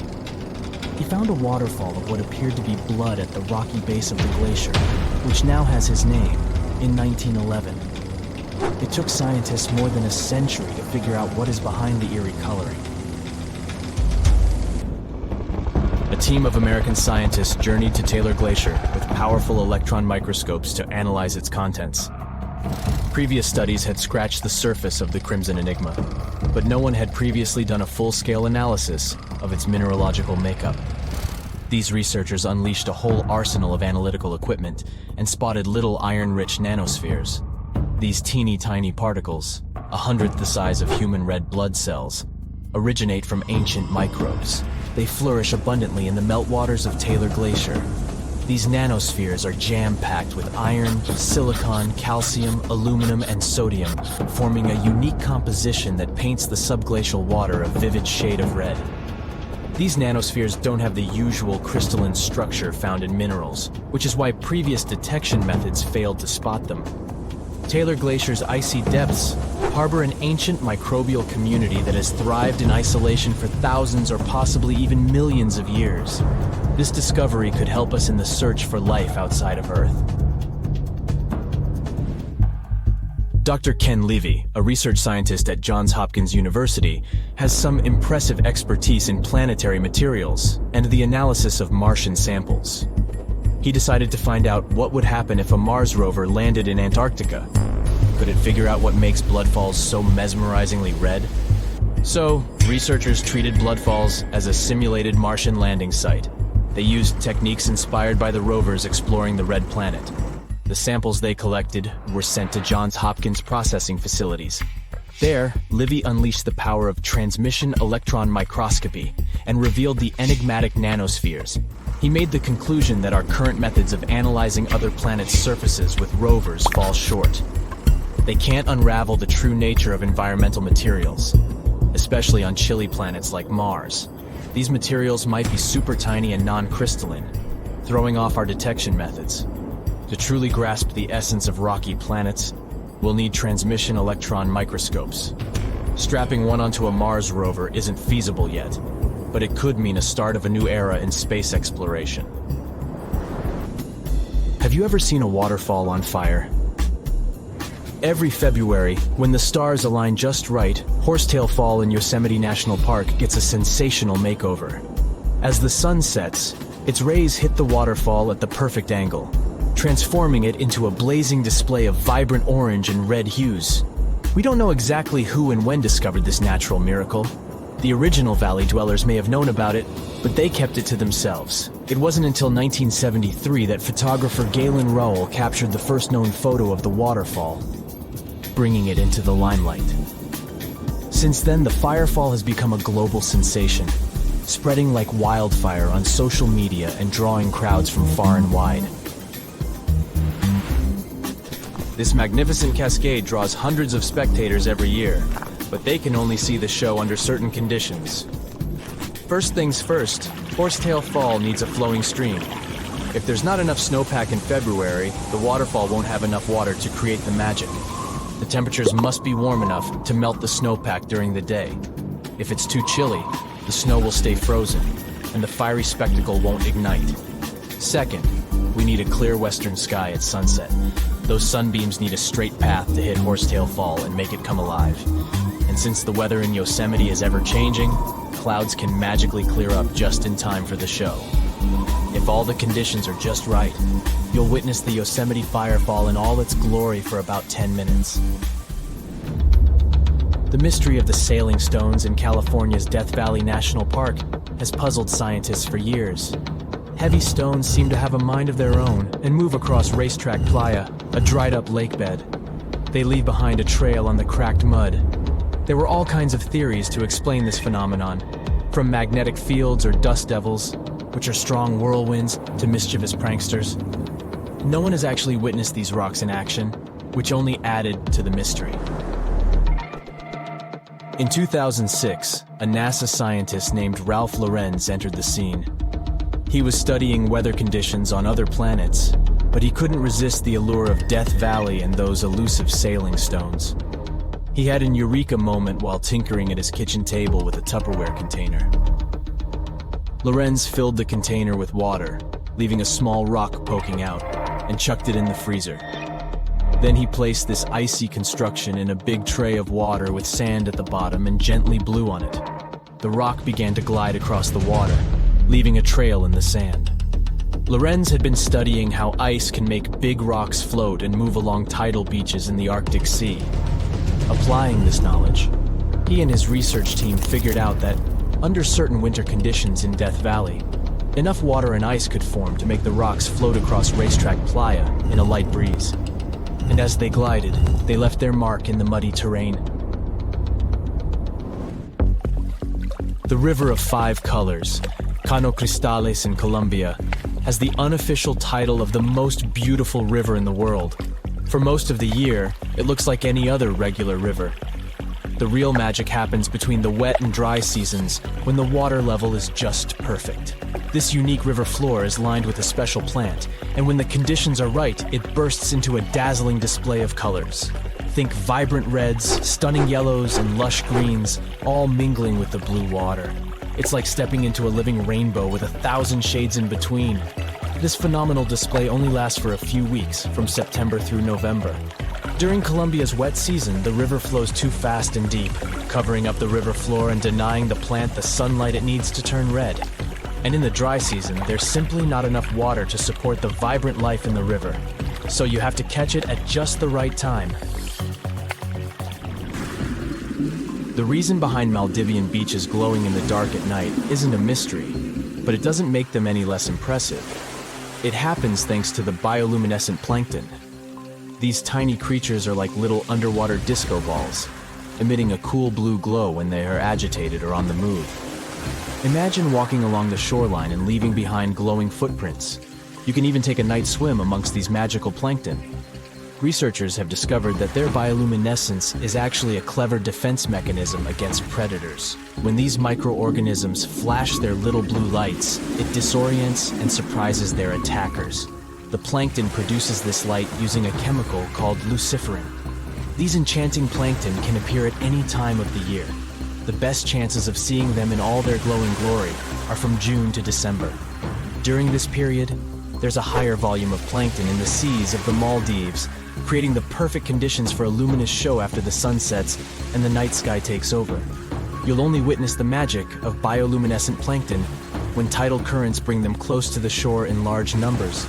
S5: He found a waterfall of what appeared to be blood at the rocky base of the glacier, which now has his name, in 1911. It took scientists more than a century to figure out what is behind the eerie coloring. A team of American scientists journeyed to Taylor Glacier with powerful electron microscopes to analyze its contents. Previous studies had scratched the surface of the Crimson Enigma, but no one had previously done a full-scale analysis of its mineralogical makeup. These researchers unleashed a whole arsenal of analytical equipment and spotted little iron-rich nanospheres. These teeny-tiny particles, 1/100th the size of human red blood cells, originate from ancient microbes. They flourish abundantly in the meltwaters of Taylor Glacier. These nanospheres are jam-packed with iron, silicon, calcium, aluminum, and sodium, forming a unique composition that paints the subglacial water a vivid shade of red. These nanospheres don't have the usual crystalline structure found in minerals, which is why previous detection methods failed to spot them. Taylor Glacier's icy depths harbor an ancient microbial community that has thrived in isolation for thousands or possibly even millions of years. This discovery could help us in the search for life outside of Earth. Dr. Ken Levy, a research scientist at Johns Hopkins University, has some impressive expertise in planetary materials and the analysis of Martian samples. He decided to find out what would happen if a Mars rover landed in Antarctica. Could it figure out what makes bloodfalls so mesmerizingly red? So, researchers treated bloodfalls as a simulated Martian landing site. They used techniques inspired by the rovers exploring the red planet. The samples they collected were sent to Johns Hopkins processing facilities. There, Livy unleashed the power of transmission electron microscopy and revealed the enigmatic nanospheres. He made the conclusion that our current methods of analyzing other planets' surfaces with rovers fall short. They can't unravel the true nature of environmental materials, especially on chilly planets like Mars. These materials might be super tiny and non-crystalline, throwing off our detection methods. To truly grasp the essence of rocky planets, we'll need transmission electron microscopes. Strapping one onto a Mars rover isn't feasible yet, but it could mean a start of a new era in space exploration. Have you ever seen a waterfall on fire? Every February, when the stars align just right, Horsetail Fall in Yosemite National Park gets a sensational makeover. As the sun sets, its rays hit the waterfall at the perfect angle, transforming it into a blazing display of vibrant orange and red hues. We don't know exactly who and when discovered this natural miracle. The original valley dwellers may have known about it, but they kept it to themselves. It wasn't until 1973 that photographer Galen Rowell captured the first known photo of the waterfall, bringing it into the limelight. Since then, the firefall has become a global sensation, spreading like wildfire on social media and drawing crowds from far and wide. This magnificent cascade draws hundreds of spectators every year, but they can only see the show under certain conditions. First things first, Horsetail Fall needs a flowing stream. If there's not enough snowpack in February, the waterfall won't have enough water to create the magic. The temperatures must be warm enough to melt the snowpack during the day. If it's too chilly, the snow will stay frozen, and the fiery spectacle won't ignite. Second, we need a clear western sky at sunset. Those sunbeams need a straight path to hit Horsetail Fall and make it come alive. And since the weather in Yosemite is ever-changing, clouds can magically clear up just in time for the show. If all the conditions are just right, you'll witness the Yosemite Firefall in all its glory for about 10 minutes. The mystery of the sailing stones in California's Death Valley National Park has puzzled scientists for years. Heavy stones seem to have a mind of their own and move across Racetrack Playa, a dried-up lake bed. They leave behind a trail on the cracked mud. There were all kinds of theories to explain this phenomenon, from magnetic fields or dust devils, which are strong whirlwinds, to mischievous pranksters. No one has actually witnessed these rocks in action, which only added to the mystery. In 2006, a NASA scientist named Ralph Lorenz entered the scene. He was studying weather conditions on other planets, but he couldn't resist the allure of Death Valley and those elusive sailing stones. He had an eureka moment while tinkering at his kitchen table with a Tupperware container. Lorenz filled the container with water, leaving a small rock poking out, and chucked it in the freezer. Then he placed this icy construction in a big tray of water with sand at the bottom and gently blew on it. The rock began to glide across the water, leaving a trail in the sand. Lorenz had been studying how ice can make big rocks float and move along tidal beaches in the Arctic Sea. Applying this knowledge, he and his research team figured out that, under certain winter conditions in Death Valley, enough water and ice could form to make the rocks float across Racetrack Playa in a light breeze. And as they glided, they left their mark in the muddy terrain. The River of Five Colors, Cano Cristales in Colombia, has the unofficial title of the most beautiful river in the world. For most of the year, it looks like any other regular river. The real magic happens between the wet and dry seasons, when the water level is just perfect. This unique river floor is lined with a special plant, and when the conditions are right, it bursts into a dazzling display of colors. Think vibrant reds, stunning yellows, and lush greens, all mingling with the blue water. It's like stepping into a living rainbow with 1,000 shades in between. This phenomenal display only lasts for a few weeks, from September through November. During Colombia's wet season, the river flows too fast and deep, covering up the river floor and denying the plant the sunlight it needs to turn red. And in the dry season, there's simply not enough water to support the vibrant life in the river. So you have to catch it at just the right time. The reason behind Maldivian beaches glowing in the dark at night isn't a mystery, but it doesn't make them any less impressive. It happens thanks to the bioluminescent plankton. These tiny creatures are like little underwater disco balls, emitting a cool blue glow when they are agitated or on the move. Imagine walking along the shoreline and leaving behind glowing footprints. You can even take a night swim amongst these magical plankton. researchers have discovered that their bioluminescence is actually a clever defense mechanism against predators. When these microorganisms flash their little blue lights, it disorients and surprises their attackers. The plankton produces this light using a chemical called luciferin. These enchanting plankton can appear at any time of the year. The best chances of seeing them in all their glowing glory are from June to December. During this period, there's a higher volume of plankton in the seas of the Maldives, creating the perfect conditions for a luminous show after the sun sets and the night sky takes over. You'll only witness the magic of bioluminescent plankton when tidal currents bring them close to the shore in large numbers.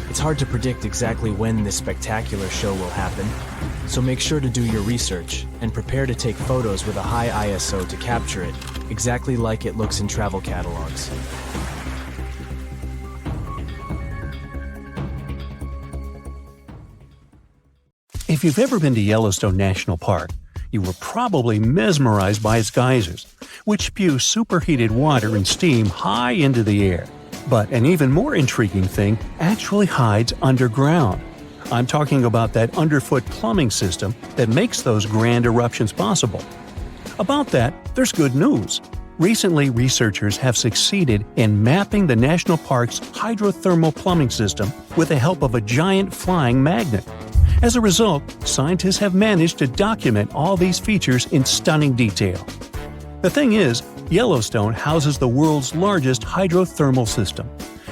S5: It's hard to predict exactly when this spectacular show will happen, so make sure to do your research and prepare to take photos with a high ISO to capture it, exactly like it looks in travel catalogs.
S2: If you've ever been to Yellowstone National Park, you were probably mesmerized by its geysers, which spew superheated water and steam high into the air. But an even more intriguing thing actually hides underground. I'm talking about that underfoot plumbing system that makes those grand eruptions possible. About that, there's good news. Recently, researchers have succeeded in mapping the national park's hydrothermal plumbing system with the help of a giant flying magnet. As a result, scientists have managed to document all these features in stunning detail. The thing is, Yellowstone houses the world's largest hydrothermal system.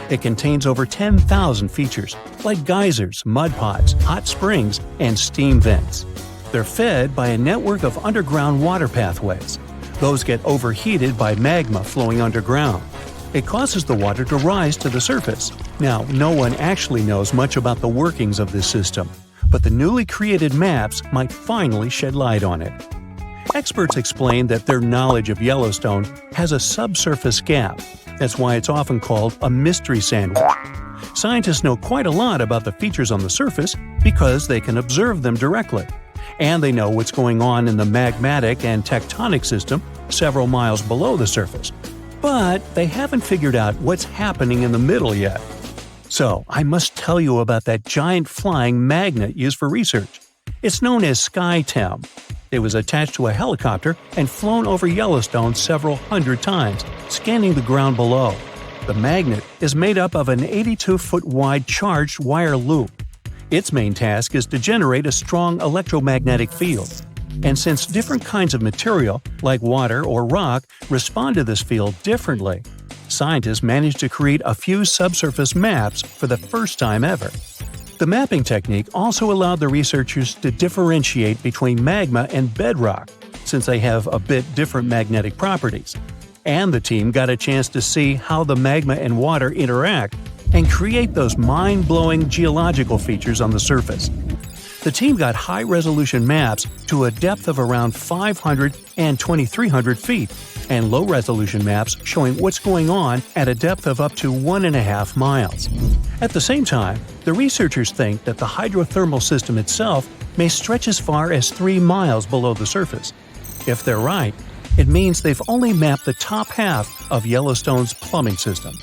S2: It contains over 10,000 features, like geysers, mud pots, hot springs, and steam vents. They're fed by a network of underground water pathways. Those get overheated by magma flowing underground. It causes the water to rise to the surface. Now, no one actually knows much about the workings of this system, but the newly created maps might finally shed light on it. Experts explain that their knowledge of Yellowstone has a subsurface gap. That's why it's often called a mystery sandwich. Scientists know quite a lot about the features on the surface because they can observe them directly. And they know what's going on in the magmatic and tectonic system several miles below the surface. But they haven't figured out what's happening in the middle yet. So, I must tell you about that giant flying magnet used for research. It's known as SkyTem. It was attached to a helicopter and flown over Yellowstone several hundred times, scanning the ground below. The magnet is made up of an 82-foot wide charged wire loop. Its main task is to generate a strong electromagnetic field. And since different kinds of material, like water or rock, respond to this field differently, scientists managed to create a few subsurface maps for the first time ever. The mapping technique also allowed the researchers to differentiate between magma and bedrock, since they have a bit different magnetic properties. And the team got a chance to see how the magma and water interact and create those mind-blowing geological features on the surface. The team got high-resolution maps to a depth of around 500 and 2,300 feet, and low-resolution maps showing what's going on at a depth of up to 1.5 miles. At the same time, the researchers think that the hydrothermal system itself may stretch as far as 3 miles below the surface. If they're right, it means they've only mapped the top half of Yellowstone's plumbing system.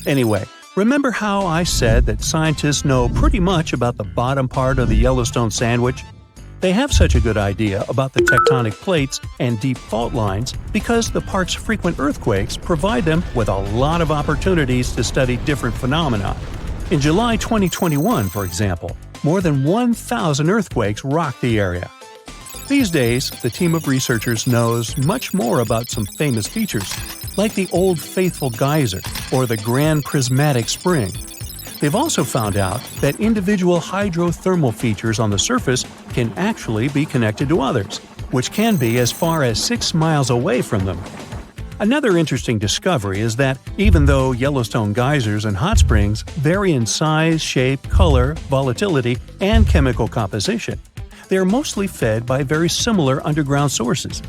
S2: Anyway, remember how I said that scientists know pretty much about the bottom part of the Yellowstone sandwich? They have such a good idea about the tectonic plates and deep fault lines because the park's frequent earthquakes provide them with a lot of opportunities to study different phenomena. In July 2021, for example, more than 1,000 earthquakes rocked the area. These days, the team of researchers knows much more about some famous features, like the Old Faithful Geyser or the Grand Prismatic Spring. They've also found out that individual hydrothermal features on the surface can actually be connected to others, which can be as far as 6 miles away from them. Another interesting discovery is that even though Yellowstone geysers and hot springs vary in size, shape, color, volatility, and chemical composition, they are mostly fed by very similar underground sources.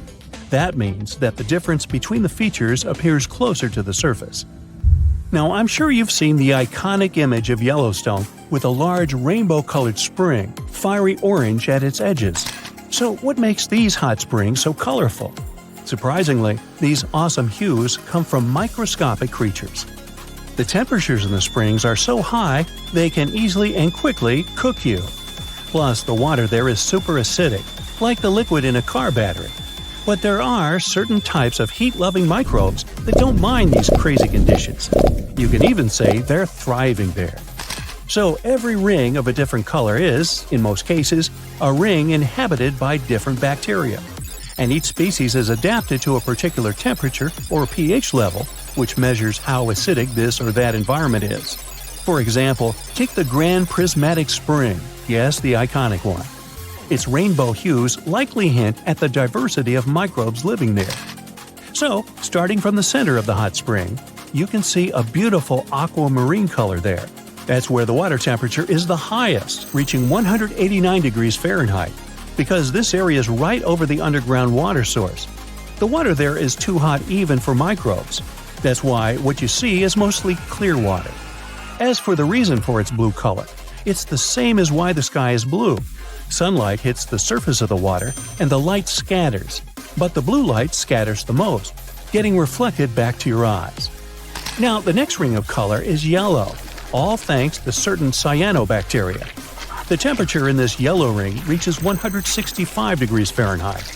S2: That means that the difference between the features appears closer to the surface. Now, I'm sure you've seen the iconic image of Yellowstone with a large rainbow-colored spring, fiery orange at its edges. So what makes these hot springs so colorful? Surprisingly, these awesome hues come from microscopic creatures. The temperatures in the springs are so high, they can easily and quickly cook you. Plus, the water there is super acidic, like the liquid in a car battery. But there are certain types of heat-loving microbes that don't mind these crazy conditions. You can even say they're thriving there. So every ring of a different color is, in most cases, a ring inhabited by different bacteria. And each species is adapted to a particular temperature or pH level, which measures how acidic this or that environment is. For example, take the Grand Prismatic Spring, yes, the iconic one. Its rainbow hues likely hint at the diversity of microbes living there. So, starting from the center of the hot spring, you can see a beautiful aquamarine color there. That's where the water temperature is the highest, reaching 189 degrees Fahrenheit, because this area is right over the underground water source. The water there is too hot even for microbes. That's why what you see is mostly clear water. As for the reason for its blue color, it's the same as why the sky is blue. Sunlight hits the surface of the water and the light scatters, but the blue light scatters the most, getting reflected back to your eyes. Now, the next ring of color is yellow, all thanks to certain cyanobacteria. The temperature in this yellow ring reaches 165 degrees Fahrenheit.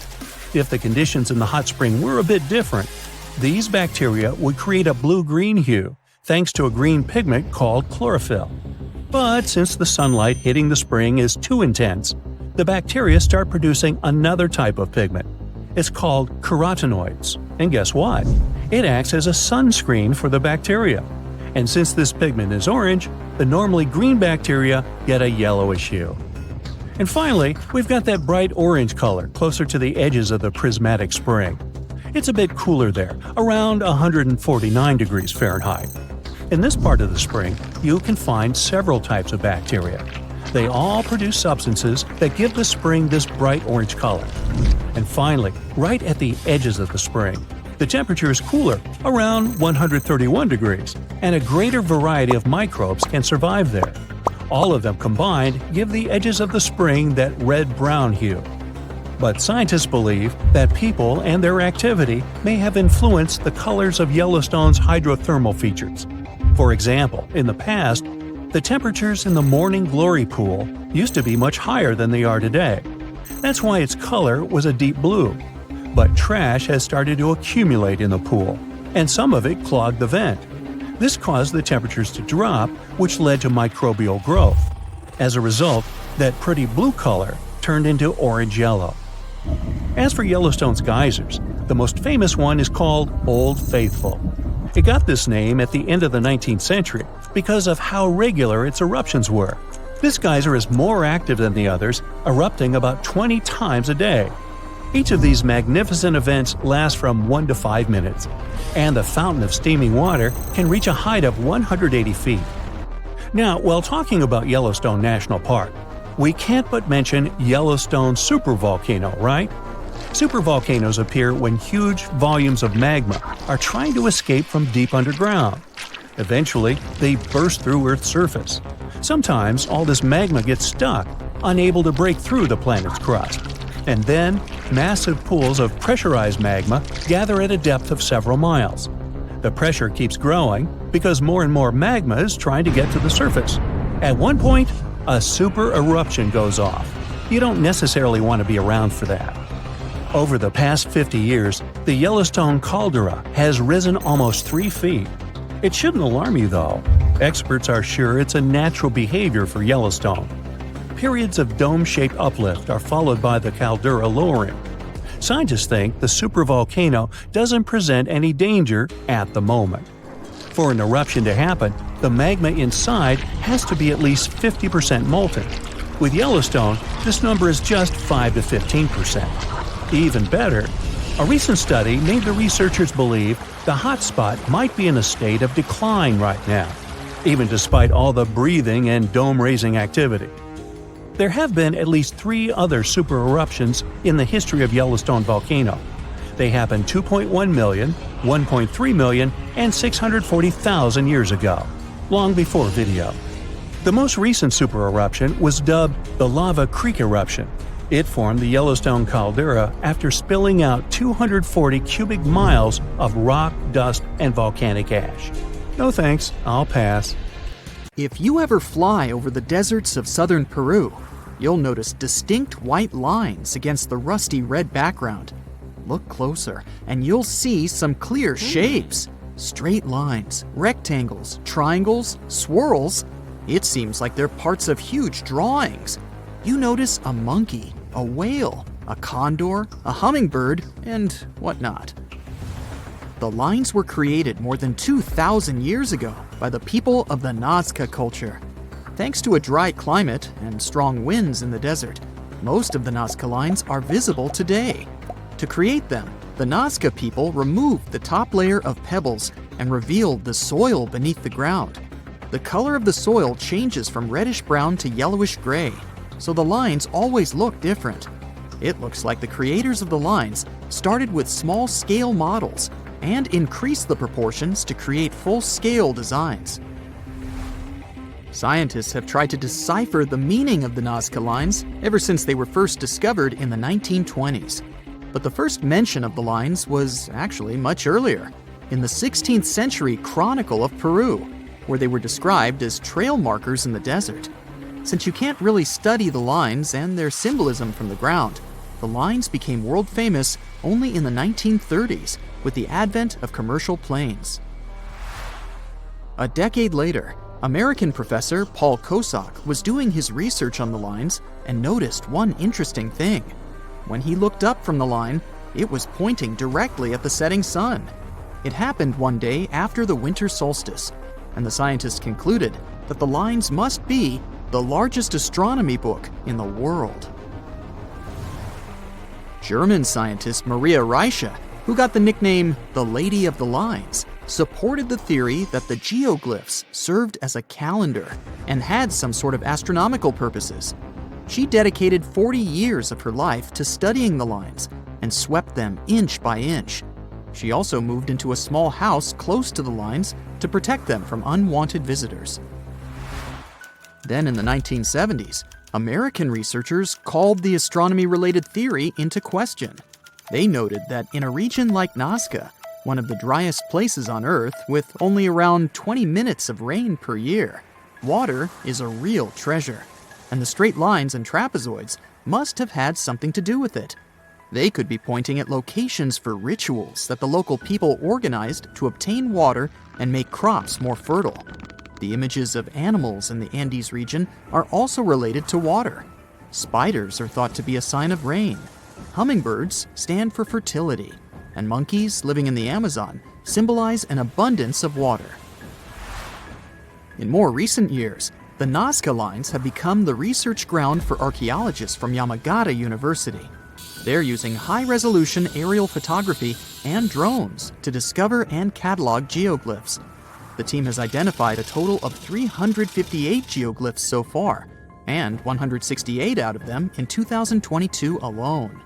S2: If the conditions in the hot spring were a bit different, these bacteria would create a blue-green hue, thanks to a green pigment called chlorophyll. But since the sunlight hitting the spring is too intense, the bacteria start producing another type of pigment. It's called carotenoids. And guess what? It acts as a sunscreen for the bacteria. And since this pigment is orange, the normally green bacteria get a yellowish hue. And finally, we've got that bright orange color closer to the edges of the prismatic spring. It's a bit cooler there, around 149 degrees Fahrenheit. In this part of the spring, you can find several types of bacteria. They all produce substances that give the spring this bright orange color. And finally, right at the edges of the spring, the temperature is cooler, around 131 degrees, and a greater variety of microbes can survive there. All of them combined give the edges of the spring that red-brown hue. But scientists believe that people and their activity may have influenced the colors of Yellowstone's hydrothermal features. For example, in the past, the temperatures in the Morning Glory pool used to be much higher than they are today. That's why its color was a deep blue. But trash has started to accumulate in the pool, and some of it clogged the vent. This caused the temperatures to drop, which led to microbial growth. As a result, that pretty blue color turned into orange-yellow. As for Yellowstone's geysers, the most famous one is called Old Faithful. It got this name at the end of the 19th century because of how regular its eruptions were. This geyser is more active than the others, erupting about 20 times a day. Each of these magnificent events lasts from 1 to 5 minutes, and the fountain of steaming water can reach a height of 180 feet. Now, while talking about Yellowstone National Park, we can't but mention Yellowstone supervolcano, right? Supervolcanoes appear when huge volumes of magma are trying to escape from deep underground. Eventually, they burst through Earth's surface. Sometimes all this magma gets stuck, unable to break through the planet's crust. And then, massive pools of pressurized magma gather at a depth of several miles. The pressure keeps growing because more and more magma is trying to get to the surface. At one point, a super eruption goes off. You don't necessarily want to be around for that. Over the past 50 years, the Yellowstone caldera has risen almost 3 feet. It shouldn't alarm you, though. Experts are sure it's a natural behavior for Yellowstone. Periods of dome-shaped uplift are followed by the caldera lowering. Scientists think the supervolcano doesn't present any danger at the moment. For an eruption to happen, the magma inside has to be at least 50% molten. With Yellowstone, this number is just 5 to 15%. Even better, a recent study made the researchers believe the hotspot might be in a state of decline right now, even despite all the breathing and dome-raising activity. There have been at least 3 other super eruptions in the history of Yellowstone volcano. They happened 2.1 million, 1.3 million, and 640,000 years ago, long before video. The most recent super eruption was dubbed the Lava Creek eruption. It formed the Yellowstone caldera after spilling out 240 cubic miles of rock, dust, and volcanic ash. No thanks, I'll pass.
S6: If you ever fly over the deserts of southern Peru, you'll notice distinct white lines against the rusty red background. Look closer, and you'll see some clear shapes. Straight lines, rectangles, triangles, swirls. It seems like they're parts of huge drawings. You notice a monkey, a whale, a condor, a hummingbird, and whatnot. The lines were created more than 2,000 years ago by the people of the Nazca culture. Thanks to a dry climate and strong winds in the desert, most of the Nazca lines are visible today. To create them, the Nazca people removed the top layer of pebbles and revealed the soil beneath the ground. The color of the soil changes from reddish-brown to yellowish-gray, so the lines always look different. It looks like the creators of the lines started with small-scale models and increased the proportions to create full-scale designs. Scientists have tried to decipher the meaning of the Nazca lines ever since they were first discovered in the 1920s. But the first mention of the lines was actually much earlier, in the 16th century Chronicle of Peru, where they were described as trail markers in the desert. Since you can't really study the lines and their symbolism from the ground, the lines became world famous only in the 1930s with the advent of commercial planes. A decade later, American professor Paul Kosak was doing his research on the lines and noticed one interesting thing. When he looked up from the line, it was pointing directly at the setting sun. It happened one day after the winter solstice, and the scientists concluded that the lines must be the largest astronomy book in the world. German scientist Maria Reiche, who got the nickname the Lady of the Lines, supported the theory that the geoglyphs served as a calendar and had some sort of astronomical purposes. She dedicated 40 years of her life to studying the lines and swept them inch by inch. She also moved into a small house close to the lines to protect them from unwanted visitors. Then in the 1970s, American researchers called the astronomy-related theory into question. They noted that in a region like Nazca, one of the driest places on Earth with only around 20 minutes of rain per year, water is a real treasure, and the straight lines and trapezoids must have had something to do with it. They could be pointing at locations for rituals that the local people organized to obtain water and make crops more fertile. The images of animals in the Andes region are also related to water. Spiders are thought to be a sign of rain. Hummingbirds stand for fertility, and monkeys living in the Amazon symbolize an abundance of water. In more recent years, the Nazca lines have become the research ground for archaeologists from Yamagata University. They're using high-resolution aerial photography and drones to discover and catalog geoglyphs. The team has identified a total of 358 geoglyphs so far, and 168 out of them in 2022 alone.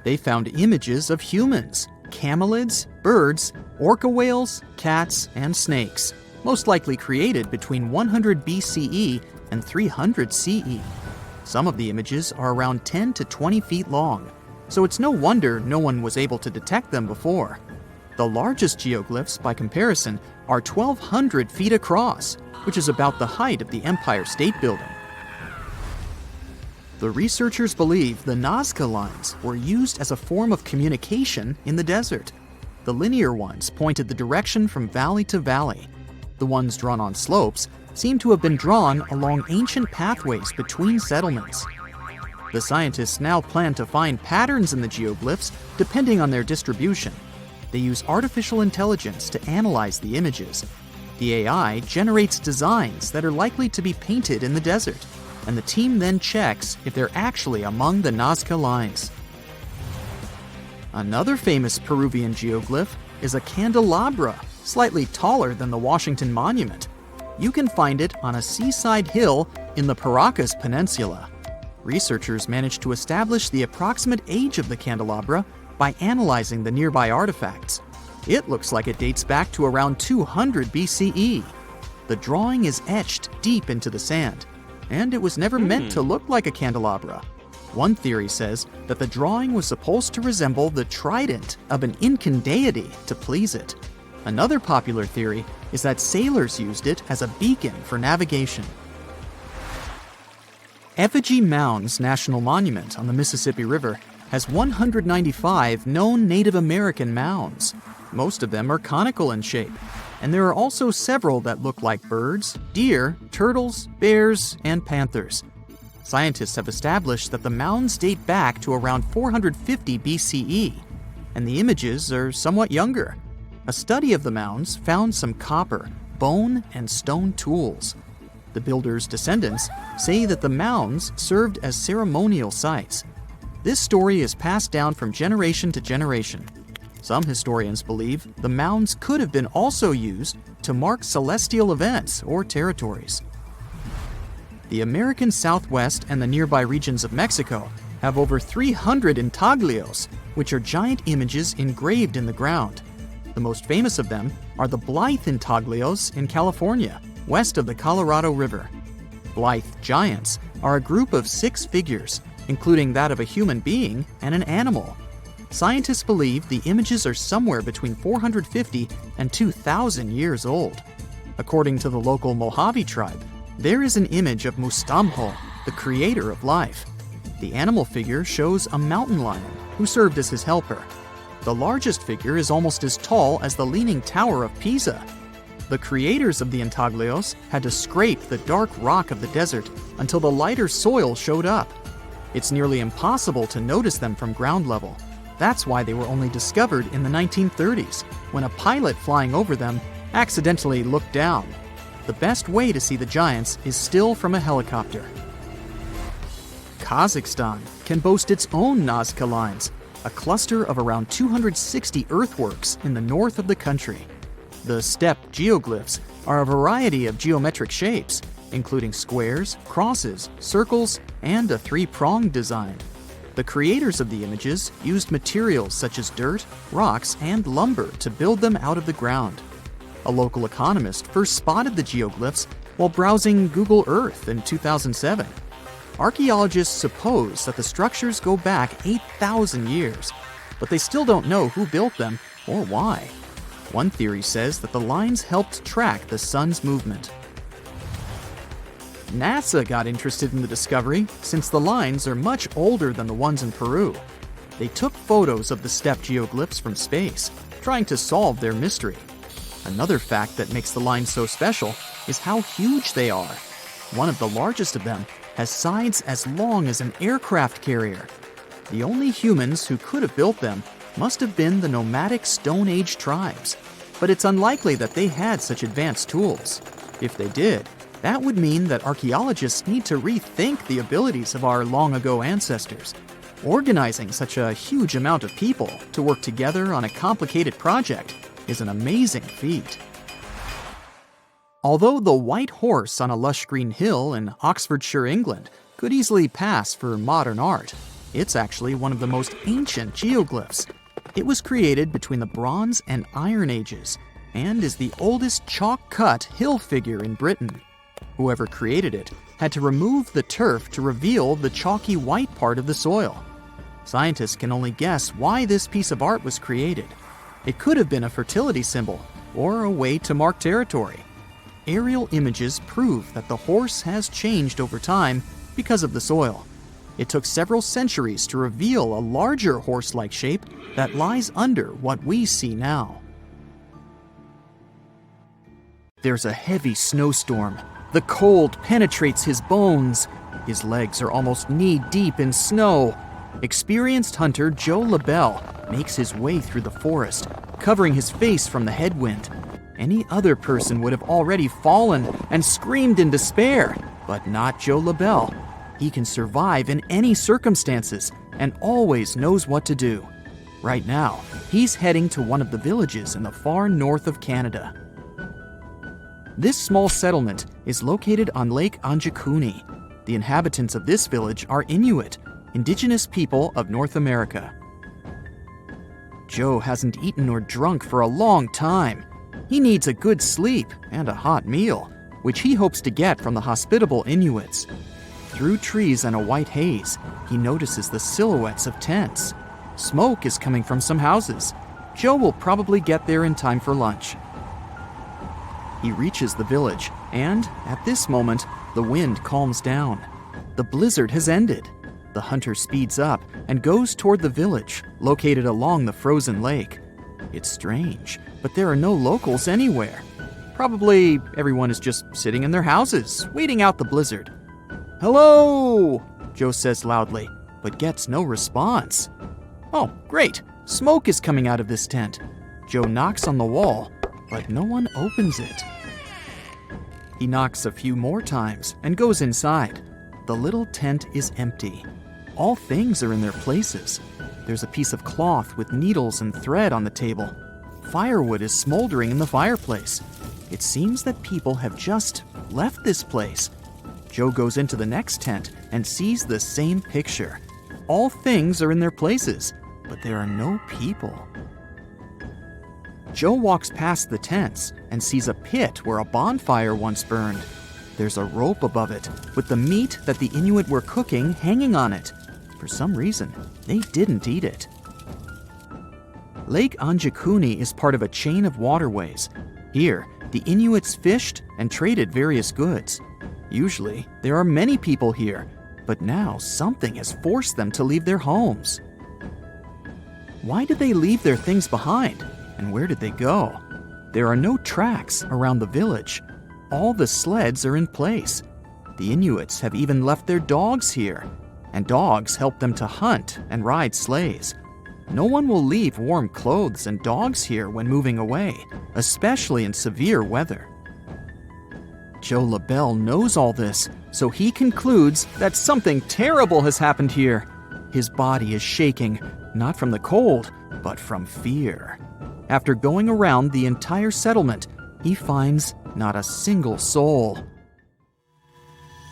S6: They found images of humans, camelids, birds, orca whales, cats, and snakes, most likely created between 100 BCE and 300 CE. Some of the images are around 10 to 20 feet long, so it's no wonder no one was able to detect them before. The largest geoglyphs, by comparison, are 1,200 feet across, which is about the height of the Empire State Building. The researchers believe the Nazca lines were used as a form of communication in the desert. The linear ones pointed the direction from valley to valley. The ones drawn on slopes seem to have been drawn along ancient pathways between settlements. The scientists now plan to find patterns in the geoglyphs depending on their distribution. They use artificial intelligence to analyze the images. The AI generates designs that are likely to be painted in the desert, and the team then checks if they're actually among the Nazca lines. Another famous Peruvian geoglyph is a candelabra, slightly taller than the Washington Monument. You can find it on a seaside hill in the Paracas Peninsula. Researchers managed to establish the approximate age of the candelabra by analyzing the nearby artifacts. It looks like it dates back to around 200 BCE. The drawing is etched deep into the sand, and it was never meant to look like a candelabra. One theory says that the drawing was supposed to resemble the trident of an Incan deity to please it. Another popular theory is that sailors used it as a beacon for navigation. Effigy Mounds National Monument on the Mississippi River has 195 known Native American mounds. Most of them are conical in shape, and there are also several that look like birds, deer, turtles, bears, and panthers. Scientists have established that the mounds date back to around 450 BCE, and the images are somewhat younger. A study of the mounds found some copper, bone, and stone tools. The builders' descendants say that the mounds served as ceremonial sites. This story is passed down from generation to generation. Some historians believe the mounds could have been also used to mark celestial events or territories. The American Southwest and the nearby regions of Mexico have over 300 intaglios, which are giant images engraved in the ground. The most famous of them are the Blythe intaglios in California, west of the Colorado River. Blythe giants are a group of 6 figures, including that of a human being and an animal. Scientists believe the images are somewhere between 450 and 2,000 years old. According to the local Mojave tribe, there is an image of Mustamho, the creator of life. The animal figure shows a mountain lion who served as his helper. The largest figure is almost as tall as the Leaning Tower of Pisa. The creators of the intaglios had to scrape the dark rock of the desert until the lighter soil showed up. It's nearly impossible to notice them from ground level. That's why they were only discovered in the 1930s, when a pilot flying over them accidentally looked down. The best way to see the giants is still from a helicopter. Kazakhstan can boast its own Nazca lines, a cluster of around 260 earthworks in the north of the country. The steppe geoglyphs are a variety of geometric shapes, including squares, crosses, circles, and a 3-pronged design. The creators of the images used materials such as dirt, rocks, and lumber to build them out of the ground. A local economist first spotted the geoglyphs while browsing Google Earth in 2007. Archaeologists suppose that the structures go back 8,000 years, but they still don't know who built them or why. One theory says that the lines helped track the sun's movement. NASA got interested in the discovery since the lines are much older than the ones in Peru. They took photos of the steppe geoglyphs from space, trying to solve their mystery. Another fact that makes the lines so special is how huge they are. One of the largest of them has sides as long as an aircraft carrier. The only humans who could have built them must have been the nomadic Stone Age tribes, but it's unlikely that they had such advanced tools. If they did, that would mean that archaeologists need to rethink the abilities of our long-ago ancestors. Organizing such a huge amount of people to work together on a complicated project is an amazing feat. Although the white horse on a lush green hill in Oxfordshire, England, could easily pass for modern art, it's actually one of the most ancient geoglyphs. It was created between the Bronze and Iron Ages and is the oldest chalk-cut hill figure in Britain. Whoever created it had to remove the turf to reveal the chalky white part of the soil. Scientists can only guess why this piece of art was created. It could have been a fertility symbol or a way to mark territory. Aerial images prove that the horse has changed over time because of the soil. It took several centuries to reveal a larger horse-like shape that lies under what we see now. There's a heavy snowstorm. The cold penetrates his bones. His legs are almost knee-deep in snow. Experienced hunter Joe LaBelle makes his way through the forest, covering his face from the headwind. Any other person would have already fallen and screamed in despair, but not Joe LaBelle. He can survive in any circumstances and always knows what to do. Right now, he's heading to one of the villages in the far north of Canada. This small settlement is located on Lake Anjikuni. The inhabitants of this village are Inuit, indigenous people of North America. Joe hasn't eaten or drunk for a long time. He needs a good sleep and a hot meal, which he hopes to get from the hospitable Inuits. Through trees and a white haze, he notices the silhouettes of tents. Smoke is coming from some houses. Joe will probably get there in time for lunch. He reaches the village, and at this moment, the wind calms down. the blizzard has ended. The hunter speeds up and goes toward the village, located along the frozen lake. It's strange, but there are no locals anywhere. Probably everyone is just sitting in their houses, waiting out the blizzard. "Hello!" Joe says loudly, but gets no response. Oh, great! Smoke is coming out of this tent. Joe knocks on the wall, but no one opens it. He knocks a few more times and goes inside. The little tent is empty. All things are in their places. There's a piece of cloth with needles and thread on the table. Firewood is smoldering in the fireplace. It seems that people have just left this place. Joe goes into the next tent and sees the same picture. All things are in their places, but there are no people. Joe walks past the tents and sees a pit where a bonfire once burned. There's a rope above it with the meat that the Inuit were cooking hanging on it. For some reason, they didn't eat it. Lake Anjakuni is part of a chain of waterways. Here, the Inuits fished and traded various goods. Usually, there are many people here, but now something has forced them to leave their homes. Why did they leave their things behind? And where did they go? There are no tracks around the village. All the sleds are in place. The Inuits have even left their dogs here, and dogs help them to hunt and ride sleighs. No one will leave warm clothes and dogs here when moving away, especially in severe weather. Joe LaBelle knows all this, so he concludes that something terrible has happened here. His body is shaking, not from the cold, but from fear. After going around the entire settlement, he finds not a single soul.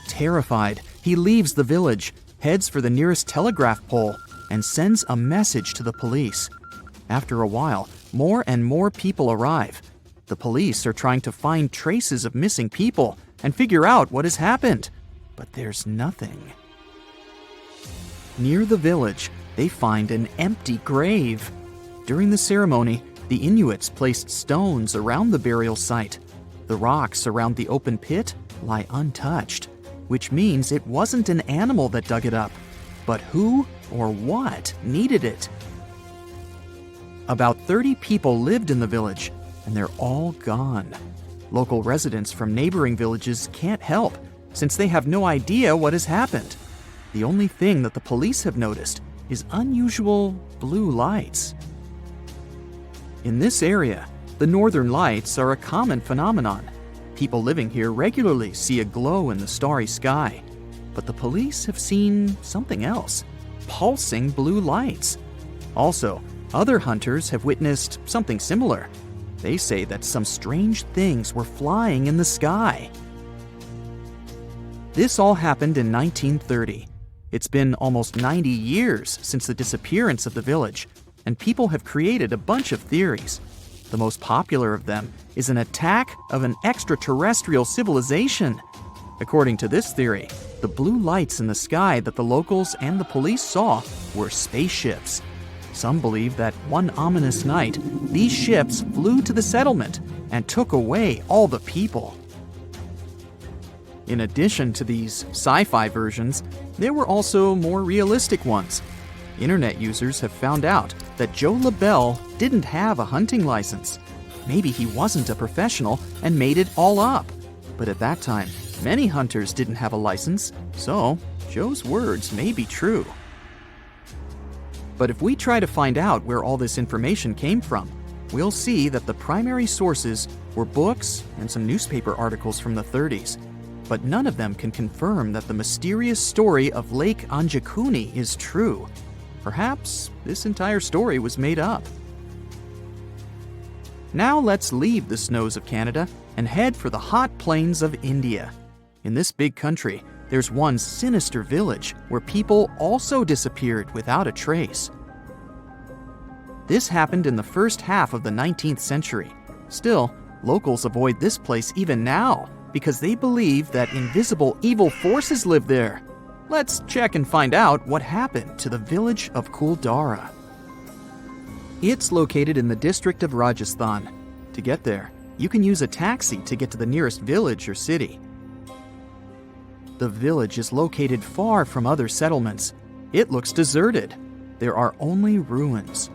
S6: Terrified, he leaves the village, heads for the nearest telegraph pole, and sends a message to the police. After a while, more and more people arrive. The police are trying to find traces of missing people and figure out what has happened, but there's nothing. Near the village, they find an empty grave. During the ceremony, the Inuits placed stones around the burial site. The rocks around the open pit lie untouched, which means it wasn't an animal that dug it up, but who or what needed it? About 30 people lived in the village, and they're all gone. Local residents from neighboring villages can't help, since they have no idea what has happened. The only thing that the police have noticed is unusual blue lights. In this area, the northern lights are a common phenomenon. People living here regularly see a glow in the starry sky. But the police have seen something else, pulsing blue lights. Also, other hunters have witnessed something similar. They say that some strange things were flying in the sky. This all happened in 1930. It's been almost 90 years since the disappearance of the village, and people have created a bunch of theories. The most popular of them is an attack of an extraterrestrial civilization. According to this theory, the blue lights in the sky that the locals and the police saw were spaceships. Some believe that one ominous night, these ships flew to the settlement and took away all the people. In addition to these sci-fi versions, there were also more realistic ones. Internet users have found out that Joe LaBelle didn't have a hunting license. Maybe he wasn't a professional and made it all up. But at that time, many hunters didn't have a license, so Joe's words may be true. But if we try to find out where all this information came from, we'll see that the primary sources were books and some newspaper articles from the 30s. But none of them can confirm that the mysterious story of Lake Anjakuni is true. Perhaps this entire story was made up. Now let's leave the snows of Canada and head for the hot plains of India. In this big country, there's one sinister village where people also disappeared without a trace. This happened in the first half of the 19th century. Still, locals avoid this place even now because they believe that invisible evil forces live there. Let's check and find out what happened to the village of Kuldara. It's located in the district of Rajasthan. To get there, you can use a taxi to get to the nearest village or city. The village is located far from other settlements. It looks deserted. There are only ruins.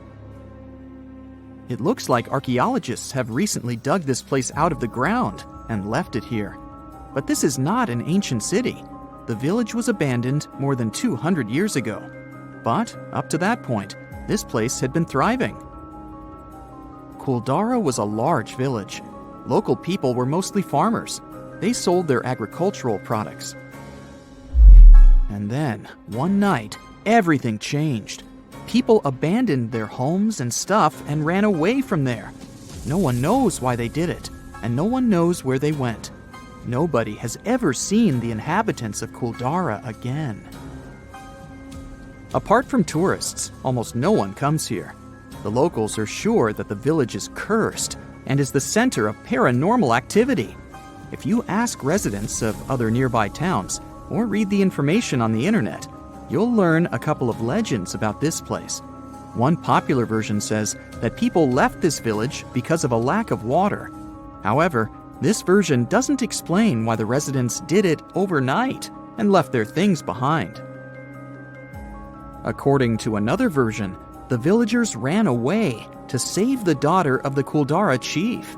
S6: It looks like archaeologists have recently dug this place out of the ground and left it here. But this is not an ancient city. The village was abandoned more than 200 years ago. But up to that point, this place had been thriving. Kuldara was a large village. Local people were mostly farmers. They sold their agricultural products. And then, one night, everything changed. People abandoned their homes and stuff and ran away from there. No one knows why they did it, and no one knows where they went. Nobody has ever seen the inhabitants of Kuldara again. Apart from tourists, almost no one comes here. The locals are sure that the village is cursed and is the center of paranormal activity. If you ask residents of other nearby towns or read the information on the internet, you'll learn a couple of legends about this place. One popular version says that people left this village because of a lack of water. However, this version doesn't explain why the residents did it overnight and left their things behind. According to another version, the villagers ran away to save the daughter of the Kuldara chief.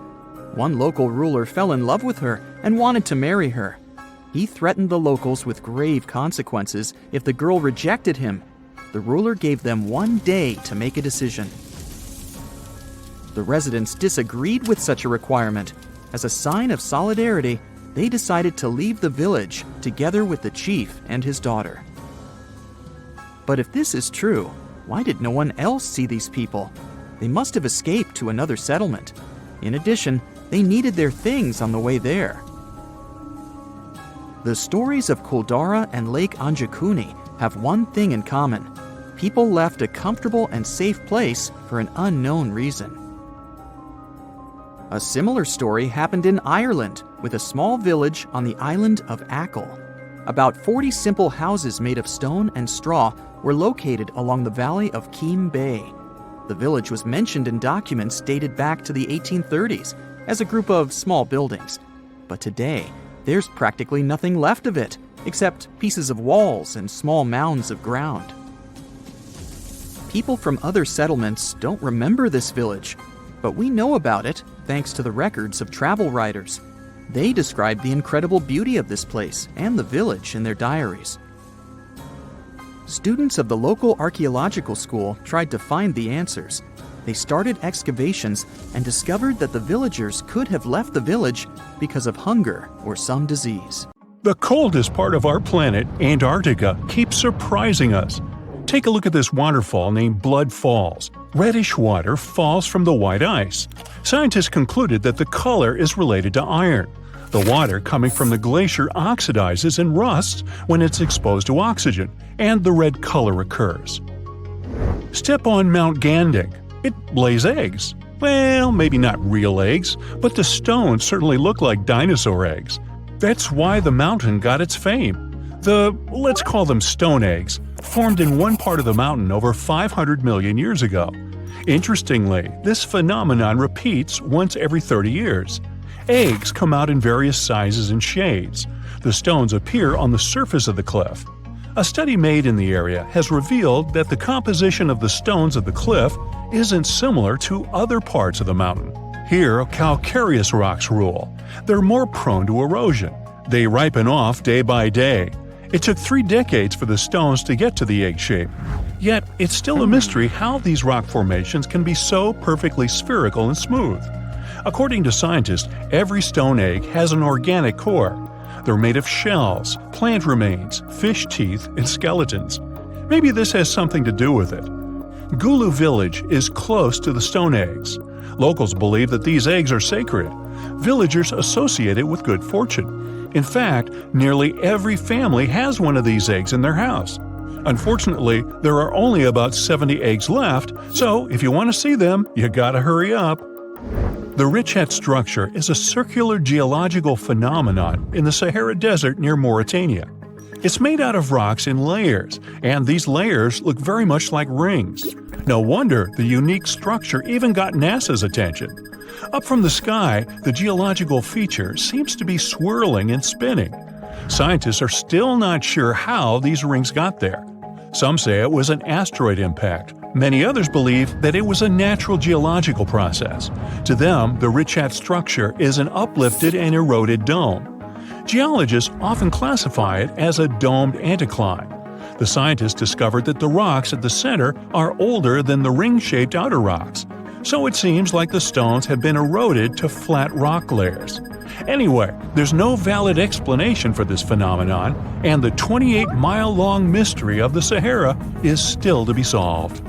S6: One local ruler fell in love with her and wanted to marry her. He threatened the locals with grave consequences if the girl rejected him. The ruler gave them 1 day to make a decision. The residents disagreed with such a requirement. As a sign of solidarity, they decided to leave the village together with the chief and his daughter. But if this is true, why did no one else see these people? They must have escaped to another settlement. In addition, they needed their things on the way there. The stories of Kuldara and Lake Anjakuni have one thing in common. People left a comfortable and safe place for an unknown reason. A similar story happened in Ireland with a small village on the island of Achill. About 40 simple houses made of stone and straw were located along the valley of Keem Bay. The village was mentioned in documents dated back to the 1830s as a group of small buildings. But today, there's practically nothing left of it, except pieces of walls and small mounds of ground. People from other settlements don't remember this village, but we know about it thanks to the records of travel writers. They describe the incredible beauty of this place and the village in their diaries. Students of the local archaeological school tried to find the answers. They started excavations and discovered that the villagers could have left the village because of hunger or some disease.
S2: The coldest part of our planet, Antarctica, keeps surprising us. Take a look at this waterfall named Blood Falls. Reddish water falls from the white ice. Scientists concluded that the color is related to iron. The water coming from the glacier oxidizes and rusts when it's exposed to oxygen, and the red color occurs. Step on Mount Gandik. It lays eggs. Well, maybe not real eggs, but the stones certainly look like dinosaur eggs. That's why the mountain got its fame. Let's call them stone eggs, formed in one part of the mountain over 500 million years ago. Interestingly, this phenomenon repeats once every 30 years. Eggs come out in various sizes and shades. The stones appear on the surface of the cliff. A study made in the area has revealed that the composition of the stones of the cliff isn't similar to other parts of the mountain. Here, calcareous rocks rule. They're more prone to erosion. They ripen off day by day. It took 3 decades for the stones to get to the egg shape. Yet, it's still a mystery how these rock formations can be so perfectly spherical and smooth. According to scientists, every stone egg has an organic core. They're made of shells, plant remains, fish teeth, and skeletons. Maybe this has something to do with it. Gulu village is close to the stone eggs. Locals believe that these eggs are sacred. Villagers associate it with good fortune. In fact, nearly every family has one of these eggs in their house. Unfortunately, there are only about 70 eggs left, so if you want to see them, you gotta hurry up. The Richet structure is a circular geological phenomenon in the Sahara Desert near Mauritania. It's made out of rocks in layers, and these layers look very much like rings. No wonder the unique structure even got NASA's attention. Up from the sky, the geological feature seems to be swirling and spinning. Scientists are still not sure how these rings got there. Some say it was an asteroid impact. Many others believe that it was a natural geological process. To them, the Richat structure is an uplifted and eroded dome. Geologists often classify it as a domed anticline. The scientists discovered that the rocks at the center are older than the ring-shaped outer rocks, so it seems like the stones have been eroded to flat rock layers. Anyway, there's no valid explanation for this phenomenon, and the 28-mile-long mystery of the Sahara is still to be solved.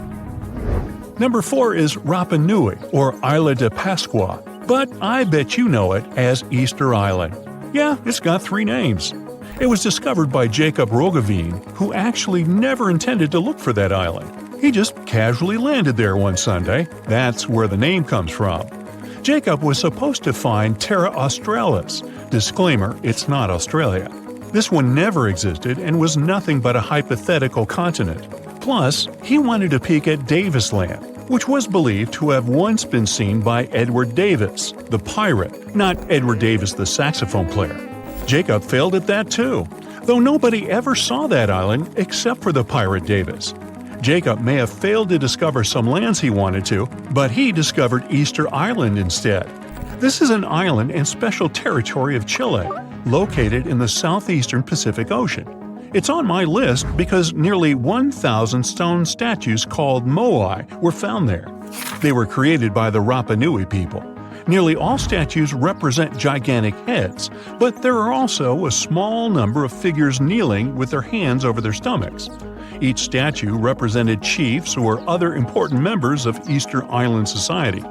S2: Number 4 is Rapa Nui, or Isla de Pascua, but I bet you know it as Easter Island. Yeah, it's got 3 names. It was discovered by Jacob Roggeveen, who actually never intended to look for that island. He just casually landed there one Sunday. That's where the name comes from. Jacob was supposed to find Terra Australis. Disclaimer, it's not Australia. This one never existed and was nothing but a hypothetical continent. Plus, he wanted to peek at Davis Land, which was believed to have once been seen by Edward Davis, the pirate, not Edward Davis, the saxophone player. Jacob failed at that too, though nobody ever saw that island except for the pirate Davis. Jacob may have failed to discover some lands he wanted to, but he discovered Easter Island instead. This is an island and special territory of Chile, located in the southeastern Pacific Ocean. It's on my list because nearly 1,000 stone statues called moai were found there. They were created by the Rapa Nui people. Nearly all statues represent gigantic heads, but there are also a small number of figures kneeling with their hands over their stomachs. Each statue represented chiefs or other important members of Easter Island society.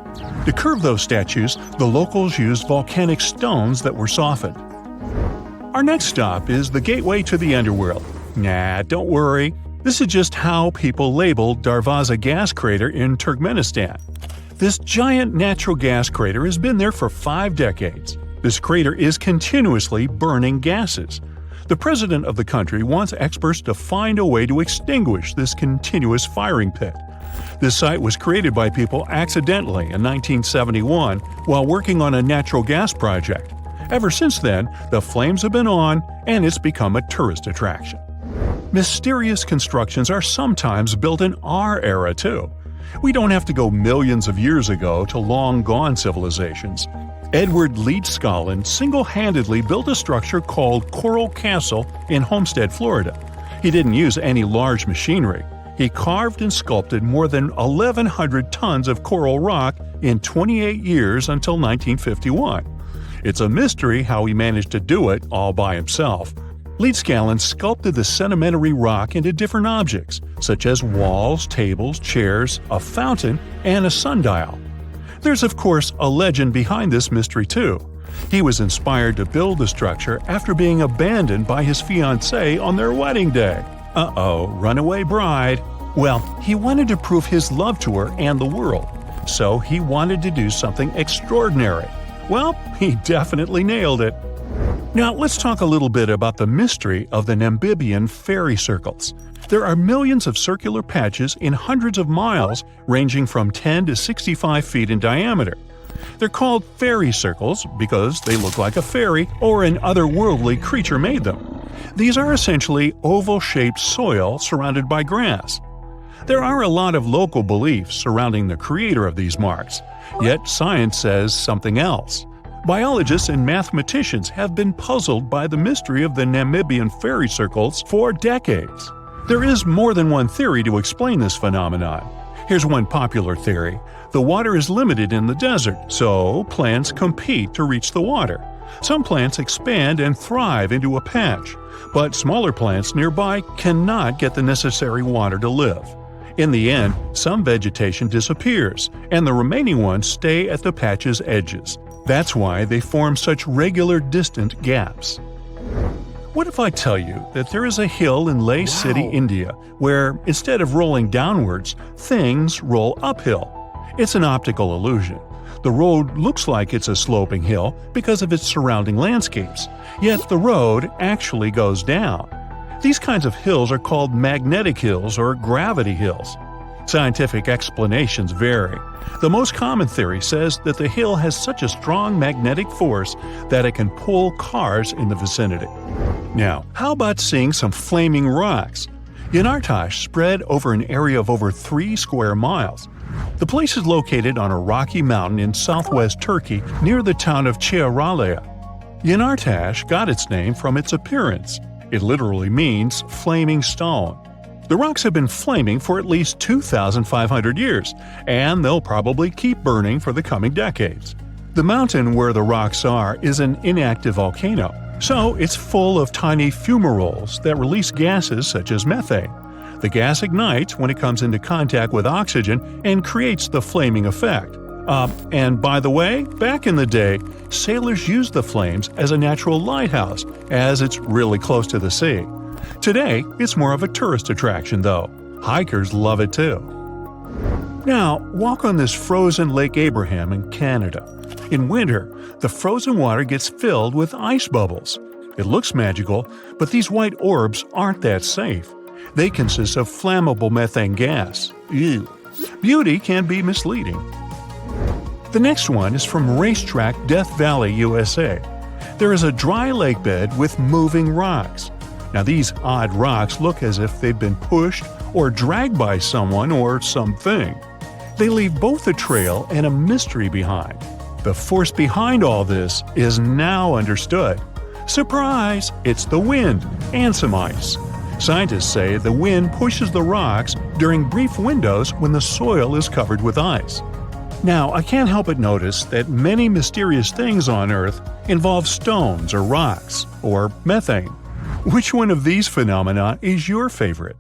S2: To curve those statues, the locals used volcanic stones that were softened. Our next stop is the gateway to the underworld. Nah, don't worry. This is just how people labeled Darvaza gas crater in Turkmenistan. This giant natural gas crater has been there for 5 decades. This crater is continuously burning gases. The president of the country wants experts to find a way to extinguish this continuous firing pit. This site was created by people accidentally in 1971 while working on a natural gas project. Ever since then, the flames have been on, and it's become a tourist attraction. Mysterious constructions are sometimes built in our era, too. We don't have to go millions of years ago to long-gone civilizations. Edward Leedskallen single-handedly built a structure called Coral Castle in Homestead, Florida. He didn't use any large machinery. He carved and sculpted more than 1,100 tons of coral rock in 28 years until 1951. It's a mystery how he managed to do it all by himself. Leedskallen sculpted the sedimentary rock into different objects, such as walls, tables, chairs, a fountain, and a sundial. There's of course a legend behind this mystery too. He was inspired to build the structure after being abandoned by his fiancée on their wedding day. Uh-oh, runaway bride. Well, he wanted to prove his love to her and the world, so he wanted to do something extraordinary. Well, he definitely nailed it. Now, let's talk a little bit about the mystery of the Namibian fairy circles. There are millions of circular patches in hundreds of miles, ranging from 10 to 65 feet in diameter. They're called fairy circles because they look like a fairy or an otherworldly creature made them. These are essentially oval-shaped soil surrounded by grass. There are a lot of local beliefs surrounding the creator of these marks, yet science says something else. Biologists and mathematicians have been puzzled by the mystery of the Namibian fairy circles for decades. There is more than one theory to explain this phenomenon. Here's one popular theory. The water is limited in the desert, so plants compete to reach the water. Some plants expand and thrive into a patch, but smaller plants nearby cannot get the necessary water to live. In the end, some vegetation disappears, and the remaining ones stay at the patch's edges. That's why they form such regular distant gaps. What if I tell you that there is a hill in Leh City, India, where instead of rolling downwards, things roll uphill? It's an optical illusion. The road looks like it's a sloping hill because of its surrounding landscapes, yet the road actually goes down. These kinds of hills are called magnetic hills or gravity hills. Scientific explanations vary. The most common theory says that the hill has such a strong magnetic force that it can pull cars in the vicinity. Now, how about seeing some flaming rocks? Yanartash spread over an area of over 3 square miles. The place is located on a rocky mountain in southwest Turkey near the town of Çağrıoğlu. Yanartash got its name from its appearance. It literally means flaming stone. The rocks have been flaming for at least 2,500 years, and they'll probably keep burning for the coming decades. The mountain where the rocks are is an inactive volcano, so it's full of tiny fumaroles that release gases such as methane. The gas ignites when it comes into contact with oxygen and creates the flaming effect. And by the way, back in the day, sailors used the flames as a natural lighthouse, as it's really close to the sea. Today, it's more of a tourist attraction, though. Hikers love it too. Now, walk on this frozen Lake Abraham in Canada. In winter, the frozen water gets filled with ice bubbles. It looks magical, but these white orbs aren't that safe. They consist of flammable methane gas. Ew. Beauty can be misleading. The next one is from Racetrack Death Valley, USA. There is a dry lake bed with moving rocks. Now, these odd rocks look as if they've been pushed or dragged by someone or something. They leave both a trail and a mystery behind. The force behind all this is now understood. Surprise! It's the wind and some ice. Scientists say the wind pushes the rocks during brief windows when the soil is covered with ice. Now, I can't help but notice that many mysterious things on Earth involve stones or rocks or methane. Which one of these phenomena is your favorite?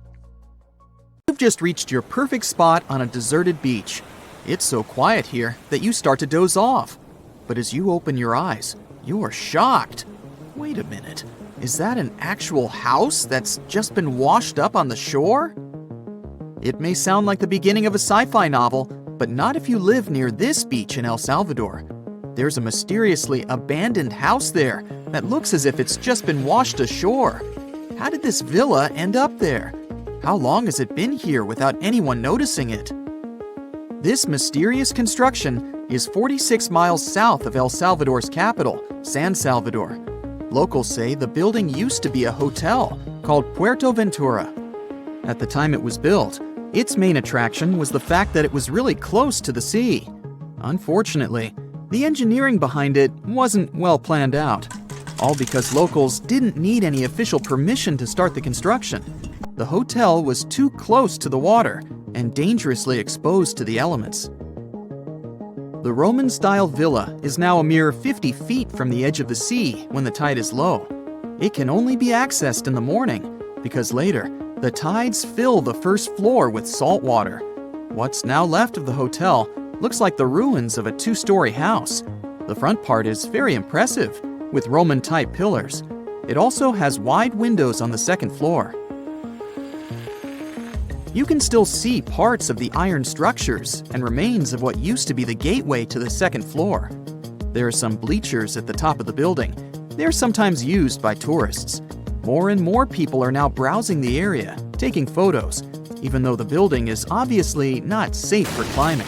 S6: You've just reached your perfect spot on a deserted beach. It's so quiet here that you start to doze off. But as you open your eyes, you're shocked. Wait a minute, is that an actual house that's just been washed up on the shore? It may sound like the beginning of a sci-fi novel, but not if you live near this beach in El Salvador. There's a mysteriously abandoned house there that looks as if it's just been washed ashore. How did this villa end up there? How long has it been here without anyone noticing it? This mysterious construction is 46 miles south of El Salvador's capital, San Salvador. Locals say the building used to be a hotel called Puerto Ventura. At the time it was built, its main attraction was the fact that it was really close to the sea. Unfortunately, the engineering behind it wasn't well planned out, all because locals didn't need any official permission to start the construction. The hotel was too close to the water and dangerously exposed to the elements. The Roman-style villa is now a mere 50 feet from the edge of the sea when the tide is low. It can only be accessed in the morning because later, the tides fill the first floor with salt water. What's now left of the hotel looks like the ruins of a 2-story house. The front part is very impressive, with Roman-type pillars. It also has wide windows on the second floor. You can still see parts of the iron structures and remains of what used to be the gateway to the second floor. There are some bleachers at the top of the building. They're sometimes used by tourists. More and more people are now browsing the area, taking photos, even though the building is obviously not safe for climbing.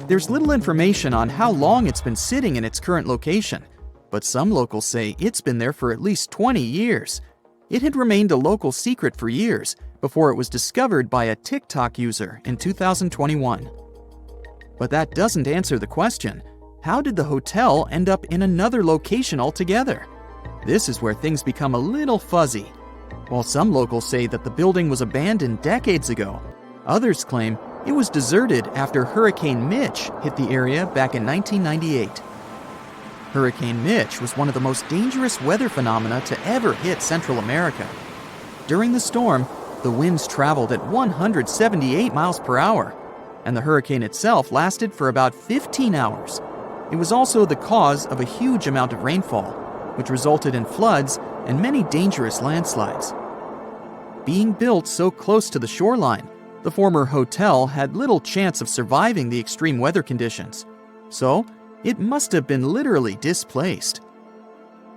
S6: There's little information on how long it's been sitting in its current location, but some locals say it's been there for at least 20 years. It had remained a local secret for years before it was discovered by a TikTok user in 2021. But that doesn't answer the question. How did the hotel end up in another location altogether? This is where things become a little fuzzy. While some locals say that the building was abandoned decades ago, others claim it was deserted after Hurricane Mitch hit the area back in 1998. Hurricane Mitch was one of the most dangerous weather phenomena to ever hit Central America. During the storm, the winds traveled at 178 miles per hour, and the hurricane itself lasted for about 15 hours. It was also the cause of a huge amount of rainfall, which resulted in floods and many dangerous landslides. Being built so close to the shoreline, the former hotel had little chance of surviving the extreme weather conditions, so it must have been literally displaced.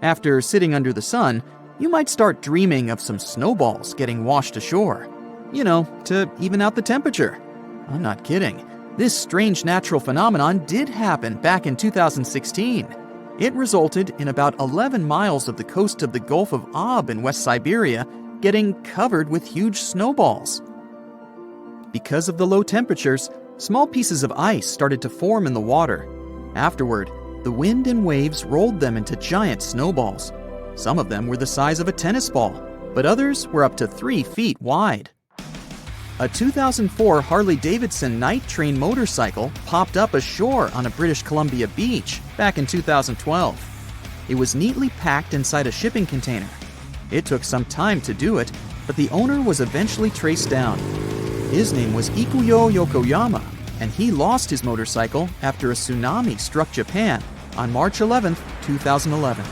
S6: After sitting under the sun, you might start dreaming of some snowballs getting washed ashore, to even out the temperature. I'm not kidding. This strange natural phenomenon did happen back in 2016. It resulted in about 11 miles of the coast of the Gulf of Ob in West Siberia getting covered with huge snowballs. Because of the low temperatures, small pieces of ice started to form in the water. Afterward, the wind and waves rolled them into giant snowballs. Some of them were the size of a tennis ball, but others were up to 3 feet wide. A 2004 Harley-Davidson night train motorcycle popped up ashore on a British Columbia beach back in 2012. It was neatly packed inside a shipping container. It took some time to do it, but the owner was eventually traced down. His name was Ikuyo Yokoyama, and he lost his motorcycle after a tsunami struck Japan on March 11, 2011.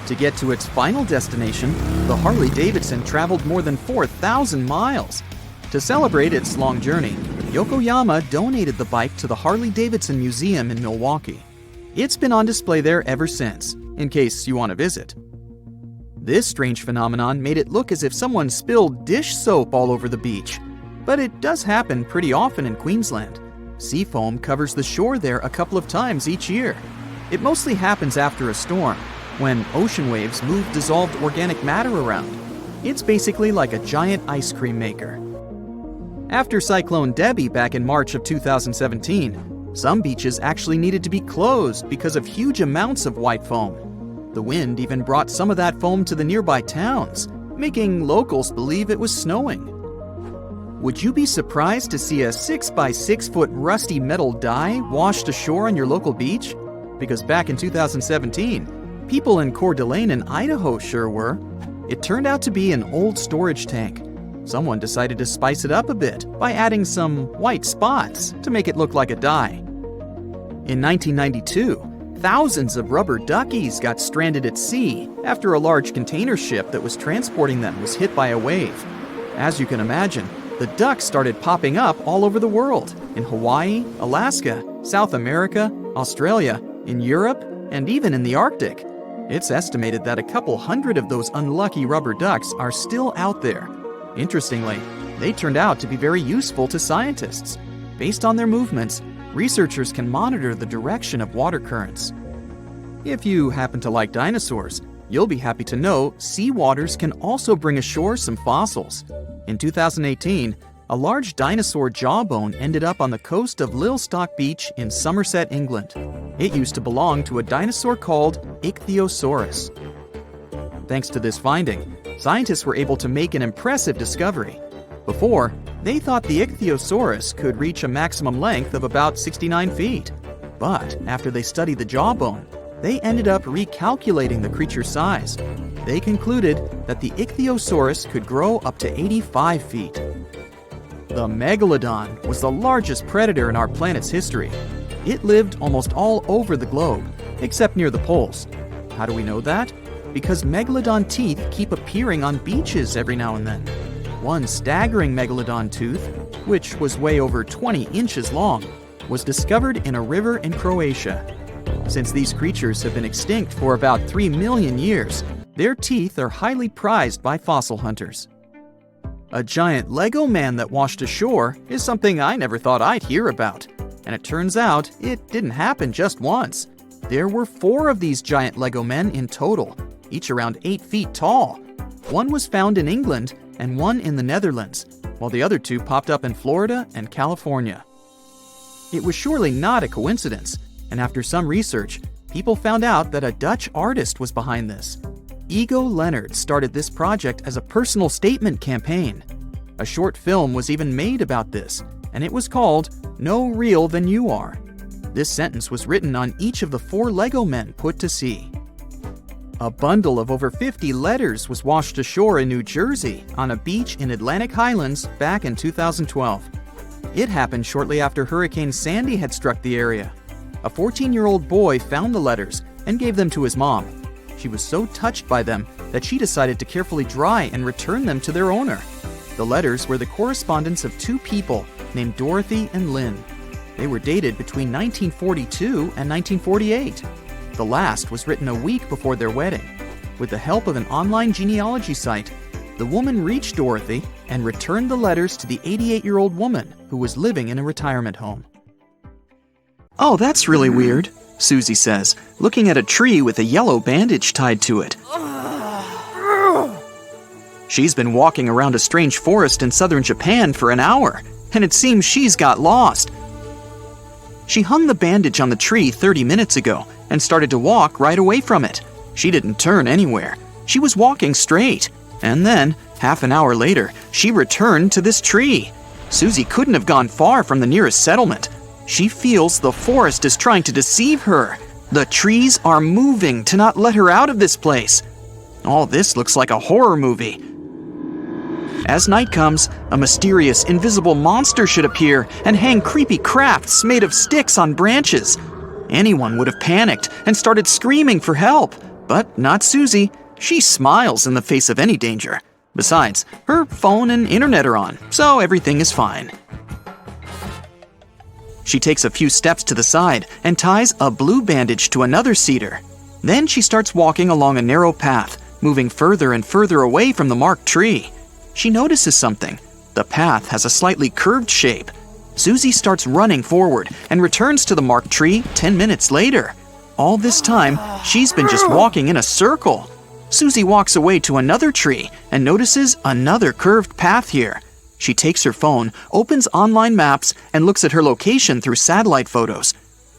S6: To get to its final destination, the Harley-Davidson traveled more than 4,000 miles. To celebrate its long journey, Yokoyama donated the bike to the Harley-Davidson Museum in Milwaukee. It's been on display there ever since, in case you want to visit. This strange phenomenon made it look as if someone spilled dish soap all over the beach. But it does happen pretty often in Queensland. Sea foam covers the shore there a couple of times each year. It mostly happens after a storm, when ocean waves move dissolved organic matter around. It's basically like a giant ice cream maker. After Cyclone Debbie back in March of 2017, some beaches actually needed to be closed because of huge amounts of white foam. The wind even brought some of that foam to the nearby towns, making locals believe it was snowing. Would you be surprised to see a 6 by 6 foot rusty metal die washed ashore on your local beach? Because back in 2017, people in Coeur d'Alene in Idaho sure were. It turned out to be an old storage tank. Someone decided to spice it up a bit by adding some white spots to make it look like a die. In 1992, thousands of rubber duckies got stranded at sea after a large container ship that was transporting them was hit by a wave. As you can imagine, the ducks started popping up all over the world, in Hawaii, Alaska, South America, Australia, in Europe, and even in the Arctic. It's estimated that a couple hundred of those unlucky rubber ducks are still out there. Interestingly, they turned out to be very useful to scientists. Based on their movements, researchers can monitor the direction of water currents. If you happen to like dinosaurs, you'll be happy to know sea waters can also bring ashore some fossils. In 2018, a large dinosaur jawbone ended up on the coast of Lilstock Beach in Somerset, England. It used to belong to a dinosaur called Ichthyosaurus. Thanks to this finding, scientists were able to make an impressive discovery. Before, they thought the Ichthyosaurus could reach a maximum length of about 69 feet. But after they studied the jawbone, they ended up recalculating the creature's size. They concluded that the Ichthyosaurus could grow up to 85 feet. The megalodon was the largest predator in our planet's history. It lived almost all over the globe, except near the poles. How do we know that? Because megalodon teeth keep appearing on beaches every now and then. One staggering megalodon tooth, which was way over 20 inches long, was discovered in a river in Croatia. Since these creatures have been extinct for about 3 million years, their teeth are highly prized by fossil hunters. A giant Lego man that washed ashore is something I never thought I'd hear about. And it turns out it didn't happen just once. There were 4 of these giant Lego men in total, each around 8 feet tall. One was found in England and one in the Netherlands, while the other 2 popped up in Florida and California. It was surely not a coincidence, and after some research, people found out that a Dutch artist was behind this. Ego Leonard started this project as a personal statement campaign. A short film was even made about this, and it was called No Real Than You Are. This sentence was written on each of the 4 Lego men put to sea. A bundle of over 50 letters was washed ashore in New Jersey on a beach in Atlantic Highlands back in 2012. It happened shortly after Hurricane Sandy had struck the area. A 14-year-old boy found the letters and gave them to his mom. She was so touched by them that she decided to carefully dry and return them to their owner. The letters were the correspondence of 2 people named Dorothy and Lynn. They were dated between 1942 and 1948. The last was written a week before their wedding. With the help of an online genealogy site, the woman reached Dorothy and returned the letters to the 88-year-old woman who was living in a retirement home. "Oh, that's really weird," Susie says, looking at a tree with a yellow bandage tied to it. She's been walking around a strange forest in southern Japan for an hour, and it seems she's got lost. She hung the bandage on the tree 30 minutes ago and started to walk right away from it. She didn't turn anywhere. She was walking straight. And then, half an hour later, she returned to this tree. Susie couldn't have gone far from the nearest settlement. She feels the forest is trying to deceive her. The trees are moving to not let her out of this place. All this looks like a horror movie. As night comes, a mysterious, invisible monster should appear and hang creepy crafts made of sticks on branches. Anyone would have panicked and started screaming for help, but not Susie. She smiles in the face of any danger. Besides, her phone and internet are on, so everything is fine. She takes a few steps to the side and ties a blue bandage to another cedar. Then she starts walking along a narrow path, moving further and further away from the marked tree. She notices something. The path has a slightly curved shape. Susie starts running forward and returns to the marked tree 10 minutes later. All this time, she's been just walking in a circle. Susie walks away to another tree and notices another curved path here. She takes her phone, opens online maps, and looks at her location through satellite photos.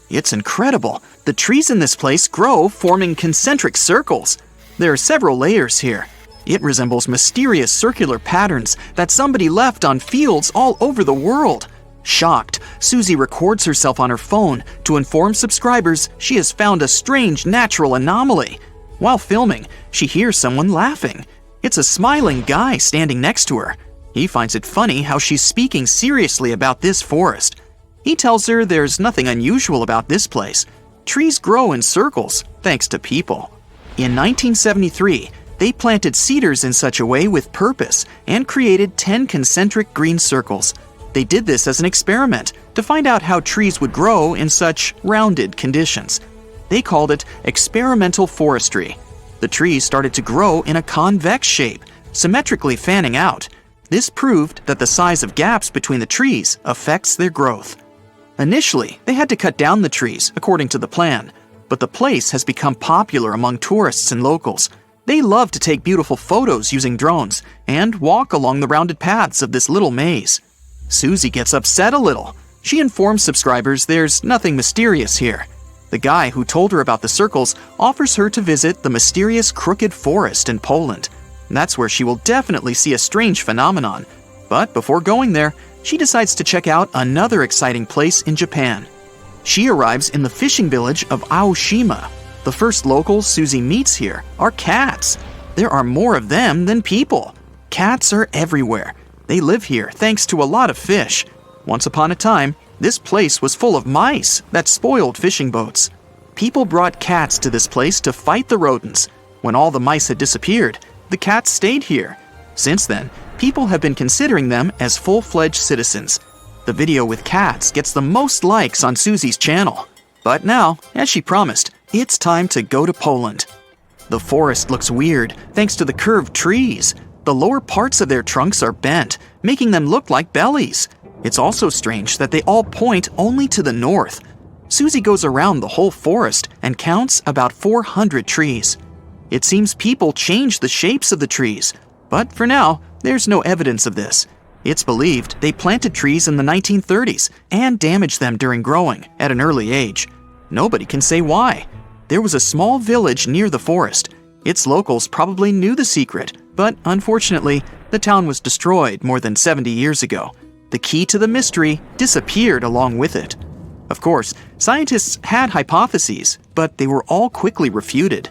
S6: It's incredible. The trees in this place grow, forming concentric circles. There are several layers here. It resembles mysterious circular patterns that somebody left on fields all over the world. Shocked, Susie records herself on her phone to inform subscribers she has found a strange natural anomaly. While filming, she hears someone laughing. It's a smiling guy standing next to her. He finds it funny how she's speaking seriously about this forest. He tells her there's nothing unusual about this place. Trees grow in circles, thanks to people. In 1973, they planted cedars in such a way with purpose and created 10 concentric green circles. They did this as an experiment to find out how trees would grow in such rounded conditions. They called it experimental forestry. The trees started to grow in a convex shape, symmetrically fanning out. This proved that the size of gaps between the trees affects their growth. Initially, they had to cut down the trees according to the plan, but the place has become popular among tourists and locals. They love to take beautiful photos using drones and walk along the rounded paths of this little maze. Susie gets upset a little. She informs subscribers there's nothing mysterious here. The guy who told her about the circles offers her to visit the mysterious Crooked Forest in Poland. That's where she will definitely see a strange phenomenon. But before going there, she decides to check out another exciting place in Japan. She arrives in the fishing village of Aoshima. The first locals Susie meets here are cats. There are more of them than people. Cats are everywhere. They live here thanks to a lot of fish. Once upon a time, this place was full of mice that spoiled fishing boats. People brought cats to this place to fight the rodents. When all the mice had disappeared, the cats stayed here. Since then, people have been considering them as full-fledged citizens. The video with cats gets the most likes on Susie's channel. But now, as she promised, it's time to go to Poland. The forest looks weird thanks to the curved trees. The lower parts of their trunks are bent, making them look like bellies. It's also strange that they all point only to the north. Susie goes around the whole forest and counts about 400 trees. It seems people change the shapes of the trees, but for now, there's no evidence of this. It's believed they planted trees in the 1930s and damaged them during growing at an early age. Nobody can say why. There was a small village near the forest. Its locals probably knew the secret, but unfortunately, the town was destroyed more than 70 years ago. The key to the mystery disappeared along with it. Of course, scientists had hypotheses, but they were all quickly refuted.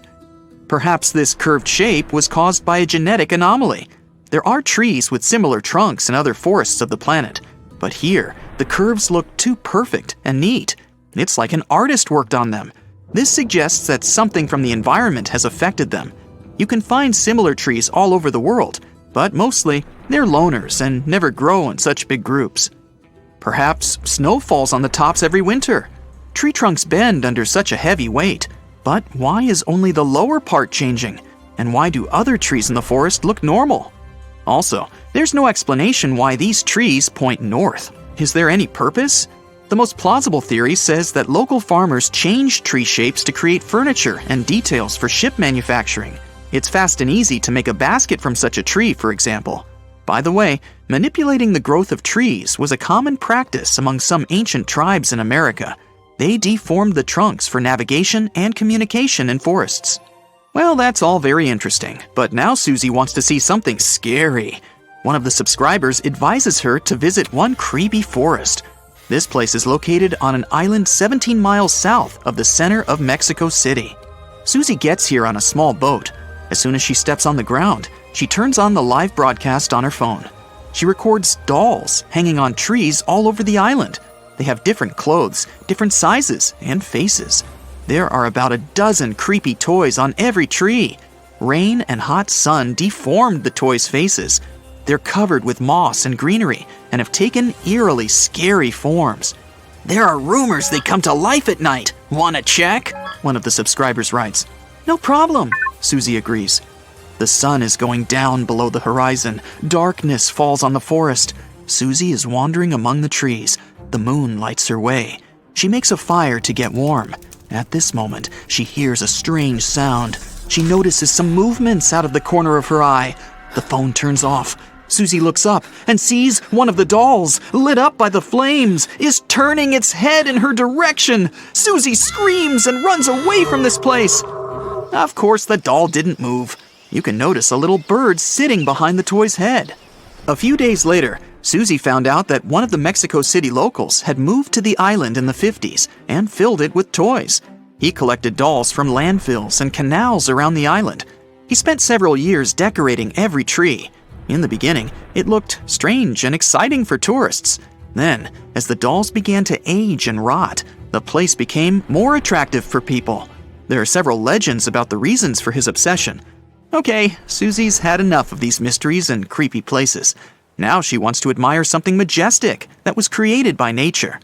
S6: Perhaps this curved shape was caused by a genetic anomaly. There are trees with similar trunks in other forests of the planet, but here, the curves look too perfect and neat. It's like an artist worked on them. This suggests that something from the environment has affected them. You can find similar trees all over the world, but mostly, they're loners and never grow in such big groups. Perhaps snow falls on the tops every winter. Tree trunks bend under such a heavy weight. But why is only the lower part changing? And why do other trees in the forest look normal? Also, there's no explanation why these trees point north. Is there any purpose? The most plausible theory says that local farmers changed tree shapes to create furniture and details for ship manufacturing. It's fast and easy to make a basket from such a tree, for example. By the way, manipulating the growth of trees was a common practice among some ancient tribes in America. They deformed the trunks for navigation and communication in forests. Well, that's all very interesting, but now Susie wants to see something scary. One of the subscribers advises her to visit one creepy forest. This place is located on an island 17 miles south of the center of Mexico City. Susie gets here on a small boat. As soon as she steps on the ground, she turns on the live broadcast on her phone. She records dolls hanging on trees all over the island. They have different clothes, different sizes, and faces. There are about a dozen creepy toys on every tree. Rain and hot sun deformed the toys' faces. They're covered with moss and greenery and have taken eerily scary forms. There are rumors they come to life at night. Wanna check? One of the subscribers writes. No problem, Susie agrees. The sun is going down below the horizon. Darkness falls on the forest. Susie is wandering among the trees. The moon lights her way. She makes a fire to get warm. At this moment, she hears a strange sound. She notices some movements out of the corner of her eye. The phone turns off. Susie looks up and sees one of the dolls, lit up by the flames, is turning its head in her direction. Susie screams and runs away from this place. Of course, the doll didn't move. You can notice a little bird sitting behind the toy's head. A few days later, Susie found out that one of the Mexico City locals had moved to the island in the 50s and filled it with toys. He collected dolls from landfills and canals around the island. He spent several years decorating every tree. In the beginning, it looked strange and exciting for tourists. Then, as the dolls began to age and rot, the place became more attractive for people. There are several legends about the reasons for his obsession. Okay, Susie's had enough of these mysteries and creepy places. Now she wants to admire something majestic that was created by nature.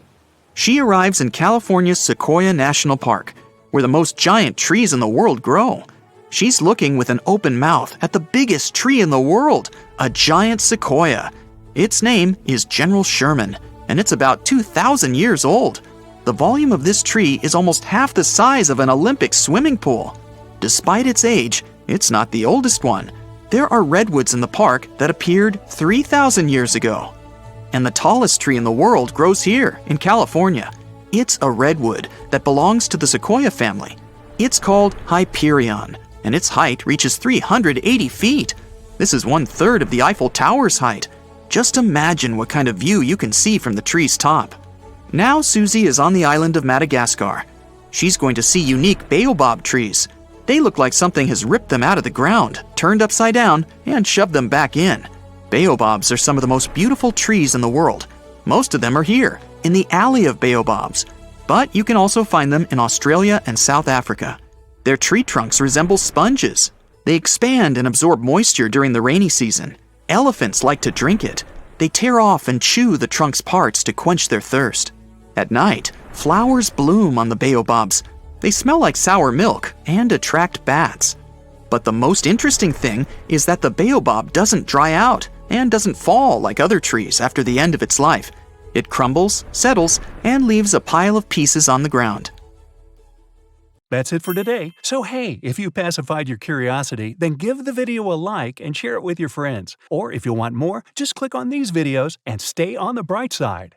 S6: She arrives in California's Sequoia National Park, where the most giant trees in the world grow. She's looking with an open mouth at the biggest tree in the world, a giant sequoia. Its name is General Sherman, and it's about 2,000 years old. The volume of this tree is almost half the size of an Olympic swimming pool. Despite its age, it's not the oldest one. There are redwoods in the park that appeared 3,000 years ago. And the tallest tree in the world grows here, in California. It's a redwood that belongs to the sequoia family. It's called Hyperion, and its height reaches 380 feet. This is 1/3 of the Eiffel Tower's height. Just imagine what kind of view you can see from the tree's top. Now Susie is on the island of Madagascar. She's going to see unique baobab trees. They look like something has ripped them out of the ground, turned upside down, and shoved them back in. Baobabs are some of the most beautiful trees in the world. Most of them are here, in the Alley of Baobabs. But you can also find them in Australia and South Africa. Their tree trunks resemble sponges. They expand and absorb moisture during the rainy season. Elephants like to drink it. They tear off and chew the trunk's parts to quench their thirst. At night, flowers bloom on the baobabs. They smell like sour milk and attract bats. But the most interesting thing is that the baobab doesn't dry out and doesn't fall like other trees after the end of its life. It crumbles, settles, and leaves a pile of pieces on the ground.
S2: That's it for today. So hey, if you pacified your curiosity, then give the video a like and share it with your friends. Or if you want more, just click on these videos and stay on the bright side.